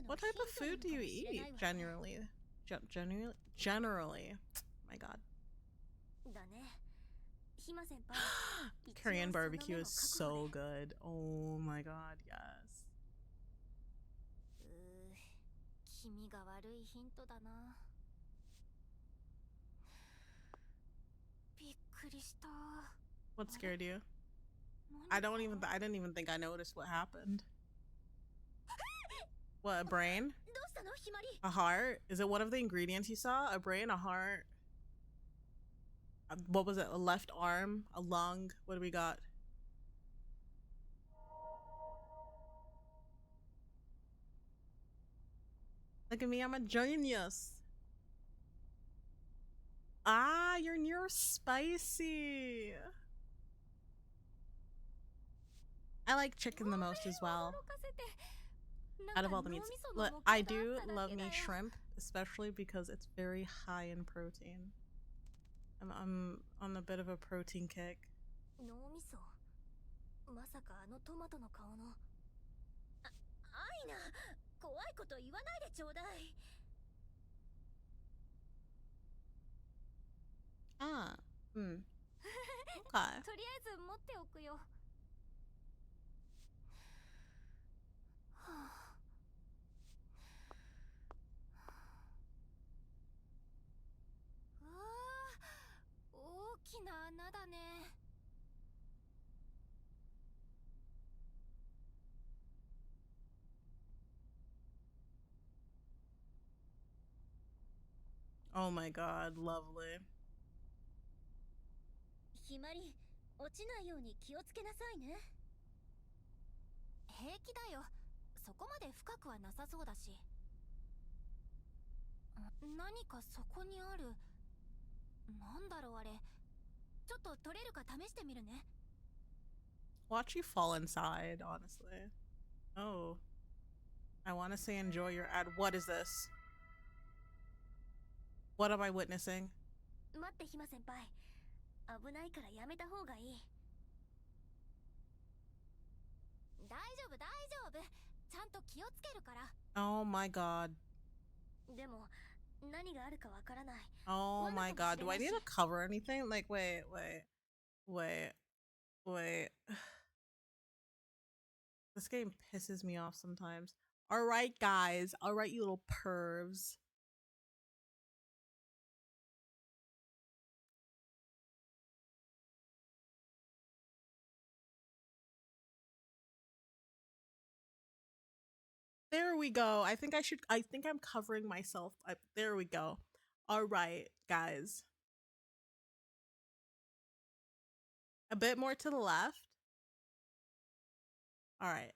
What type of food do you eat generally? Generally. My god. Korean barbecue is so good. Oh my god, yes. 君が悪いヒントだな。びっくりした。What scared you? I didn't even think I noticed what happened. What, a brain? A heart? Is it one of the ingredients you saw? A brain, a heart? What was it? A left arm? A lung? What do we got? Look at me, I'm a genius. Ah, you're near spicy. I like chicken the most as well. Out of all the meats. Look, I do love me shrimp, especially because it's very high in protein. I'm on a bit of a protein kick. 脳みそまさかあのトマトの顔のアイナ怖いこと言わないでちょうだい Ah, okay. とりあえず持っておくよはあうわー大きな穴だね Oh my god, lovely. ひまり落ちないように気をつけなさいね平気だよそこまで深くはなさそうだし何かそこにあるなんだろうあれちょっと取れるか試してみるね Watch you fall inside, honestly. Oh. I want to say enjoy your ad. What is this? What am I witnessing? 待ってひま先輩危ないからやめた方がいい大丈夫大丈夫ちゃんと気をつけるから Oh my god. でも何があるかわからない Oh my god. Do I need to cover anything? Like, wait. This game pisses me off sometimes. Alright, guys. Alright, you little pervs. There we go. I think I'm covering myself. There we go. Alright, guys. A bit more to the left. Alright.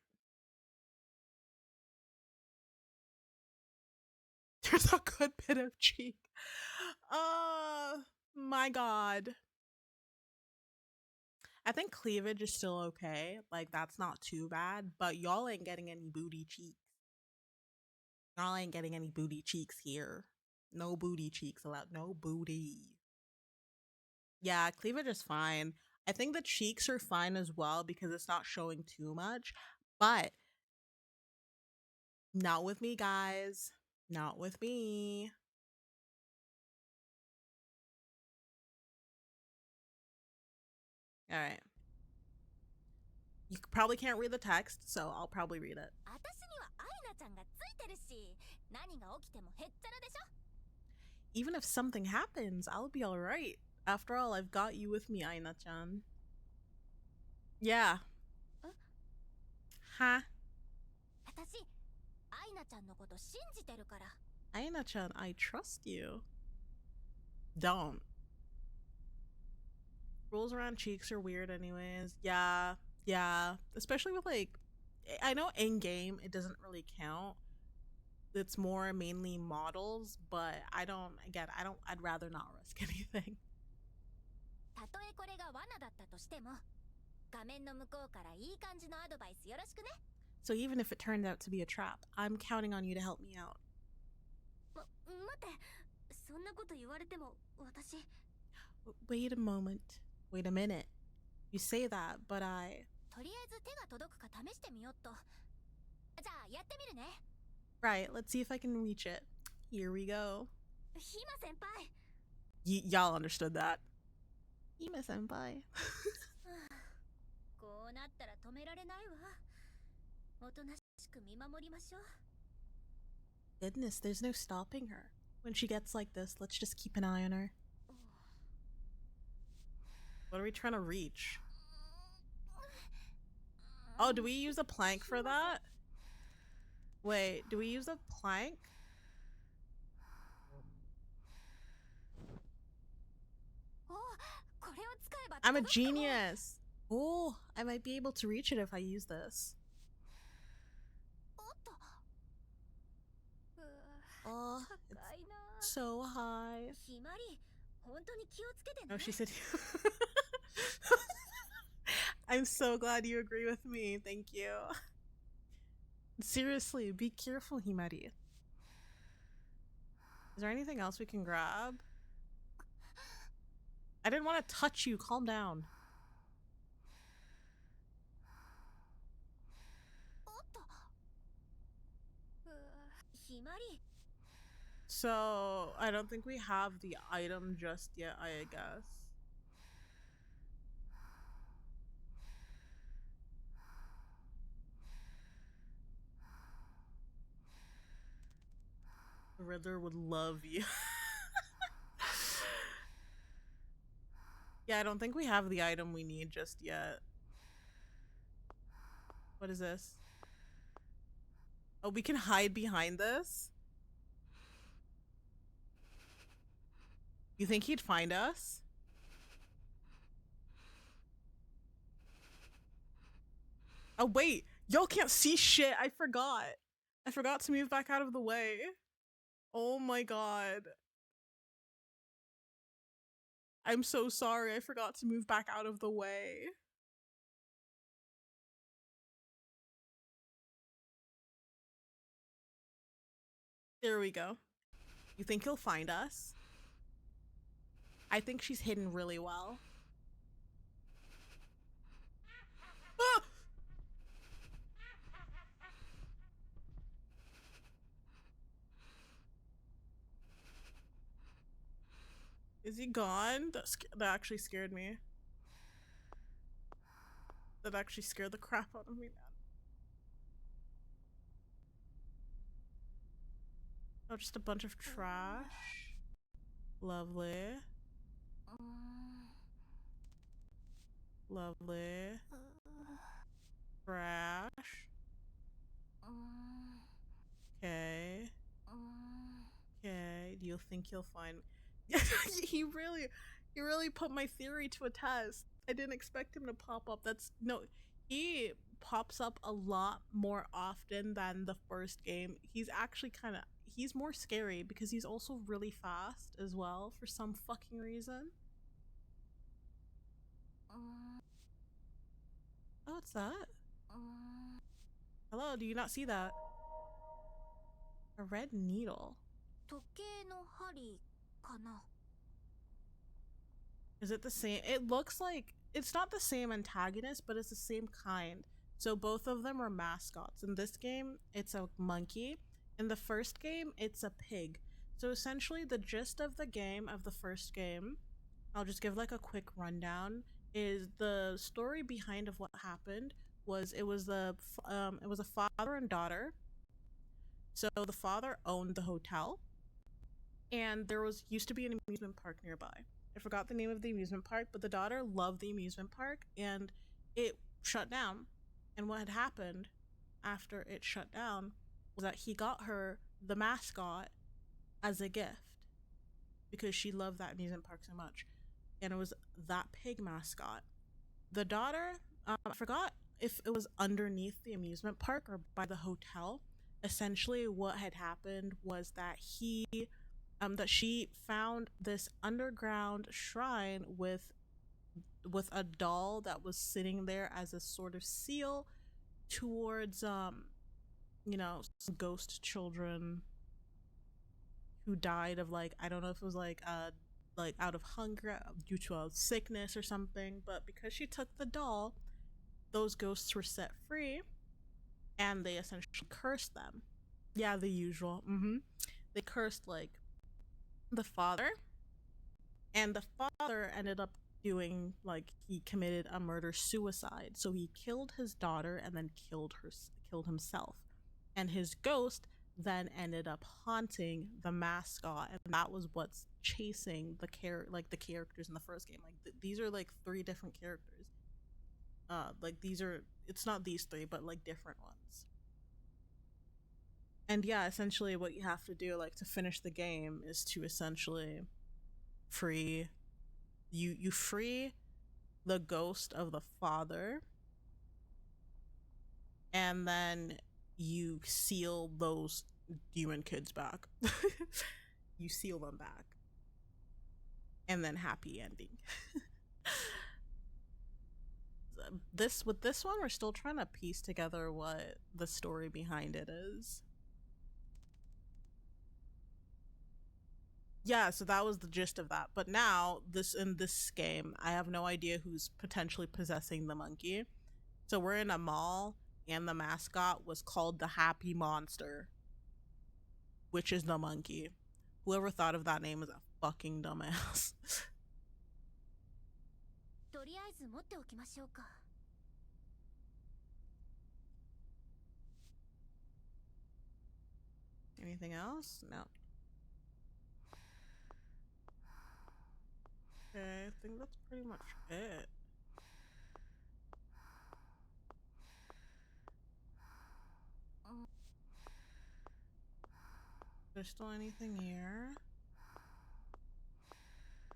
There's a good bit of cheek. My god. I think cleavage is still okay. Like, that's not too bad. But y'all ain't getting any booty cheeks. Y'all ain't getting any booty cheeks here. No booty cheeks allowed. No booty. Yeah, cleavage is fine. I think the cheeks are fine as well because it's not showing too much. But not with me, guys. Not with me. All right. You probably can't read the text, so I'll probably read it. 私にはアイナちゃんがついてるし何が起きてもへっちゃらでしょ Even if something happens, I'll be alright. After all, I've got you with me, Aina-chan. Yeah. Huh? 私アイナちゃんのこと信じてるから Aina-chan, I trust you. Don't. Rules around cheeks are weird anyways. Yeah. Especially with like, I know in game it doesn't really count. It's more mainly models, but I'd rather not risk anything. たとえこれが罠だったとしても画面の向こうからいい感じのアドバイスよろしくね So even if it turned out to be a trap, I'm counting on you to help me out. 待ってそんなこと言われても私 Wait a moment. Wait a minute. You say that, but I... とりあえず手が届くか試してみよっとじゃあやってみるね Right, let's see if I can reach it. Here we go. ひま先輩 Y'all understood that. Hime senpai. こうなったら止められないわおとなしく見守りましょう Goodness, there's no stopping her. When she gets like this, let's just keep an eye on her. What are we trying to reach? Oh, do we use a plank for that? Wait, do we use a plank? I'm a genius. Oh, I might be able to reach it if I use this. It's so high. ひまり、本当に気をつけてね。 Oh, she said. I'm so glad you agree with me. Thank you. Seriously, be careful, Himari. Is there anything else we can grab? I didn't want to touch you. Calm down. So, I don't think we have the item just yet, I guess. The Riddler would love you. Yeah, I don't think we have the item we need just yet. What is this? Oh, we can hide behind this? You think he'd find us? Oh, wait. Y'all can't see shit. I forgot. I forgot to move back out of the way. Oh my god. I'm so sorry. I forgot to move back out of the way. There we go. You think he'll find us? I think she's hidden really well. Ah! Is he gone? That actually scared me. That actually scared the crap out of me, man. Oh, just a bunch of trash. Lovely. Lovely. Trash. Okay. Okay. Do you think he'll find me? he really put my theory to a test. I didn't expect him to pop up. He pops up a lot more often than the first game. He's actually he's more scary because he's also really fast as well for some fucking reason. Oh, what's that? Hello, do you not see that? A red needle. Is it the same? It looks like it's not the same antagonist, but it's the same kind. So both of them are mascots. In this game, it's a monkey. In the first game, it's a pig. So essentially, the gist of the game of the first game, I'll just give like a quick rundown. Is the story behind of what happened was it was a father and daughter. So the father owned the hotel, and there was used to be an amusement park nearby. I forgot the name of the amusement park, but the daughter loved the amusement park and it shut down. And what had happened after it shut down was that he got her the mascot as a gift because she loved that amusement park so much. And it was that pig mascot. The daughter, I forgot if it was underneath the amusement park or by the hotel. Essentially, what had happened was that she found this underground shrine with a doll that was sitting there as a sort of seal towards some ghost children who died of like, I don't know if it was like out of hunger due to a sickness or something, but because she took the doll, those ghosts were set free and they essentially cursed them. Yeah, the usual. They cursed like the father, and the father ended up doing like he committed a murder suicide. So he killed his daughter and then killed himself. And his ghost then ended up haunting the mascot, and that was what's chasing the characters in the first game. Like these are like three different characters. It's not these three, but like different ones. And yeah, essentially what you have to do like to finish the game is to essentially free you free the ghost of the father, and then you seal those demon kids back. You seal them back. And then happy ending. With this one, we're still trying to piece together what the story behind it is. Yeah, so that was the gist of that. But now, in this game, I have no idea who's potentially possessing the monkey. So we're in a mall, and the mascot was called the Happy Monster, which is the monkey. Whoever thought of that name is a fucking dumbass. とりあえず持っておきましょうか。 Anything else? No. Okay, I think that's pretty much it. There's still anything here?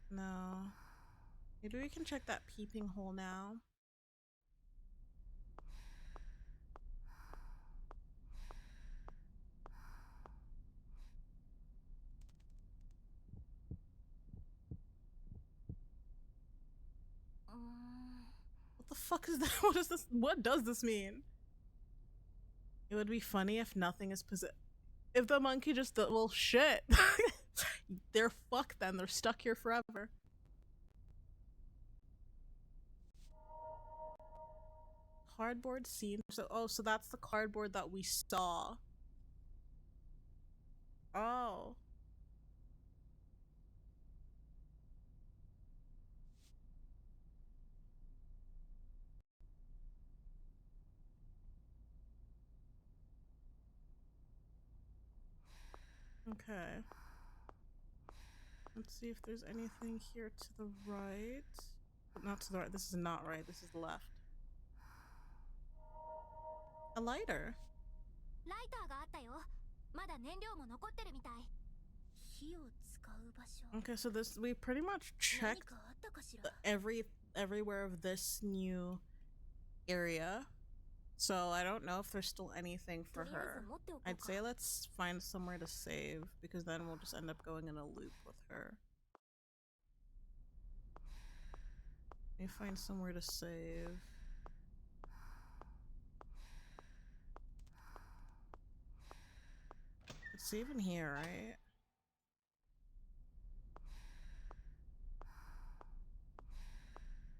No. Maybe we can check that peeping hole now. What the fuck is that? What is this? What does this mean? It would be funny if nothing is possessed. If the monkey just well, shit. They're fucked then. They're stuck here forever. Cardboard scene. So that's the cardboard that we saw. Oh. Okay. Let's see if there's anything here to the right. Not to the right. This is not right. This is the left. A lighter. ライターがあったよ。まだ燃料も残ってるみたい。火を使う場所。 Okay, so we pretty much checked everywhere of this new area. So I don't know if there's still anything for her. I'd say let's find somewhere to save, because then we'll just end up going in a loop with her. Let me find somewhere to save. It's save in here, right?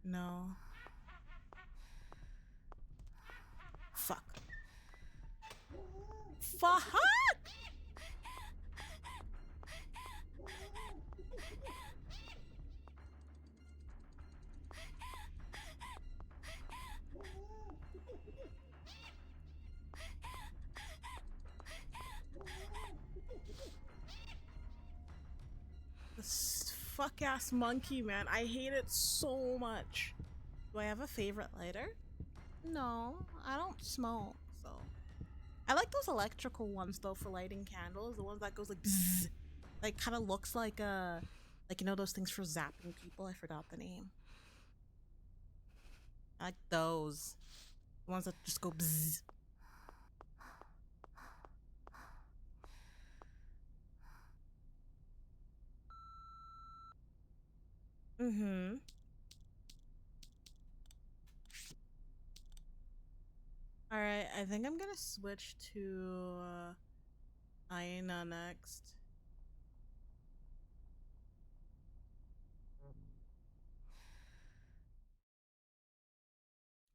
No. Fuck. Fuck! This fuck ass monkey, man. I hate it so much. Do I have a favorite lighter? No, I don't smoke, so. I like those electrical ones though for lighting candles. The ones that goes like bzzz. Like kind of looks like you know those things for zapping people. I forgot the name. I like those. The ones that just go bzzz. Mm-hmm. Alright, I think I'm gonna switch to Aina next.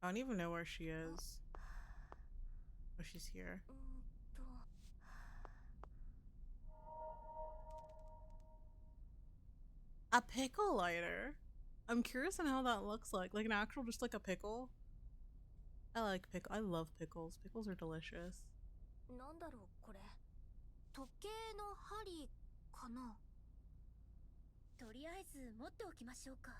I don't even know where she is. Oh, she's here. A pickle lighter? I'm curious on how that looks like. Like an actual, just like a pickle? I like pickle. I love pickles. Pickles are delicious. なんだろうこれ。時計の針かな。とりあえず持っておきましょうか。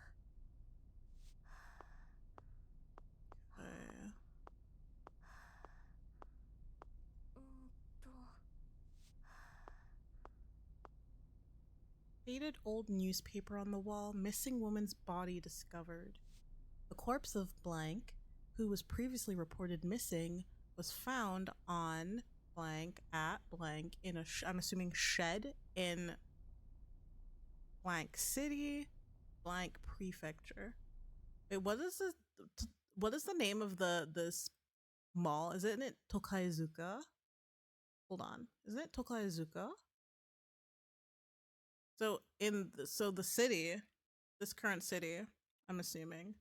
Faded old newspaper on the wall. Missing woman's body discovered. The corpse of blank, who was previously reported missing, was found on blank at blank in a I'm assuming shed in blank city, blank prefecture. Wait, what is the name of this mall? Isn't it Tokaizuka? Hold on. Isn't it Tokaizuka? So so the city, this current city, I'm assuming.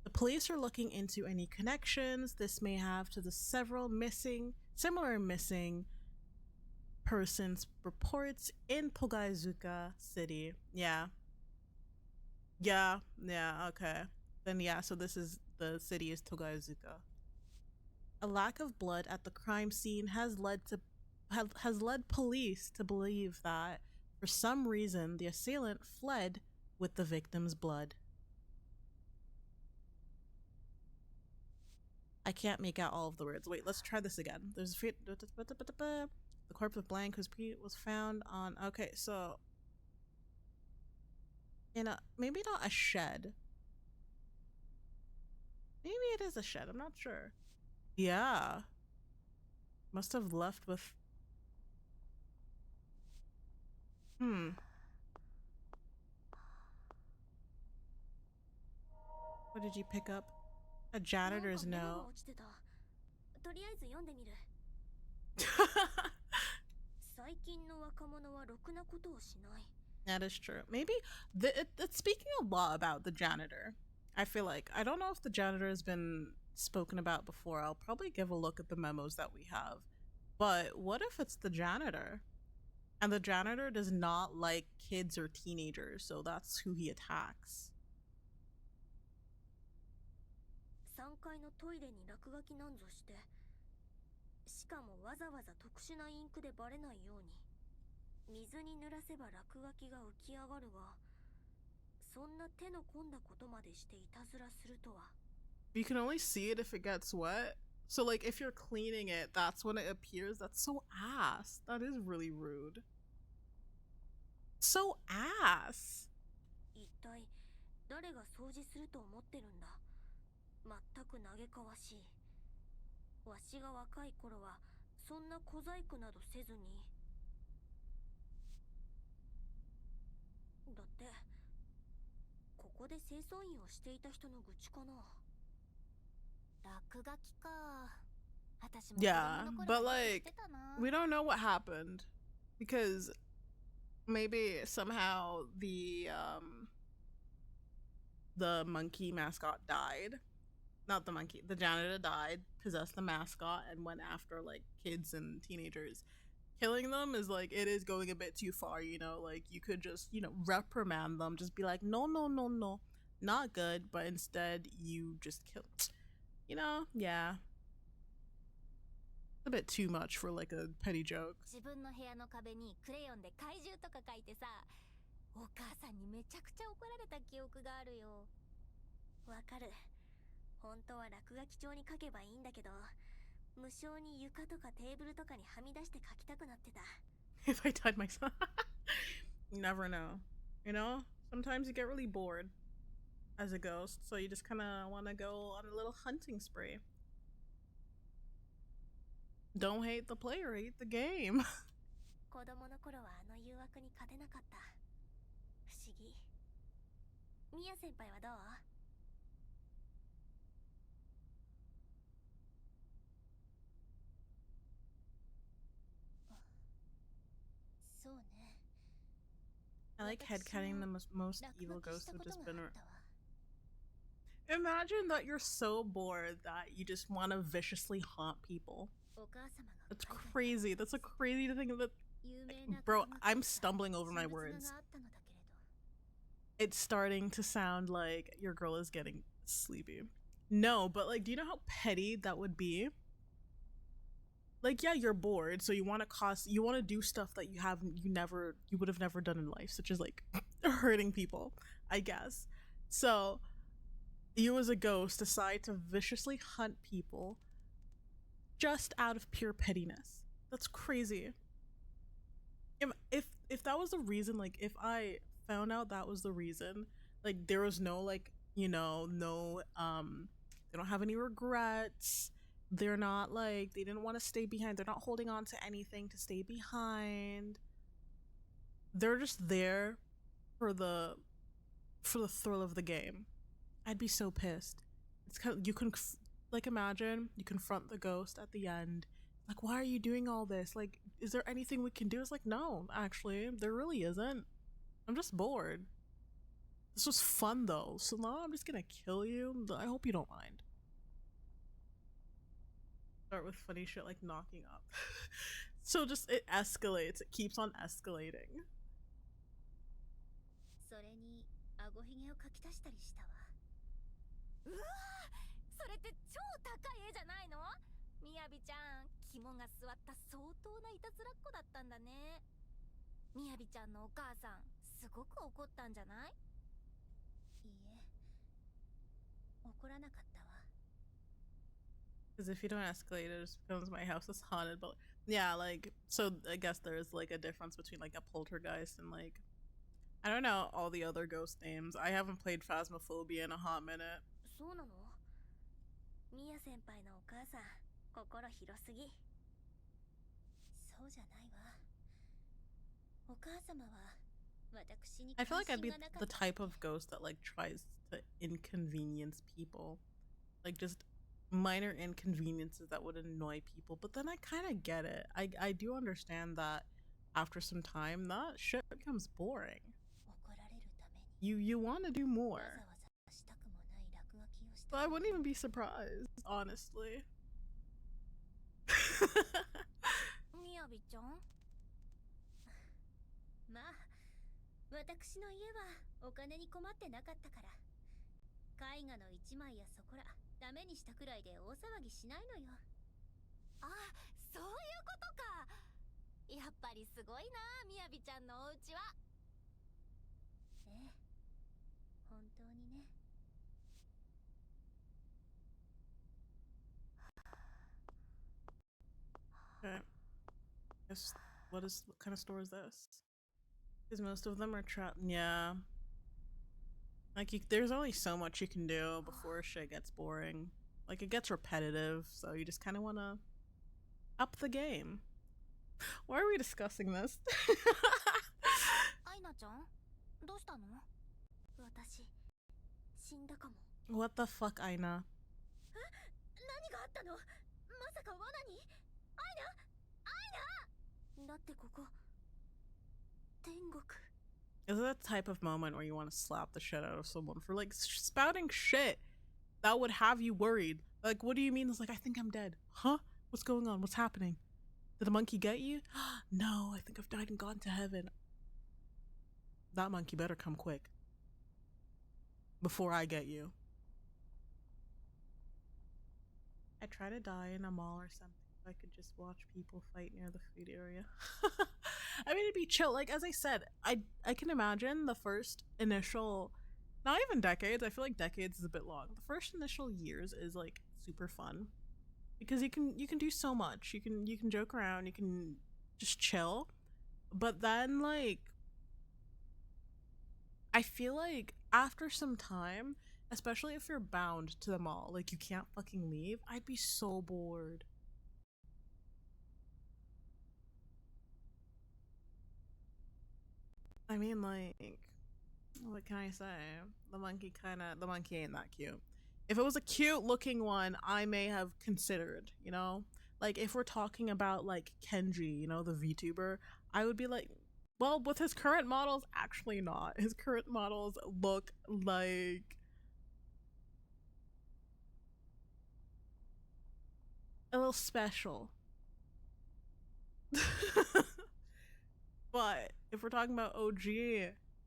The police are looking into any connections this may have to the several similar missing persons reports in Togaizuka City. Yeah. Yeah, okay. Then yeah, so this is the city is Togaizuka. A lack of blood at the crime scene has led police to believe that for some reason the assailant fled with the victim's blood. I can't make out all of the words. Wait, let's try this again. The corpse of blank was found on. Okay, so in a maybe not a shed. Maybe it is a shed. I'm not sure. Yeah, must have left with. Hmm. What did you pick up? A janitor's note. とりあえず読んでみる。最近の若者はろくなことをしない。That is true. Maybe it's speaking a lot about the janitor. I feel like I don't know if the janitor has been spoken about before. I'll probably give a look at the memos that we have. But what if it's the janitor? And the janitor does not like kids or teenagers, so that's who he attacks. 3階のトイレに落書きなんぞして、しかもわざわざ特殊なインクでバレないように。水に濡らせば落書きが浮き上がるが、そんな手の込んだことまでしていたずらするとは。You can only see it if it gets wet. So like if you're cleaning it, that's when it appears. That's so ass. That is really rude. So ass. 一体誰が掃除すると思ってるんだ。全く嘆かわしい。わしが若い頃はそんな小細工などせずに。だってここで清掃員をしていた人の愚痴かな。落書きか。私も子供 Yeah, の頃 but はよくし like てたな。 we don't know what happened because maybe somehow the monkey mascot died. Not the monkey, the janitor died, possessed the mascot, and went after like kids and teenagers. Killing them is like it is going a bit too far, you know. Like you could just, you know, reprimand them, just be like, no, no, no, no, not good. But instead, you just kill. You know, yeah, a bit too much for like a petty joke. 自分の部屋の壁にクレヨンで怪獣とか書いてさ、お母さんにめちゃくちゃ怒られた記憶があるよ。わかる。本当は落書き帳に書けばいいんだけど、無性に床とかテーブルとかにはみ出して書きたくなってた。If I tied myself, you never know. You know, sometimes you get really bored as a ghost, so you just kind of want to go on a little hunting spree. Don't hate the player, hate the game. 子供の頃はあの誘惑に勝てなかった。不思議。ミヤ先輩はどう？そうね。 I like headcutting the most evil ghosts have just been. Imagine that you're so bored that you just want to viciously haunt people. That's crazy. That's a crazy thing that. Bro, I'm stumbling over my words. It's starting to sound like your girl is getting sleepy. No, but like, do you know how petty that would be? Like, yeah, you're bored, so you want to do stuff that you would have never done in life, such as like hurting people, I guess. So, you as a ghost decide to viciously hunt people just out of pure pettiness. That's crazy. If that was the reason, like if I found out that was the reason, like there was no like, you know, no They don't have any regrets. They're not like, they didn't want to stay behind. They're not holding on to anything to stay behind. They're just there for the thrill of the game. I'd be so pissed. It's kind of, you can like imagine you confront the ghost at the end. Like, why are you doing all this? Like, is there anything we can do? It's like, no, actually, there really isn't. I'm just bored. This was fun though, so now I'm just gonna kill you. I hope you don't mind. Start with funny shit like knocking up. So just it escalates. It keeps on escalating. それにあごひげを描き足したりしたわ。うわー、それって超高い絵じゃないの？みやびちゃん、肝が据わった相当ないたずらっ子だったんだね。みやびちゃんのお母さん、すごく怒ったんじゃない？いいえ、怒らなかったわ。Because if you don't escalate, it just becomes my house is haunted. But yeah, like, so I guess there's like a difference between like a poltergeist and like, I don't know all the other ghost names. I haven't played Phasmophobia in a hot minute. そうなの？みや先輩のお母さん、心広すぎ。そうじゃないわ。お母様は私に I 関 feel like I'd 心 be がなかった。 the type of ghost that like tries to inconvenience people. Like just minor inconveniences that would annoy people. But then I kind of get it. I do understand that after some time, that shit becomes boring. 怒られるために You want to do わ more. ざわざしたくもない落書きをし But た。 I wouldn't even be surprised, honestly. みやびちゃん、まあ私の家はお金に困ってなかったから、絵画の一枚やそこらダメにしたくらいで大騒ぎしないのよ。あ、そういうことか。やっぱりすごいな、みやびちゃんのお家は。ええ、本当にね。 Okay. Guess what kind of store is this? Because most of them are trapped. Yeah. Like there's only so much you can do before shit gets boring. Like it gets repetitive, so you just kind of want to up the game. Why are we discussing this? アイナちゃん、どうしたの？私、死んだかも。 What the fuck, Aina? 何があったの？まさか罠に？アイナ？アイナ！だってここ、天国。 Is it that type of moment where you want to slap the shit out of someone for like spouting shit that would have you worried? Like, what do you mean? It's like, I think I'm dead. Huh? What's going on? What's happening? Did the monkey get you? No, I think I've died and gone to heaven. That monkey better come quick before I get you. I try to die in a mall or something so I could just watch people fight near the food area. I mean, it'd be chill. Like, as I said, I can imagine the first initial, not even decades, I feel like decades is a bit long. The first initial years is like super fun because you can do so much. You can joke around, you can just chill. But then like I feel like after some time, especially if you're bound to the mall, like you can't fucking leave, I'd be so bored. I mean, like, what can I say? The monkey ain't that cute. If it was a cute looking one, I may have considered, you know? Like, if we're talking about, like, Kenji, you know, the VTuber, I would be like, well, with his current models, actually not. His current models look like a little special. But if we're talking about OG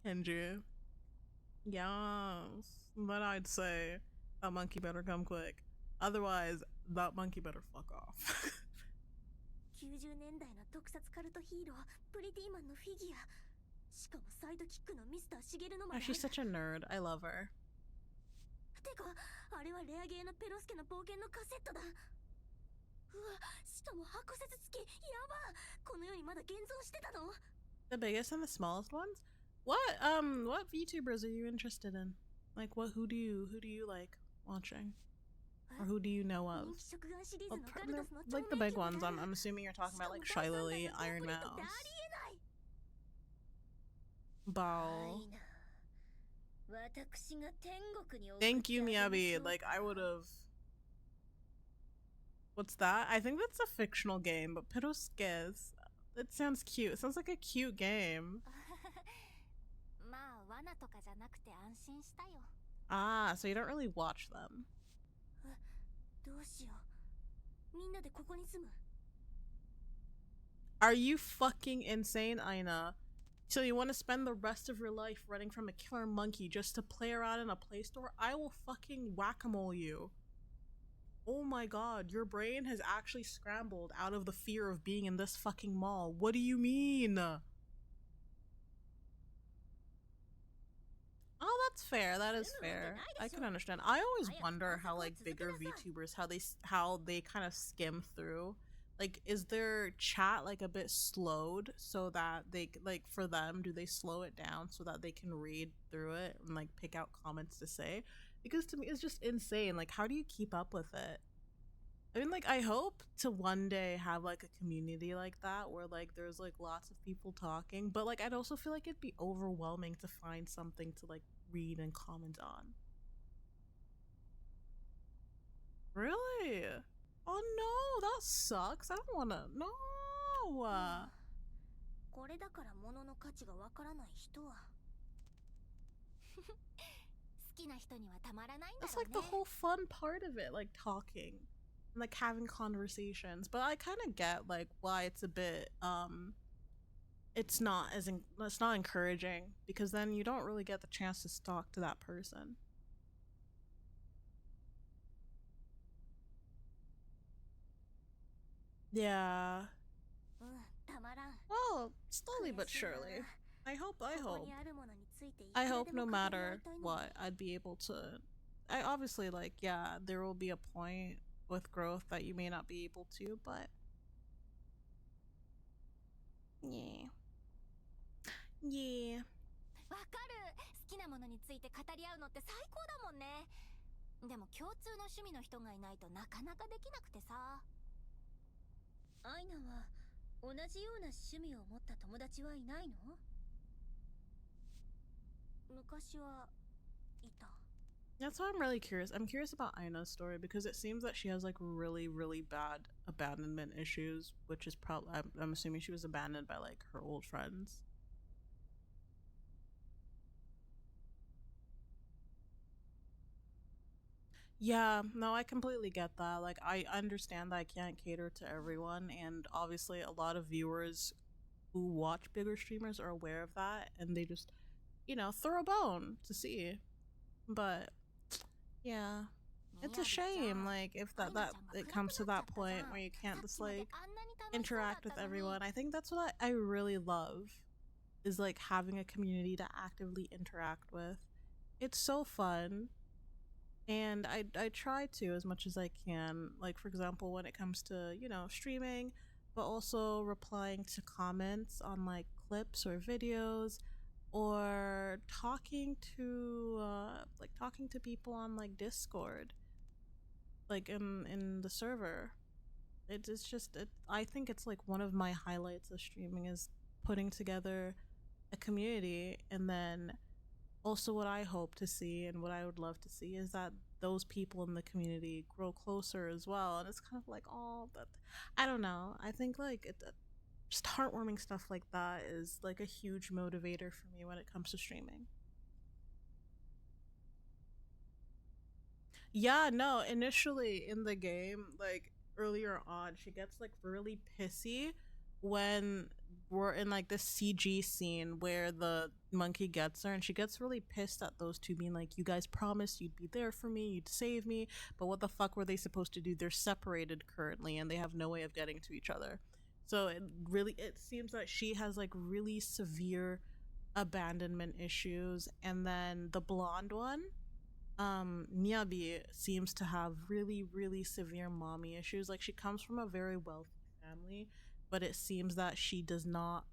Kenji, yes, then I'd say that monkey better come quick. Otherwise, that monkey better fuck off. 90年代の特撮カルトヒーロー、プリティマンのフィギュア。しかもサイドキックのミスターシゲルのまで。 She's such a nerd. I love her. てか、あれはレアゲーのペロスケの冒険のカセットだ。うわ、しかも箱説付き。やば。この世にまだ現像してたの？ The biggest and the smallest ones? What VTubers are you interested in? Like who do you like watching? Or who do you know of? 人気食玩シリーズ Well, のガルドスの超 like the 名 big 機も ones. ね。 I'm assuming you're talking し about かも like 第 Shy 3代 Lily, のグラン Iron プリってあり Mouse, えない。 Bao. 私が天国に送って Thank you, あげましょう Miyabi. か。 Like I would have. What's that? I think that's a fictional game, but Pirosques. It sounds cute. It sounds like a cute game. まあ罠とかじゃなくて安心したよ。 Ah, so you don't really watch them. どうしよう。みんなでここに住む。 Are you fucking insane, Aina? So you want to spend the rest of your life running from a killer monkey just to play around in a Play Store? I will fucking whack-a-mole you. Oh my god, your brain has actually scrambled out of the fear of being in this fucking mall. What do you mean? Oh, that's fair. That is fair. I can understand. I always wonder how like bigger VTubers how they kind of skim through. Like, is their chat like a bit slowed so that they like for them do they slow it down so that they can read through it and like pick out comments to say? Because to me it's just insane. Like, how do you keep up with it? I mean, like, I hope to one day have like a community like that where like there's like lots of people talking, but like I'd also feel like it'd be overwhelming to find something to like read and comment on. Really? Oh no, that sucks. I don't wanna. No. これだから物の価値がわからない人は。 好きな人にはたまらないんだ That's ろう like ね。 the whole fun part of it, like talking and like having conversations. But I kind of get like why it's a bit it's not encouraging because then you don't really get the chance to talk to that person. Yeah. たまらん。 Well, slowly but surely. I hope ここにあるものについていく I ら hope で no も語り合い matter たいのに。 what, I'd be able to I obviously like, yeah, there will be a point with growth that you may not be able to, but yeah. Yeah. わかる。好きなものについて語り合うのって最高だもんね。でも共通の趣味の人がいないとなかなかできなくてさ。アイナは同じような趣味を持った友達はいないの？昔はいた。 That's why I'm really curious. I'm curious about Aina's story because it seems that she has like really, really bad abandonment issues, which is probably I'm assuming she was abandoned by like her old friends. Yeah, no, I completely get that. Like, I understand that I can't cater to everyone, and obviously, a lot of viewers who watch bigger streamers are aware of that, and they just, throw a bone to see. But yeah, it's a shame. Like, if that it comes to that point where you can't just like interact with everyone. I think that's what I really love is like having a community to actively interact with. It's so fun. And I try to as much as I can, like for example when it comes to streaming, but also replying to comments on like clips or videos, or talking to people on like Discord, like in the server. It's just I think it's like one of my highlights of streaming is putting together a community. And then also what I hope to see and what I would love to see is that those people in the community grow closer as well. And it's kind of like, oh, but I don't know. I think like just heartwarming stuff like that is like a huge motivator for me when it comes to streaming. Yeah, no, initially in the game, like earlier on, she gets like really pissy when we're in like this CG scene where the monkey gets her, and she gets really pissed at those two being like, you guys promised you'd be there for me, you'd save me, but what the fuck were they supposed to do? They're separated currently and they have no way of getting to each other. So it seems that she has like really severe abandonment issues. And then the blonde one, Miyabi, seems to have really, really severe mommy issues. Like, she comes from a very wealthy family, but it seems that she's not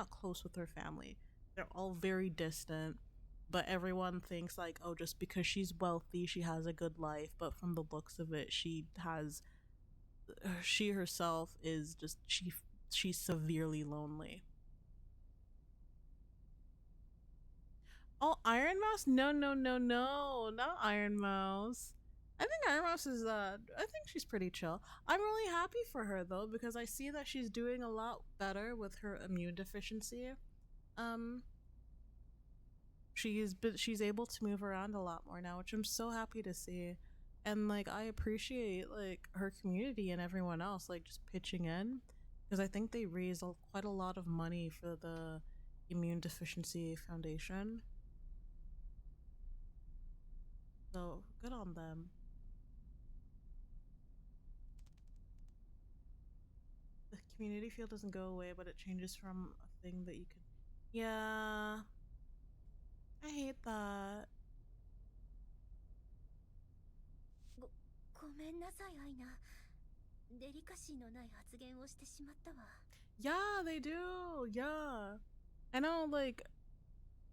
close with her family. They're all very distant. but everyone thinks like, oh, just because she's wealthy she has a good life, but from the looks of it she herself is just she's severely lonely. Oh, Iron Mouse? No, no, no, no, not Iron Mouse. I think Iron Mouse is I think she's pretty chill. I'm really happy for her though, because I see that she's doing a lot better with her immune deficiency. Um she's able to move around a lot more now, which I'm so happy to see. And like I appreciate like her community and everyone else like just pitching in, because I think they raised quite a lot of money for the immune deficiency foundation. So good on them. The community feel doesn't go away, but it changes from a thing that you can. Yeah, I hate that. ごめんなさい、アイナ。デリカシーのない発言をしてしまったわ。Yeah, they do. Yeah, I know. Like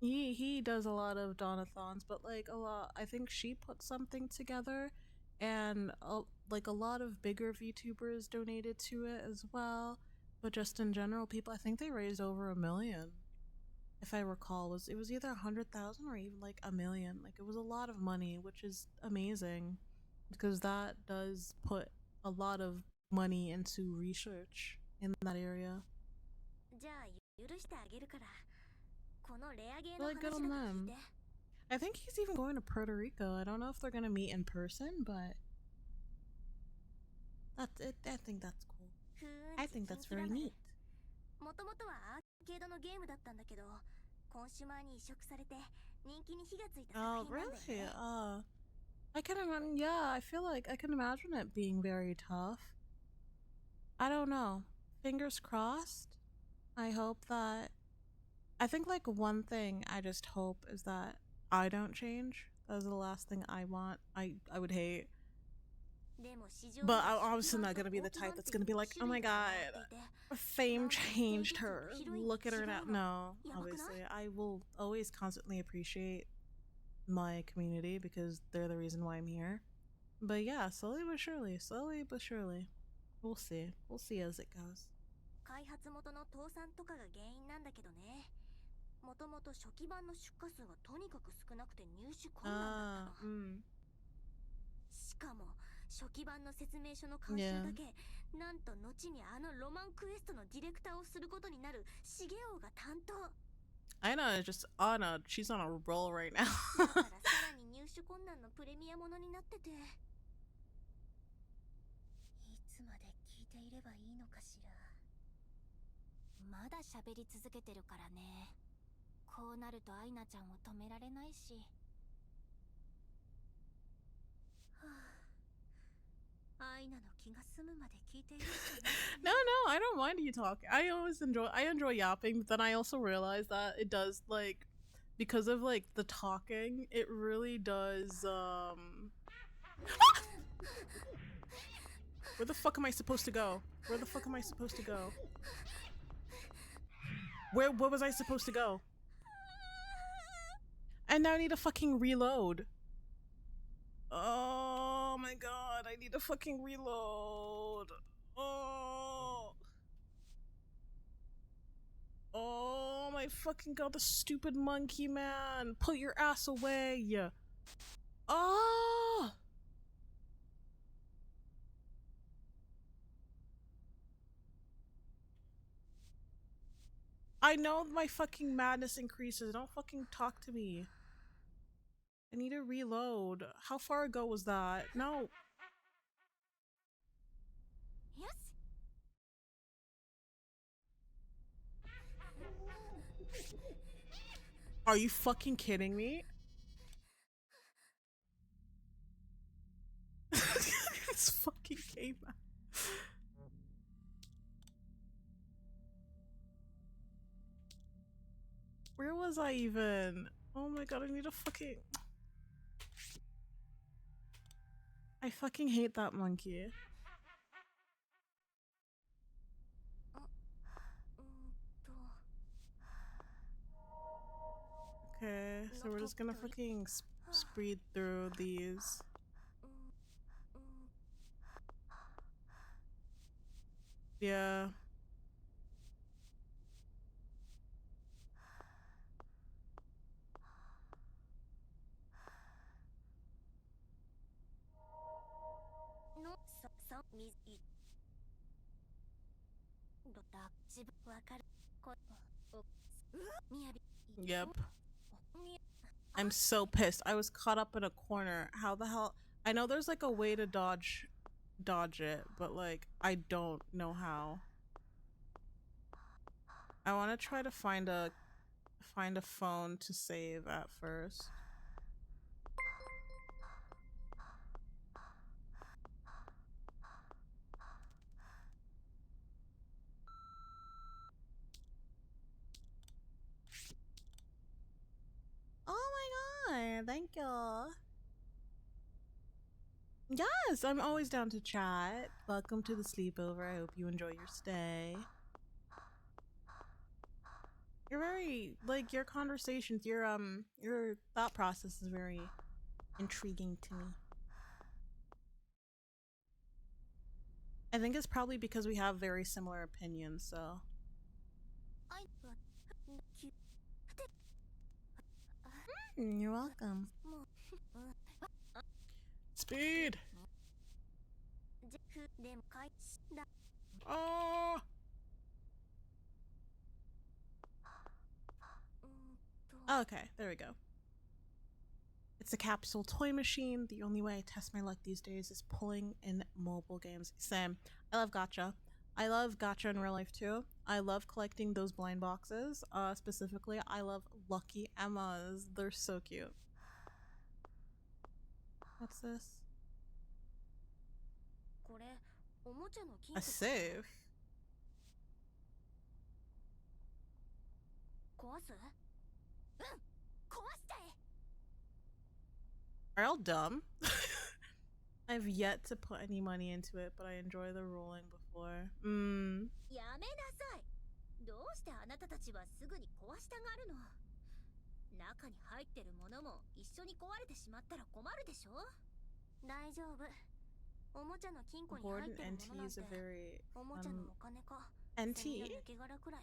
he does a lot of donathons, but like a lot. I think she put something together, and like a lot of bigger VTubers donated to it as well. But just in general, people, I think they raised over 1 million. If I recall, it was either 100,000 or even like 1 million. Like it was a lot of money, which is amazing because that does put a lot of money into research in that area. じゃあ許してあげるから、このレアゲーの Really good 話 on だけ聞い them. て。I think he's even going to Puerto Rico. I don't know if they're gonna meet in person, but that's it. I think that's cool. ふーん、 I think that's キンキラ very 丸。 neat. もともとはアーケードのゲームだったんだけど、コンシューマーに移植されて人気に火がついた作 Oh, 品なんだよ really? ね。I can imagine. Yeah, I feel like I can imagine it being very tough. I don't know. Fingers crossed. I hope that. I think like one thing I just hope is that I don't change. That's the last thing I want. I would hate. でも市場に But は I'm 初期 obviously 版 not と gonna be 後 the 期 type 版っ that's てい gonna う be like, 2 oh 種 my 類が god, 上がっていて、 Fame なんとステージ changed 数と her. ヒロインが Look at her 違 now. うの。 No, やばくない？ obviously. I will always constantly appreciate my community because they're the reason why I'm here. But yeah, slowly but surely, slowly but surely. We'll see. We'll see as it goes. 開発元の倒産とかが原因なんだけどね。もともと初期版の出荷数がとにかく少なくて入手困難だったの。しかも初期版の説明書の監修だけ、なんと後にあのロマンクエストのディレクターをすることになるシゲオが担当。 I know, it's just Anna, she's on a roll right now. だからさらに入手困難のプレミアものになってて、いつまで聞いていればいいのかしら。まだ喋り続けてるからね。こうなるとアイナちゃんを止められないし。アイナの気が済むまで聞いているしかない。 No, I don't mind you talking. I enjoy yapping, but then I also realize that it does like because of like the talking, it really does Where the fuck am I supposed to go? Where the fuck am I supposed to go? Where was I supposed to go? And now I need to fucking reload. Oh my god, I need to fucking reload. Oh. Oh my fucking god, the stupid monkey man. Put your ass away. Oh. I know my fucking madness increases. Don't fucking talk to me. I need to reload. How far ago was that? No. Yes. Are you fucking kidding me? This fucking game. Where was I even? Oh my god, I need to fucking... I fucking hate that monkey. Okay, So we're just gonna fucking speed through these. Yeah. Yep. I'm so pissed. I was caught up in a corner. How the hell? I know there's like a way to dodge it, but like I don't know how. I want to try to find a phone to save at first. Oh my god, thank you. Yes, I'm always down to chat. Welcome to the sleepover. I hope you enjoy your stay. You're very like your conversations, your thought process is very intriguing to me. I think it's probably because we have very similar opinions, so you're welcome. Speed. Oh. Okay, there we go. It's a capsule toy machine. The only way I test my luck these days is pulling in mobile games. Same. I love gacha. I love gacha in real life too. I love collecting those blind boxes. Specifically, I love Lucky Emmas. They're so cute. What's this? A safe? Are y'all dumb? I've yet to put any money into it, but I enjoy the rolling before. やめなさい。どうしてあなたたちはすぐに壊したがるの？中に入ってるものも一緒に壊れてしまったら困るでしょ？大丈夫。おもちゃの金庫に入ってるものなんておもちゃのお金か。NT? 抜け殻くらい。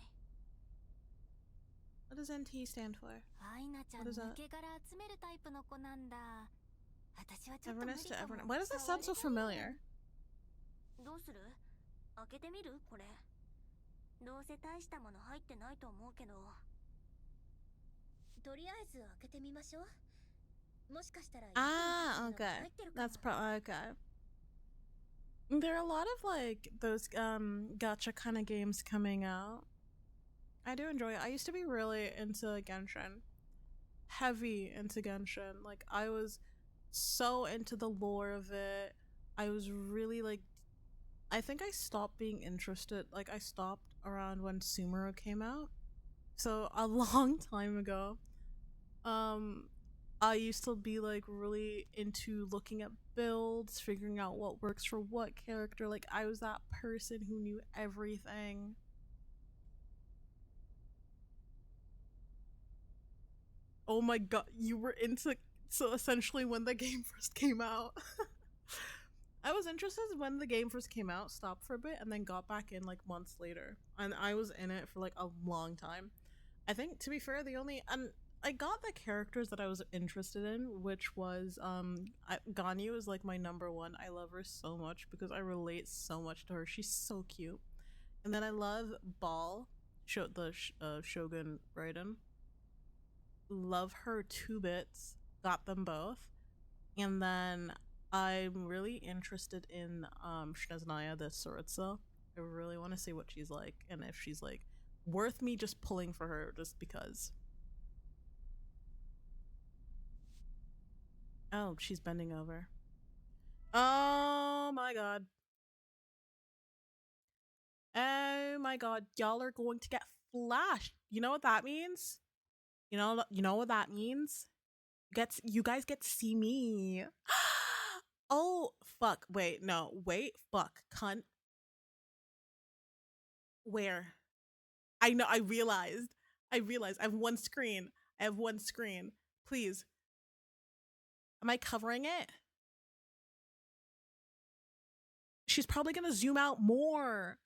What does NT stand for? アイナちゃん抜け殻集めるタイプの子なんだ。私はちょっと無理 Everness か to も。Everness. Why does that sound so familiar? どうする？開けてみる？これ。どうせ大したもの入ってないと思うけど。とりあえず開けてみましょう。もしかしたら okay. That's probably okay. There are a lot of like those gacha kind of games coming out. I do enjoy it. I used to be really into Genshin. Heavy into Genshin. Like I was so into the lore of it. I was really like I think I stopped being interested. Like I stopped around when Sumeru came out. So a long time ago. I used to be like really into looking at builds, figuring out what works for what character. Like I was that person who knew everything. Oh my god, you were into so essentially when the game first came out. I was interested when the game first came out, stopped for a bit, and then got back in like months later. And I was in it for like a long time. I think to be fair, the only I got the characters that I was interested in, which was Ganyu is like my number one. I love her so much because I relate so much to her. She's so cute. And then I love Ball, Shogun Raiden. Love her 2 bits. Got them both. And then I'm really interested in Shinazunaya the Soritsu. I really want to see what she's like and if she's like worth me just pulling for her just because. Oh, she's bending over. Oh my god. Oh my god. Y'all are going to get flashed. You know what that means? You know what that means? You guys get to see me. Oh fuck. Wait, no. Wait, fuck. Cunt. Where? I know I realized. I have one screen. Please. Am I covering it? She's probably gonna zoom out more.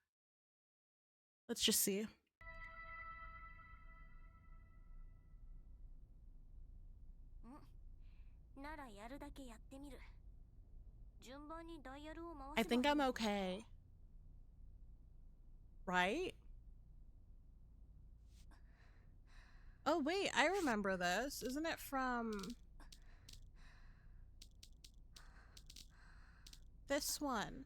Let's just see. I think I'm okay. Right? Oh wait, I remember this. Isn't it from this one?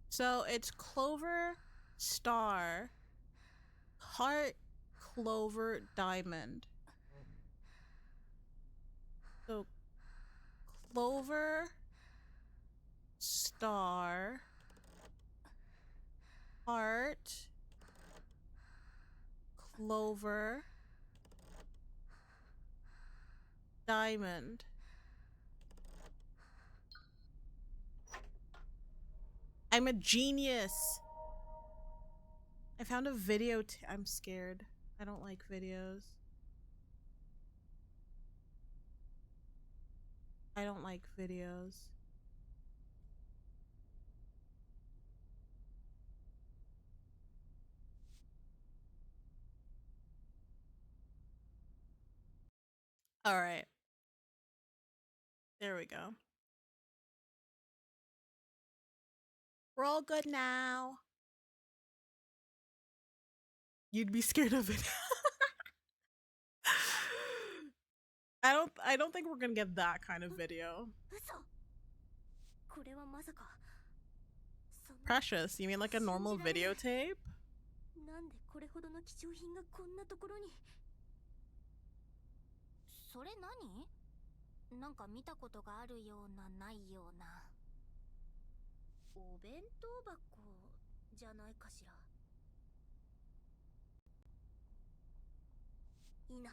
So it's Clover, Star, Heart, Clover, Diamond. So Clover, Star, Heart, Clover, Diamond. I'm a genius. I found a video. I'm scared. I don't like videos. I don't like videos. All right. There we go. We're all good now. You'd be scared of it. I don't think we're gonna get that kind of video. Precious, you mean like a normal videotape? なんでこれほどの貴重品がこんなところに。それ何？なんか見たことがあるようなないような。お弁当箱じゃないかしら。いいな。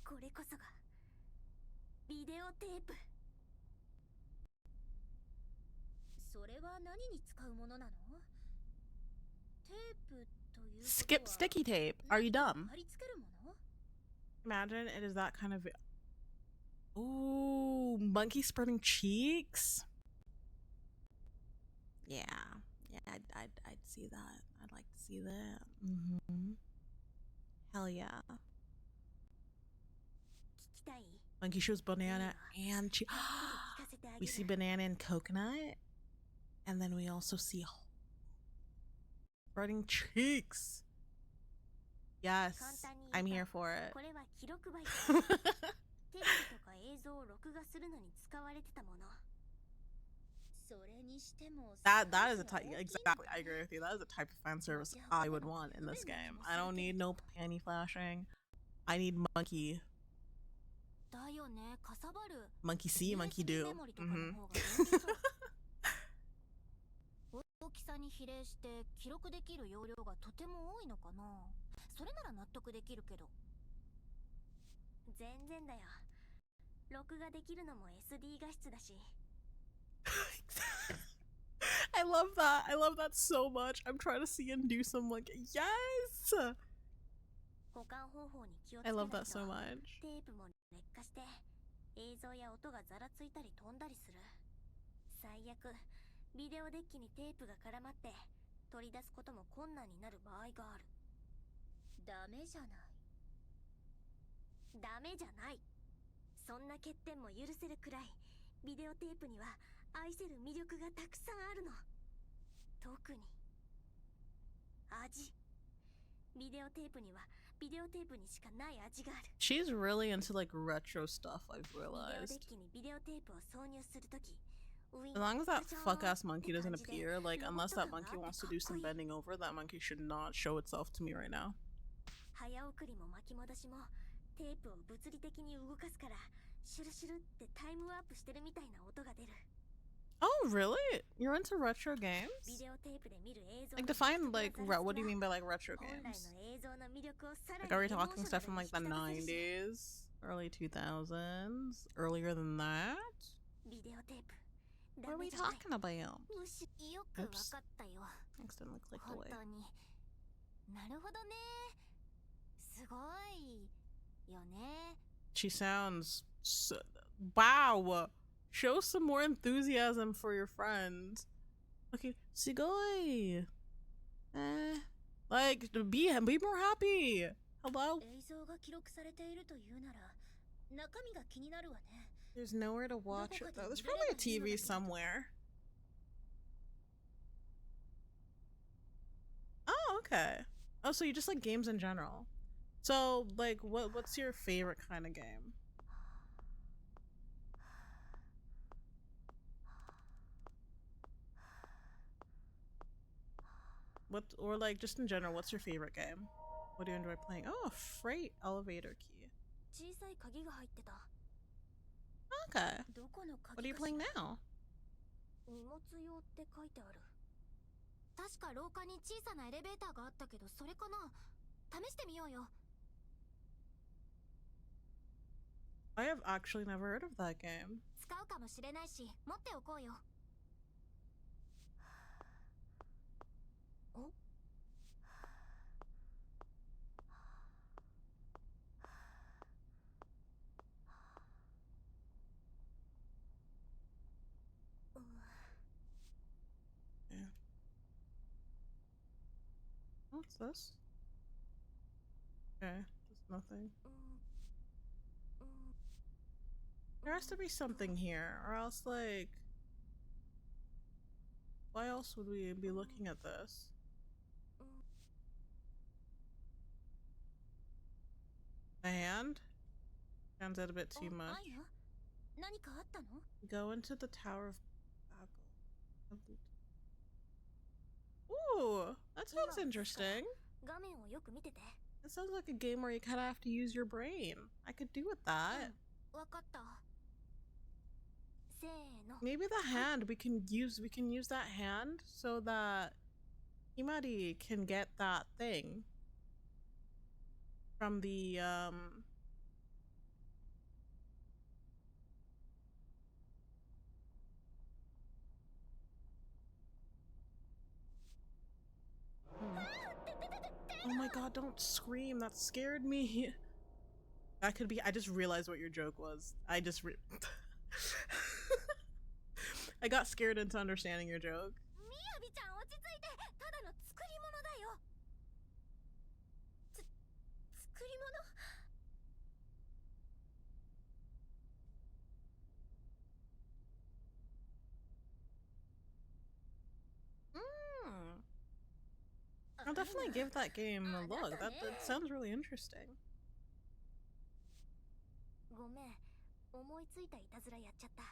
これこそがビデオテープ。それは何に使うものなの？テープという。Skip sticky tape. Are you dumb? 貼り付けるもの？ Imagine it is that kind of. Ooh, monkey spreading cheeks. Yeah, yeah, I'd see that. I'd like to see that. Hell yeah. 聞きたい？ Monkey shows banana and cheese. We see banana and coconut, and then we also see spreading cheeks. Yes, I'm here for it. これは記録媒体。テレビとか映像を録画するのに使われてたもの。それにしても that is a type. Exactly, I agree with you. That is a type of fan service I would want in this game. I don't need no panty flashing. I need monkey. だよね、かさばる。 Monkey see, monkey do. 大きさに比例して記録できる容量がとても多いのかな。それなら納得できるけど。全然だよ。録画できるのも SD 画質だし。I love that. I love that so much. I'm trying to see and do some like yes. 保管方法に気をつけ I ない love と that so much. テープも劣化して映像や音がざらついたり飛んだりする。最悪ビデオデッキにテープが絡まって取り出すことも困難になる場合がある。ダメじゃない。ダメじゃない。そんな欠点も許せるくらいビデオテープには愛せる魅力がたくさんあるの。特に味。ビデオテープにはビデオテープにしかない味がある。 She's really into like retro stuff, I've ビデオデッ realized. キにビデオテープを挿入するとき As long as that fuck ass monkey doesn't appear, like unless that monkey wants to do some bending over, that monkey should not show itself to me right now. 早送りも巻き戻しもテープを物理的に動かすからシュルシュルってタイムワープしてるみたいな音が出る。 Oh, really? You're into retro games? ビデオテープで見る映像 Like define like what do you mean by like retro 本来 games? の映像の魅力をさらに Like are we talking エモーショ stuff ナ from ル like the に引き立たせるし 90s, early 2000s, earlier than that? ビデオテープ What ダ are メ we じゃない。 talking about? むしよくわかったよ。 Oops. Accidentally clicked 本 away. 当に。 What? 本当になるほどね。すごいよね。 She sounds so, wow. Show some more enthusiasm for your friend. Okay, sugoi. Like be more happy. Hello? 映像が記録されているというなら中身が気になるわね。 There's nowhere to ど watch こ it かで though. 見 There's れれ probably ば a いいの TV だけれど。 somewhere. Oh, okay. Oh, so you just like games in general. So, like, what's your favorite kind of game? What, or like just in general, what's your favorite game? What do you enjoy playing? Oh, a freight elevator key. 小さい鍵が入ってた。 Okay. どこの What are 鍵 you かし playing ら。 now? 荷物用って書いてある。確か廊下に小さなエレベーターがあったけど、それかな。試してみようよ。 I have actually never heard of that game. 使うかもしれないし持っておこうよ。お、Yeah. What's this? Okay, there's nothing. There has to be something here, or else, like, why else would we be looking at this? A hand? Sounds out a bit too ア much. イナ、何かあったの？ Go into the Tower of Bagel. Ooh, that sounds interesting. 画面をよく見てて。 It sounds like a game where you kind of have to use your brain. I could do with that. わかった。せーの。 Maybe the hand we can use that hand so that Himari can get that thing from the Oh my god, don't scream. That scared me. That could be I just realized what your joke was. I got scared into understanding your joke. みやびちゃん落ち着いて。ただの作り物だよ。作り物？ I'll definitely give that game a look. That sounds really interesting. ごめん、思いついたいたずらやっちゃった。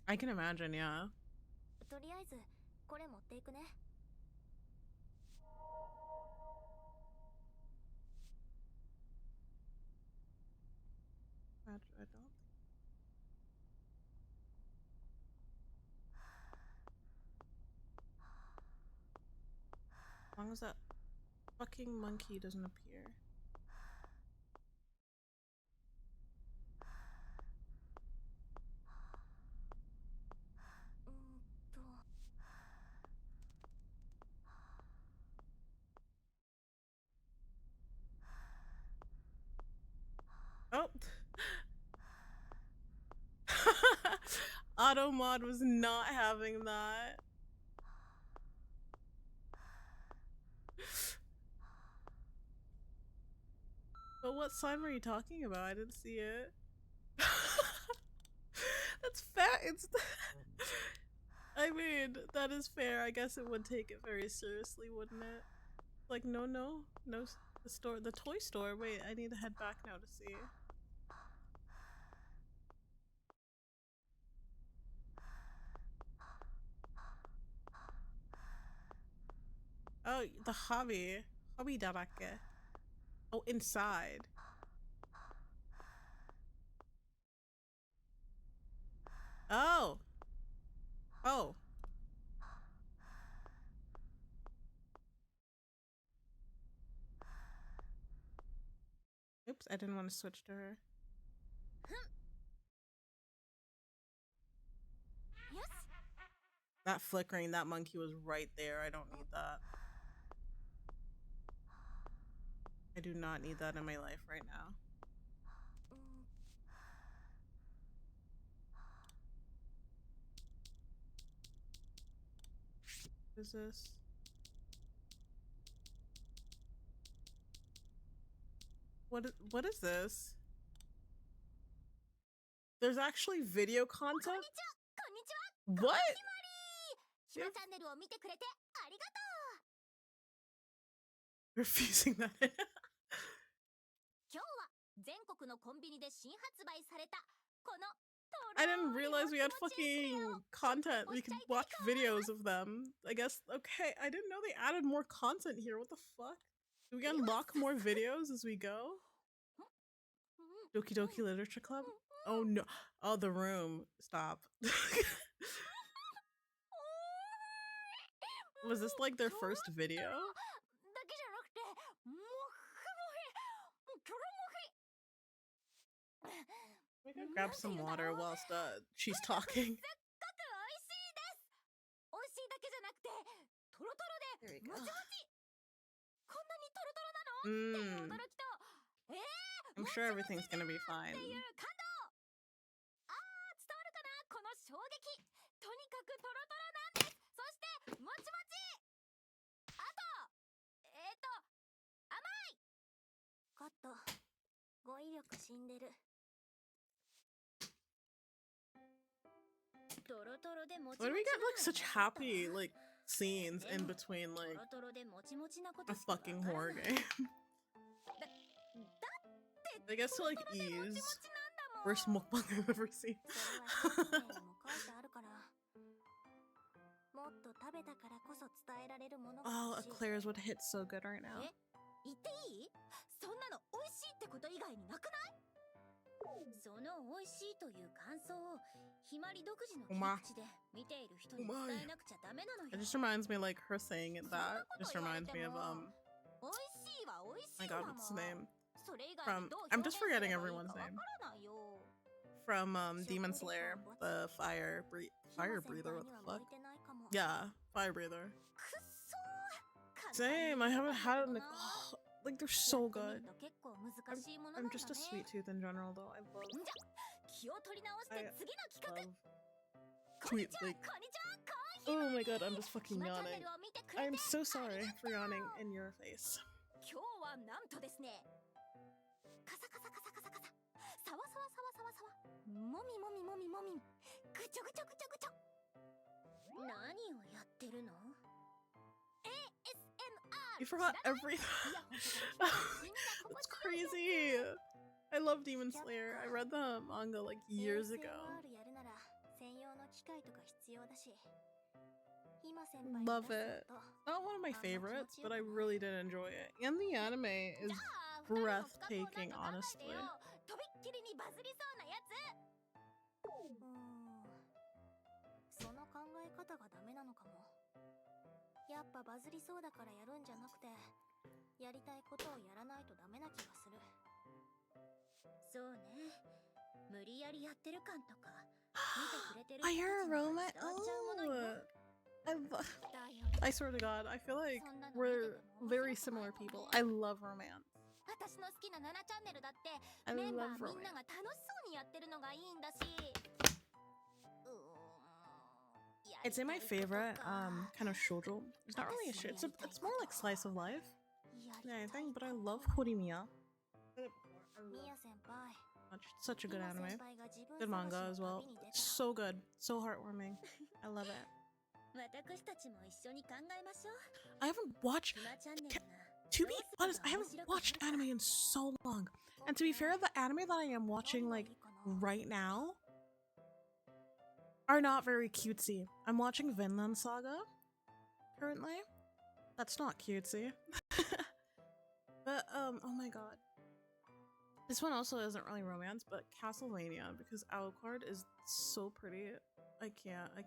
I can imagine, yeah. とりあえずこれ持っていくね。 I don't. As long as that fucking monkey doesn't appear. Oh. Automod was not having that. But what sign were you talking about? I didn't see it. That's fair. It's I mean, that is fair. I guess it would take it very seriously, wouldn't it? Like, no, the store, the toy store. Wait, I need to head back now to see. Oh, the hobby darake. Oh, inside. Oh. Oh. Oops, I didn't want to switch to her. よし。That flickering, that monkey was right there. I don't need that. I do not need that in my life right now. What is this? What is this? There's actually video content? What? Refusing that. I didn't realize we had fucking content. We could watch videos of them. I guess, okay, I didn't know they added more content here. What the fuck? Do we unlock more videos as we go? Doki Doki Literature Club? Oh no. Oh, the room. Stop. Was this like their first video? We could grab some water whilst she's talking. There we go. I'm sure everything's gonna be fine. Why do we get like such happy like scenes in between like a fucking horror game? I guess to like ease. Worst mukbang I've ever seen. Oh, eclairs would hit so good right now. It just reminds me like her saying it that just reminds me of oh my god, what's his name? From I'm just forgetting everyone's name. From Demon Slayer, the fire breather, what the fuck? Yeah, fire breather. Same, I haven't had it in like they're so good. I'm just a sweet tooth in general though. I love sweet like oh my god, I'm just fucking yawning. I'm so sorry for yawning in your face. You forgot everything. That's crazy. I love Demon Slayer. I read the manga like years ago. Love it. Not one of my favorites, but I really did enjoy it. And the anime is breathtaking, honestly. I hear a romance. Oh, I swear to God, I feel like we're very similar people. I love romance. I love romance. I'd say my favorite kind of shoujo. It's not really a shit. It's more like slice of life. Yeah, I think, but I love Horimiya. Such a good anime. Good manga as well. It's so good. So heartwarming. I love it. I haven't watched... To be honest, I haven't watched anime in so long. And to be fair, the anime that I am watching like right now are not very cutesy. I'm watching Vinland Saga currently. That's not cutesy. But oh my god. This one also isn't really romance, but Castlevania, because Alucard is so pretty. I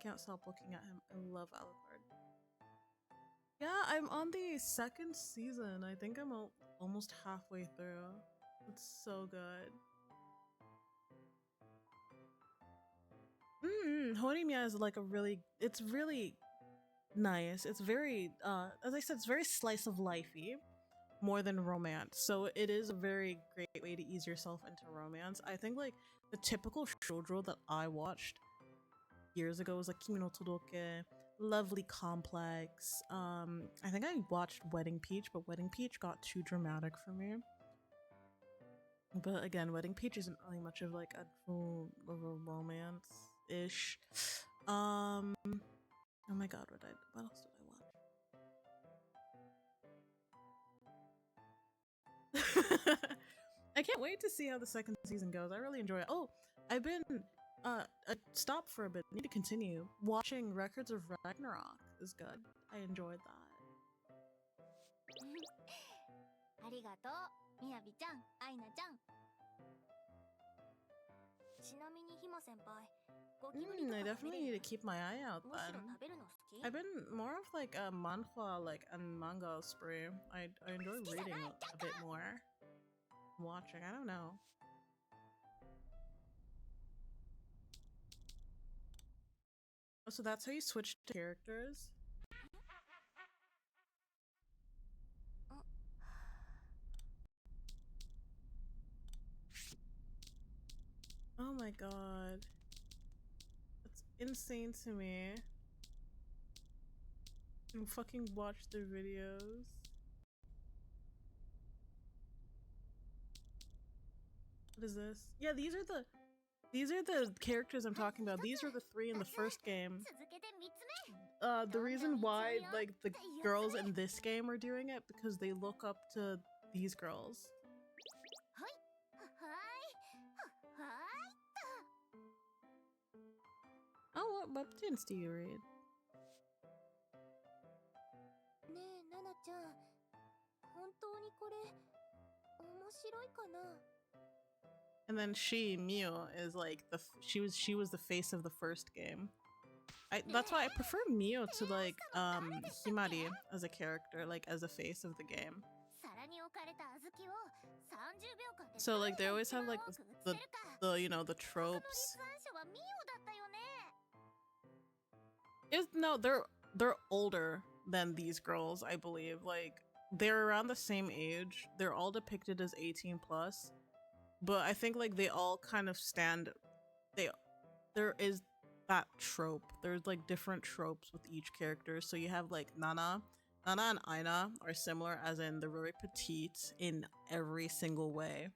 can't stop looking at him. I love Alucard. Yeah, I'm on the second season. I think I'm almost halfway through. It's so good. Horimiya is like a really, it's really nice. It's very, as I said, it's very slice of lifey more than romance. So it is a very great way to ease yourself into romance. I think like the typical shoujo that I watched years ago was like Kimi no Todoke, Lovely Complex. I think I watched Wedding Peach, but Wedding Peach got too dramatic for me. But again, Wedding Peach isn't really much of like a full of a romance ish. Oh my god, what else did I watch? I can't wait to see how the second season goes. I really enjoy it. Oh, I've been stopped for a bit. Need to continue. Watching Records of Ragnarok is good. I enjoyed that. ありがとう、みやびちゃん、アイナちゃん。ちなみにひま先輩、ゴキブリと I か食べ definitely れ need る？ to keep my eye out むしろ then. 食べるの好き？ I've been more of like a manhwa like and manga spree. I enjoy reading a bit more. Watching, I don't know. Oh, so that's how you switch to characters? Oh my god. That's insane to me. You fucking watch their videos. What is this? Yeah, these are the characters I'm talking about. These are the three in the first game. 続けて3つ目。 The reason why like the girls in this game are doing it because they look up to these girls. はい、はいっと。 Oh, what webtoons do you read? ねえ、ナナちゃん、本当にこれ面白いかな？ And then Mio, is like she was the face of the first game. That's why I prefer Mio to like Himari as a character, like as a face of the game. 皿に置かれた小豆を30秒間で So like they always have like うまく移せるか。 the you know the その立 tropes. 案者はミオだったよね。 No, they're older than these girls, I believe. Like they're around the same age. They're all depicted as 18 plus. But I think like they all kind of stand there is that trope. There's like different tropes with each character. So you have like Nana and Aina are similar as in they're very petite in every single way.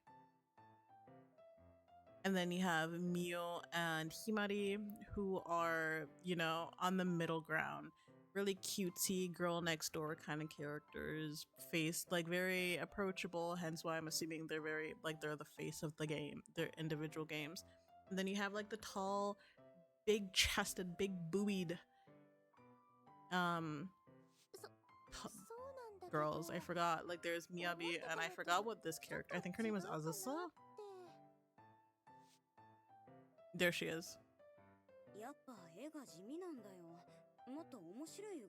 And then you have Mio and Himari who are, you know, on the middle ground. Really cutesy girl next door kind of characters, face like very approachable, hence why I'm assuming they're they're the face of the game, their individual games. And then you have like the tall, big chested, big boobied girls. I forgot, like there's Miyabi and I forgot what this character, I think her name is Azusa. There she is.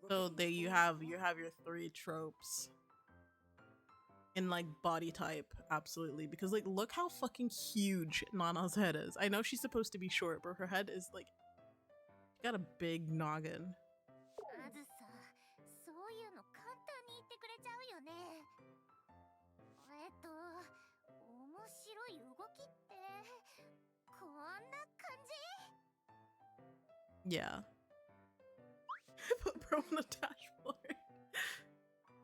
So you have your three tropes in like body type, absolutely, because like look how fucking huge Nana's head is. I know she's supposed to be short, but her head is like got a big noggin. あずさ、そういうの簡単に言ってくれちゃうよね。面白い動きってこんな感じ？ Yeah. Put bro on the dashboard.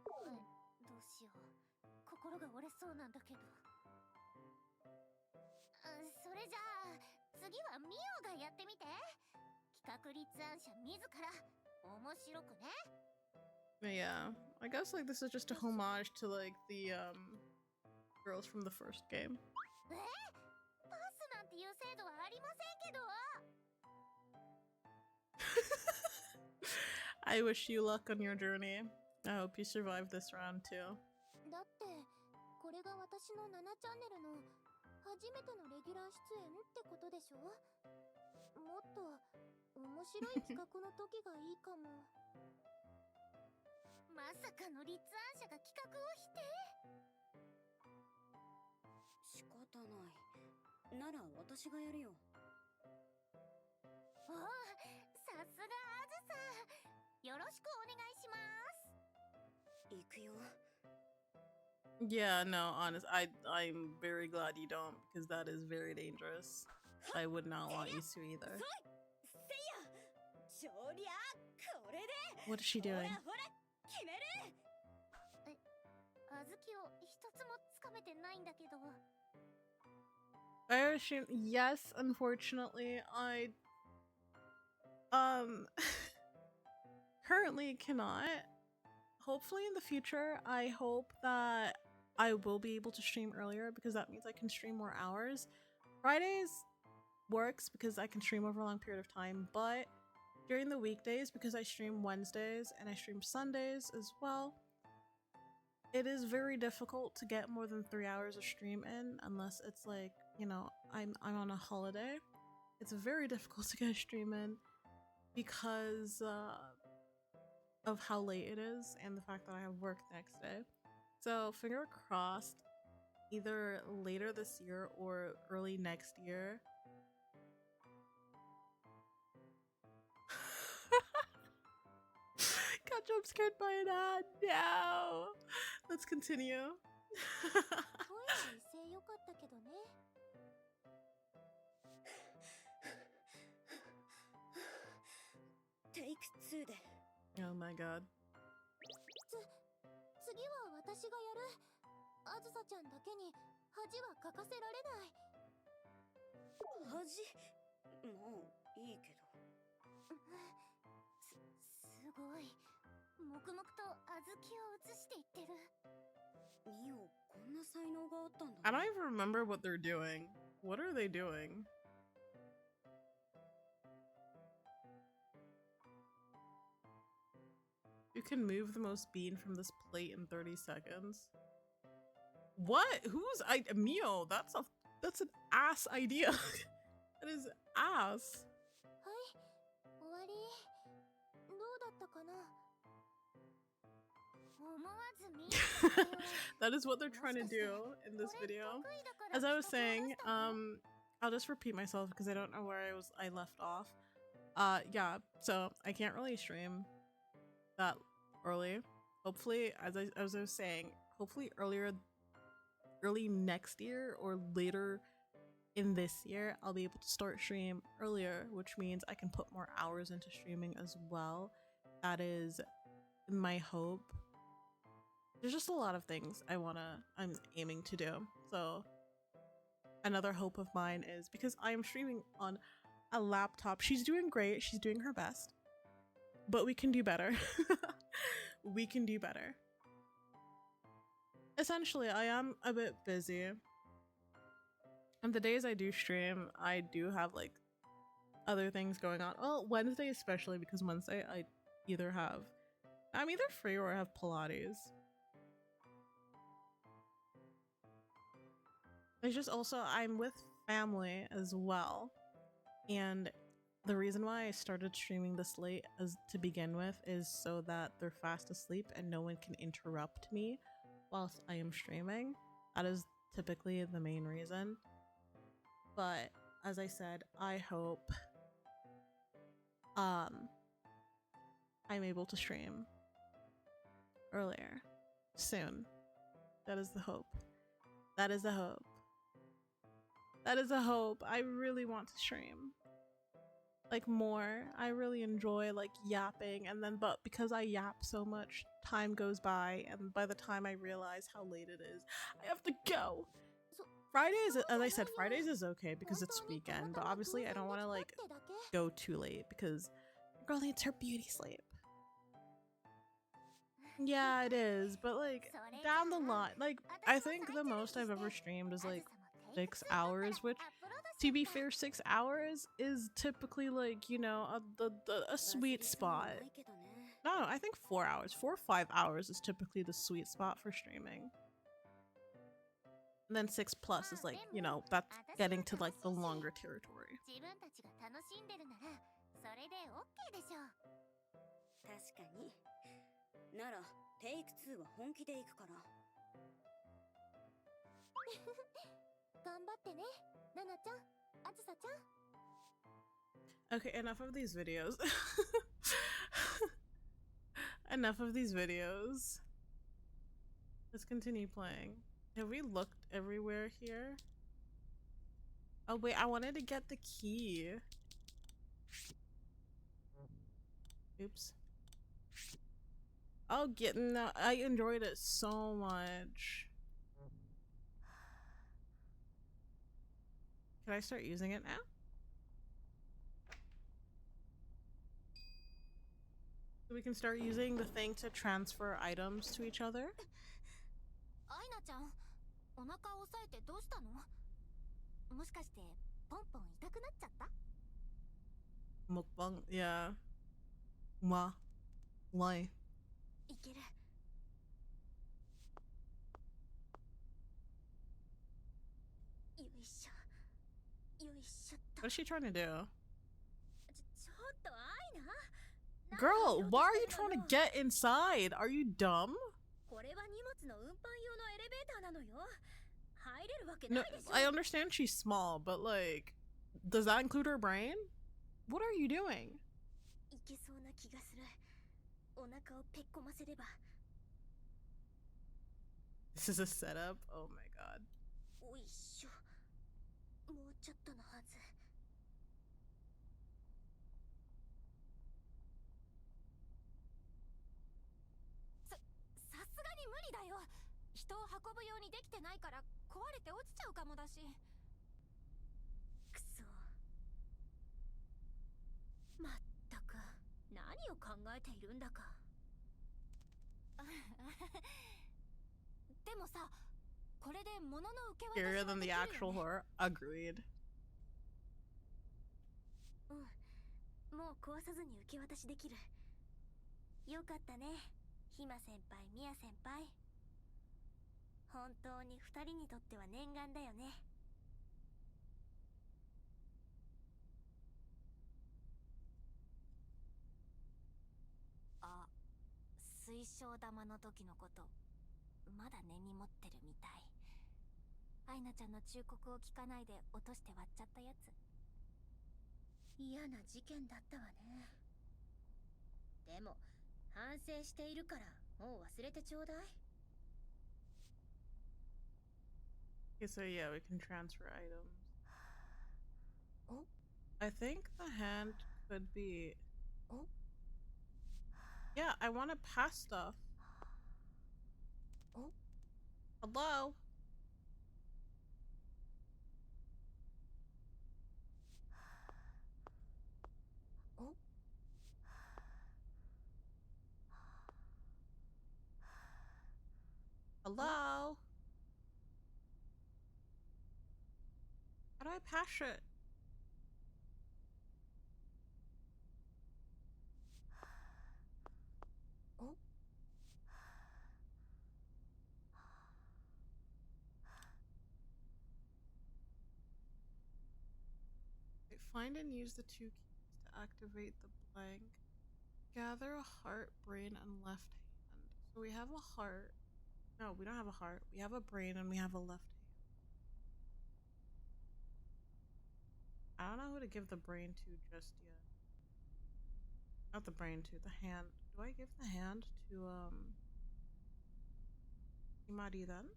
どうしよう。心が折れそうなんだけど。それじゃあ次はミオがやってみて。企画立案者自ら面白くね。 Yeah, I guess like this is just a homage to like the girls from the first game. パスなんていう制度はありませんけど。 I wish you luck on your journey. I hope you survive this round too. だってこれが私の7チャンネルの初めてのレギュラー出演ってことでしょ。もっと面白い企画の時がいいかも。まさかの立案者が企画を否定？仕方ない。なら私がやるよ。しくお願いします。行くよ。 Yeah, no, honest, I'm very glad you don't, because that is very dangerous. I would not want you to either. せいや、ちょりゃこれで What is she ほら doing? ほら決める。小豆を一つもつかめてないんだけど。I assume yes, unfortunately, I currently cannot. Hopefully in the future, I hope that I will be able to stream earlier because that means I can stream more hours. Fridays works because I can stream over a long period of time, but during the weekdays, because I stream Wednesdays and I stream Sundays as well, it is very difficult to get more than 3 hours of stream in unless it's like, you know, I'm on a holiday. It's very difficult to get a stream in because of how late it is and the fact that I have work next day. So finger crossed, either later this year or early next year. Got jump scared by an ad. No. Let's continue. 声の威勢良かったけどね。テイク2で Oh my god. 次は私がやる。あずさちゃんだけに恥はかかせられない。恥もういいけど。すごい。黙々と小豆を移していってる。ミオ、こんな才能があったんだ。 I don't even remember what they're doing. What are they doing? You can move the most bean from this plate in 30 seconds. What? Mio? That's an ass idea. That is ass. はい、終わり。どうだったかな。思わず見えたよ。 That is what they're trying to do in this video. As I was saying, I'll just repeat myself because I don't know where I left off. Yeah, so I can't really stream that early. Hopefully, as I was saying, hopefully early next year or later in this year, I'll be able to start stream earlier, which means I can put more hours into streaming as well. That is my hope. There's just a lot of things I'm aiming to do. So another hope of mine is because I am streaming on a laptop. She's doing great. She's doing her best. But we can do better. We can do better. Essentially, I am a bit busy. And the days I do stream, I do have like other things going on. Well, Wednesday especially, because Wednesday I'm either free or I have Pilates. It's just also I'm with family as well. And the reason why I started streaming this late as to begin with is so that they're fast asleep and no one can interrupt me whilst I am streaming. That is typically the main reason. But as I said, I hope I'm able to stream earlier soon. That is the hope. That is the hope. That is a hope. I really want to stream like more. I really enjoy like yapping, and then but because I yap so much, time goes by, and by the time I realize how late it is, I have to go. Fridays, as I said, Fridays is okay because it's weekend, but obviously I don't want to like go too late because girl needs her beauty sleep. Yeah, it is, but like down the line, like I think the most I've ever streamed is like 6 hours, which to be fair, 6 hours is typically like, you know, a sweet spot. No, I think 4 hours, 4 or 5 hours is typically the sweet spot for streaming. And then 6 plus is like, you know, that's getting to like the longer territory. 確かに。なら、テイク2は本気で行くから。頑張ってね、ナナちゃん、あずさちゃん。 Okay, enough of these videos. Enough of these videos. Let's continue playing. Have we looked everywhere here? Oh wait, I wanted to get the key. Oops. Oh, getting that. I enjoyed it so much. Can I start using it now? So we can start using the thing to transfer items to each other? アイナちゃん、お腹を押さえてどうしたの？もしかしてポンポン痛くなっちゃった？ Mukbang, yeah. Mwah. Why? いける。よいしょ。よいしょっと。 What is she trying to do? ちょっとアイナ。 Girl, why are you trying to get inside? Are you dumb? これは荷物の運搬用のエレベーターなのよ。入れるわけな No, いでしょ。 I understand she's small, but like, does that include her brain? What are you doing? いけそうな気がする。お腹をペッコませれば。 This is a setup? Oh my god. おいしょ。もうちょっとのはず。さすがに無理だよ。人を運ぶようにできてないから壊れて落ちちゃうかもだし。くそ。まったく何を考えているんだか。でもさ、これで物の受け渡し Scarier は than で the きるよ actual ね。 horror. Agreed. うん、もう壊さずに受け渡しできる。よかったね、ひま先輩、みや先輩。本当に二人にとっては念願だよね。あ、水晶玉の時のことまだ根に持ってるみたい。アイナちゃんの忠告を聞かないで落として割っちゃったやつ。嫌な事件だったわね。でも反省しているからもう忘れてちょうだい。 Okay, so yeah, we can transfer items. Oh. I think the hand could be... Oh. Yeah, I want to pass stuff. Oh. Hello? Oh. Hello? How do I pass it? Oh. Find and use the 2 keys to activate the blank. Gather a heart, brain, and left hand. So we have a heart. No, we don't have a heart. We have a brain and we have a left hand. I don't know who to give the brain to just yet. Not the brain to, the hand. Do I give the hand to, Imari then?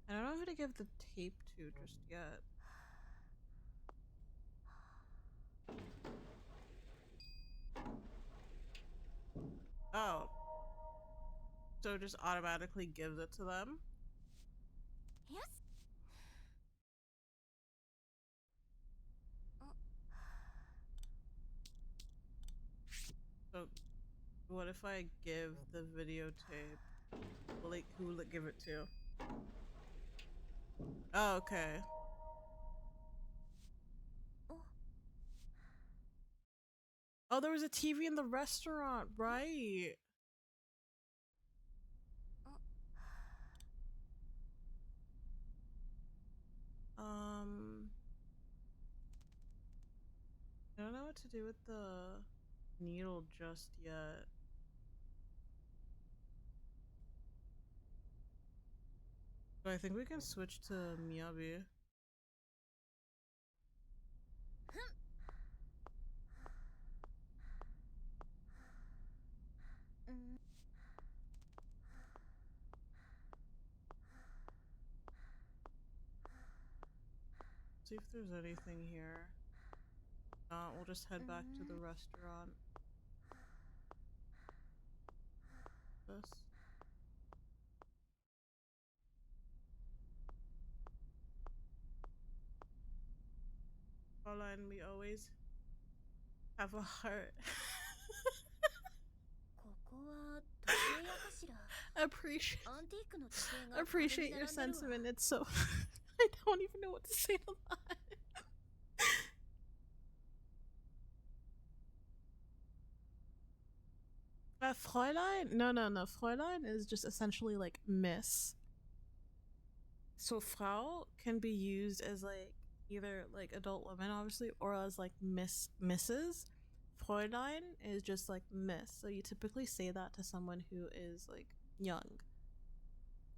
I don't know who to give the tape to just yet. Oh. So it just automatically gives it to them? Yes. So what if I give the videotape? Who will it give it to? Oh, okay. Oh, there was a TV in the restaurant, right? I don't know what to do with the needle just yet. But I think we can switch to Miyabi. see if there's anything here. No, we'll just head back to the restaurant. This. Fräulein, we always have a heart. appreciate your sentiment. It's so I don't even know what to say to that. Fräulein? No. Fräulein is just essentially like Miss. So Frau can be used as like either like adult women, obviously, or as like Mrs. Fräulein is just like Miss. So you typically say that to someone who is like young,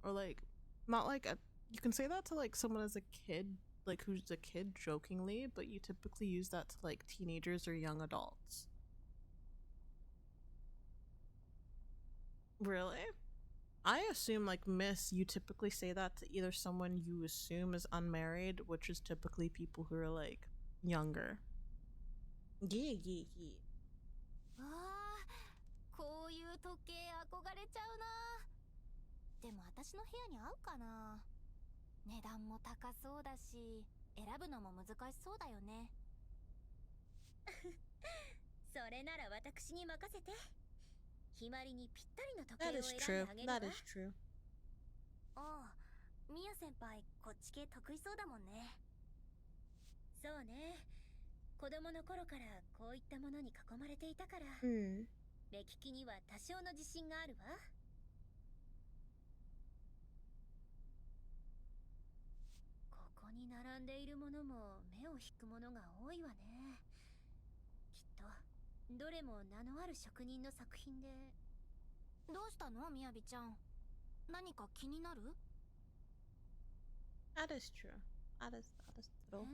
or like not like a. You can say that to like someone as a kid, like who's a kid, jokingly, but you typically use that to like teenagers or young adults. Really? I assume like Miss, you typically say that to either someone you assume is unmarried, which is typically people who are like younger. Yeah. わあ、こういう時計憧れちゃうな。でも私の部屋に合うかな。値段も高そうだし、選ぶのも難しそうだよね。それなら私に任せて。ひまりにぴったりの時計を選んであげるわ。That is true. ああ、ミヤ先輩、こっち系得意そうだもんね。そうね。子供の頃からこういったものに囲まれていたから、目利きには多少の自信があるわ。ここに並んでいるものも目を引くものが多いわね。きっとどれも名のある職人の作品で。どうしたの、みやびちゃん。何か気になる？ That is true. That is true.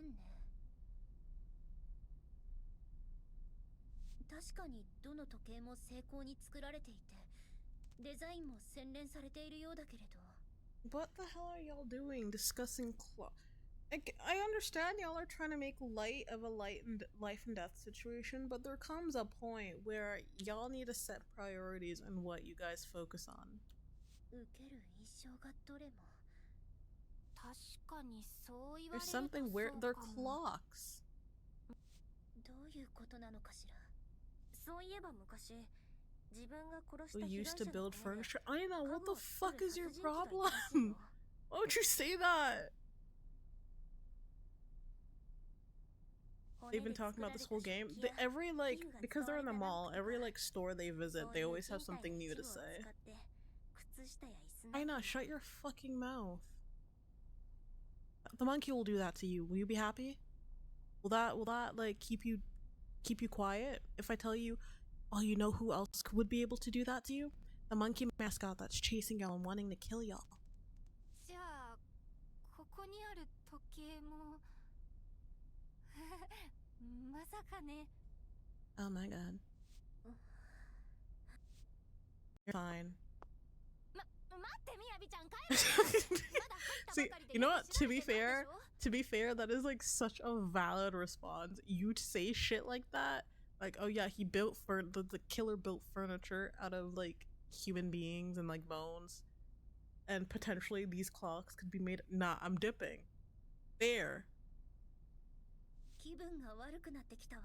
確かにどの時計も精巧に作られていて、デザインも洗練されているようだけれど。What the hell are y'all doing discussing I understand y'all are trying to make light of a life and death situation, but there comes a point where y'all need to set priorities on what you guys focus on. 受ける印象がどれも。確かにそう言われると There's something weird. They're clocks. どういうことなのかしら。そういえば昔、自分が殺した We 被害 used 者 to の build 骨で furniture. I know. What the 家具を作 fuck る is your 殺人鬼がいたらしい problem? の。Why would you say that? They've been talking about this whole game. Every like because they're in the mall, every like store they visit, they always have something new to say. I know. Shut your fucking mouth. The monkey will do that to you. Will you be happy? Will that like keep you quiet if I tell you? Oh, you know who else would be able to do that to you? The monkey mascot that's chasing y'all and wanting to kill y'all. じゃあ、ここにある時計もまさかね。 Oh my god. You're fine. 待ってみやびちゃん、帰る。 See, you know what? To be fair, that is like such a valid response. You say shit like that, like, oh yeah, he built the killer built furniture out of like human beings and like bones, and potentially these clocks could be made. Nah, I'm dipping. Fair. 気分が悪くなってきたわ。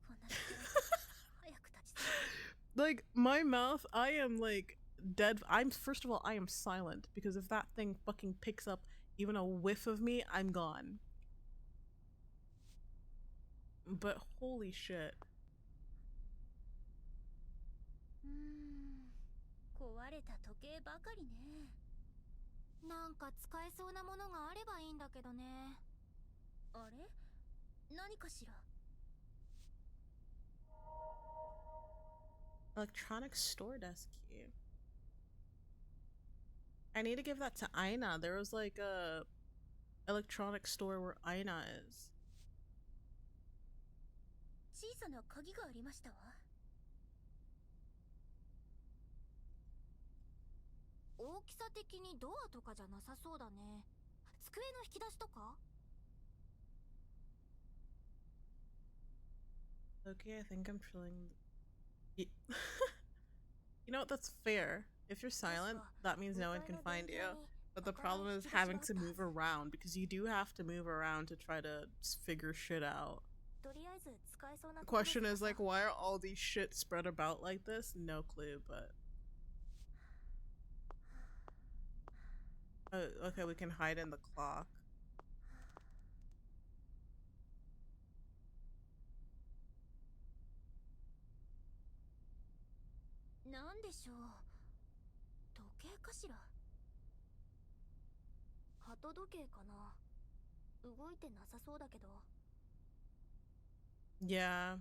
こんな時早く立ち去る。 Like my mouth, I am like dead. First of all, I am silent because if that thing fucking picks up even a whiff of me, I'm gone. But holy shit. 壊れた時計ばかりね。なんか使えそうなものがあればいいんだけどね。あれ？何かしら。 Electronic store desk key. I need to give that to Aina. There was like a electronic store where Aina is. 小さな鍵がありましたわ。大きさ的にドアとかじゃなさそうだね。机の引き出しとか？ Okay, I think I'm feeling. You know what? That's fair. If you're silent, that means no one can find you. But the problem is having to move around because you do have to move around to try to figure shit out. The question is like, why are all these shit spread about like this? No clue, but okay, we can hide in the clock. Yeah,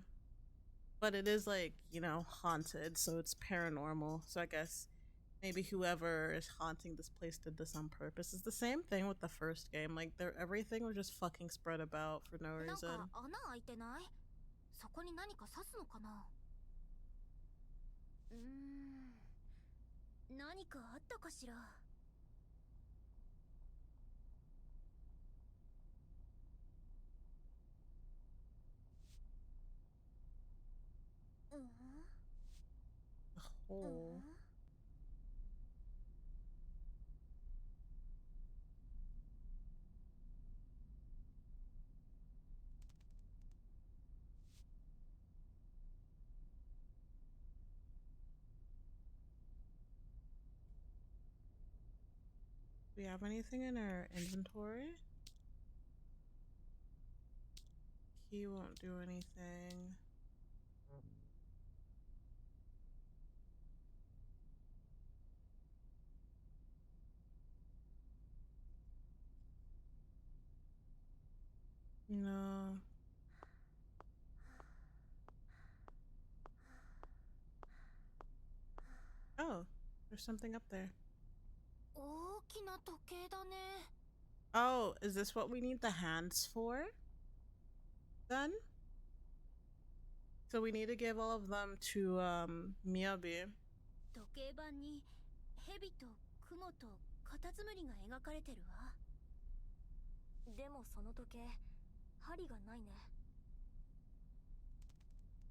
but it is like, you know, haunted, so it's paranormal. So I guess maybe whoever is haunting this place did this on purpose. It's the same thing with the first game. Like, everything was just fucking spread about for no reason. そこに何か刺すのかな。何かあったかしら。A hole. Do we have anything in our inventory? He won't do anything. No. Oh, there's something up there. 大きな時計だね。Oh, is this what we need the hands for? Then? So we need to give all of them to Miyabi. 時計盤に蛇と雲とカタツムリが描かれてるわ。でもその時計、針がないね。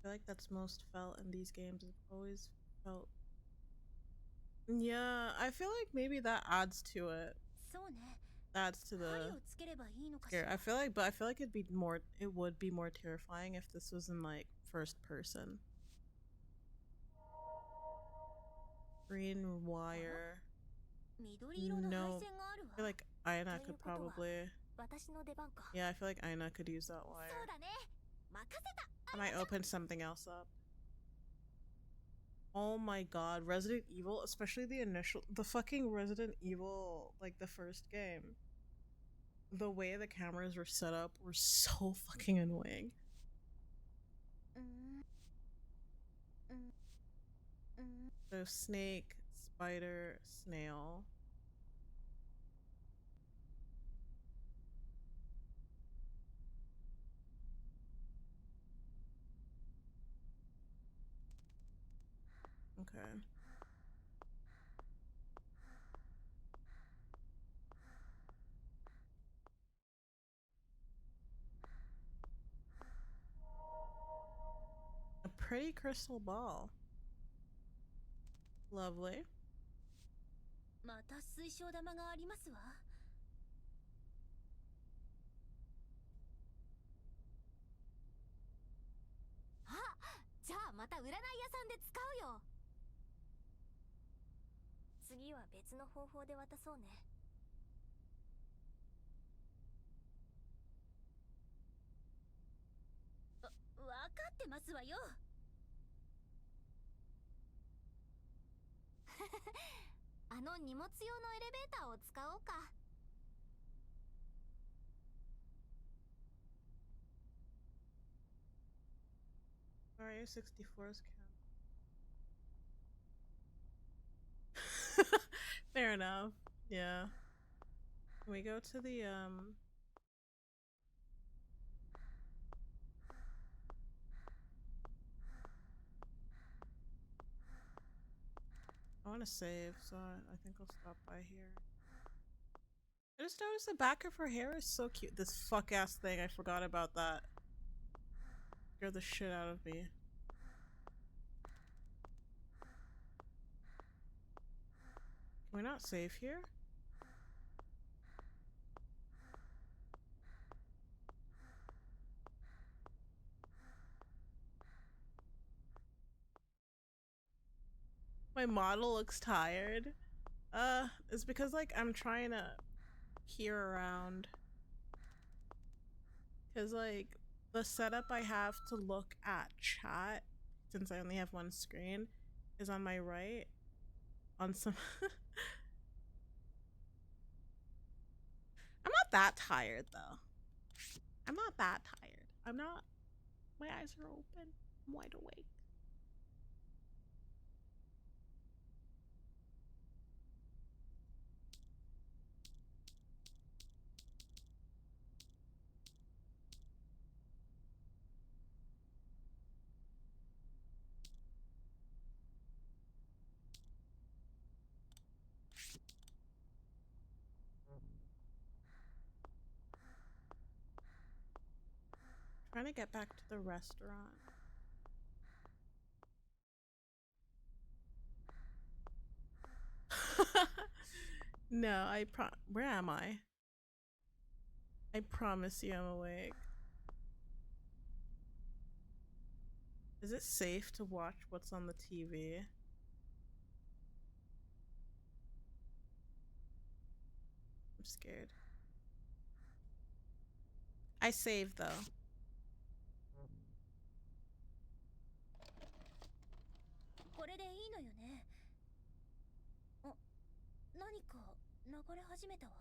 I feel like that's most felt in these games. I've always felt. Yeah, I feel like maybe that adds to it. そうね。Adds to 針 the をつければいいのかし scare. ら。I feel like it would be more terrifying if this was in like first person. Green wire. 緑色の配 No, 線がある I feel わ。 like Aina という could ことは probably. 私の出番か。 Yeah, I feel like Aina could use that そう wire. だね。任せた。 I might open something else up. Oh my god, Resident Evil, especially the fucking Resident Evil, like the first game. The way the cameras were set up were so fucking annoying. So snake, spider, snail. Okay. A pretty crystal ball. Lovely. また水晶玉がありますわ。あ、じゃあまた占い屋さんで使うよ。次は別の方法で渡そうね。わかってますわよ。あの荷物用のエレベーターを使おうか。Mario 64's Fair enough. Yeah. Can we go to the I want to save, so I think I'll stop by here. I just noticed the back of her hair is so cute. This fuck ass thing, I forgot about that. Scare the shit out of me. Can we not save here? My model looks tired. It's because like I'm trying to peer around. Cause like the setup I have to look at chat, since I only have one screen, is on my right. On some I'm not that tired though. I'm not that tired. I'm not. My eyes are open. I'm wide awake. Trying to get back to the restaurant. No, where am I? I promise you I'm awake. Is it safe to watch what's on the TV? I'm scared. I saved though. これでいいのよね。あ、何か流れ始めたわ。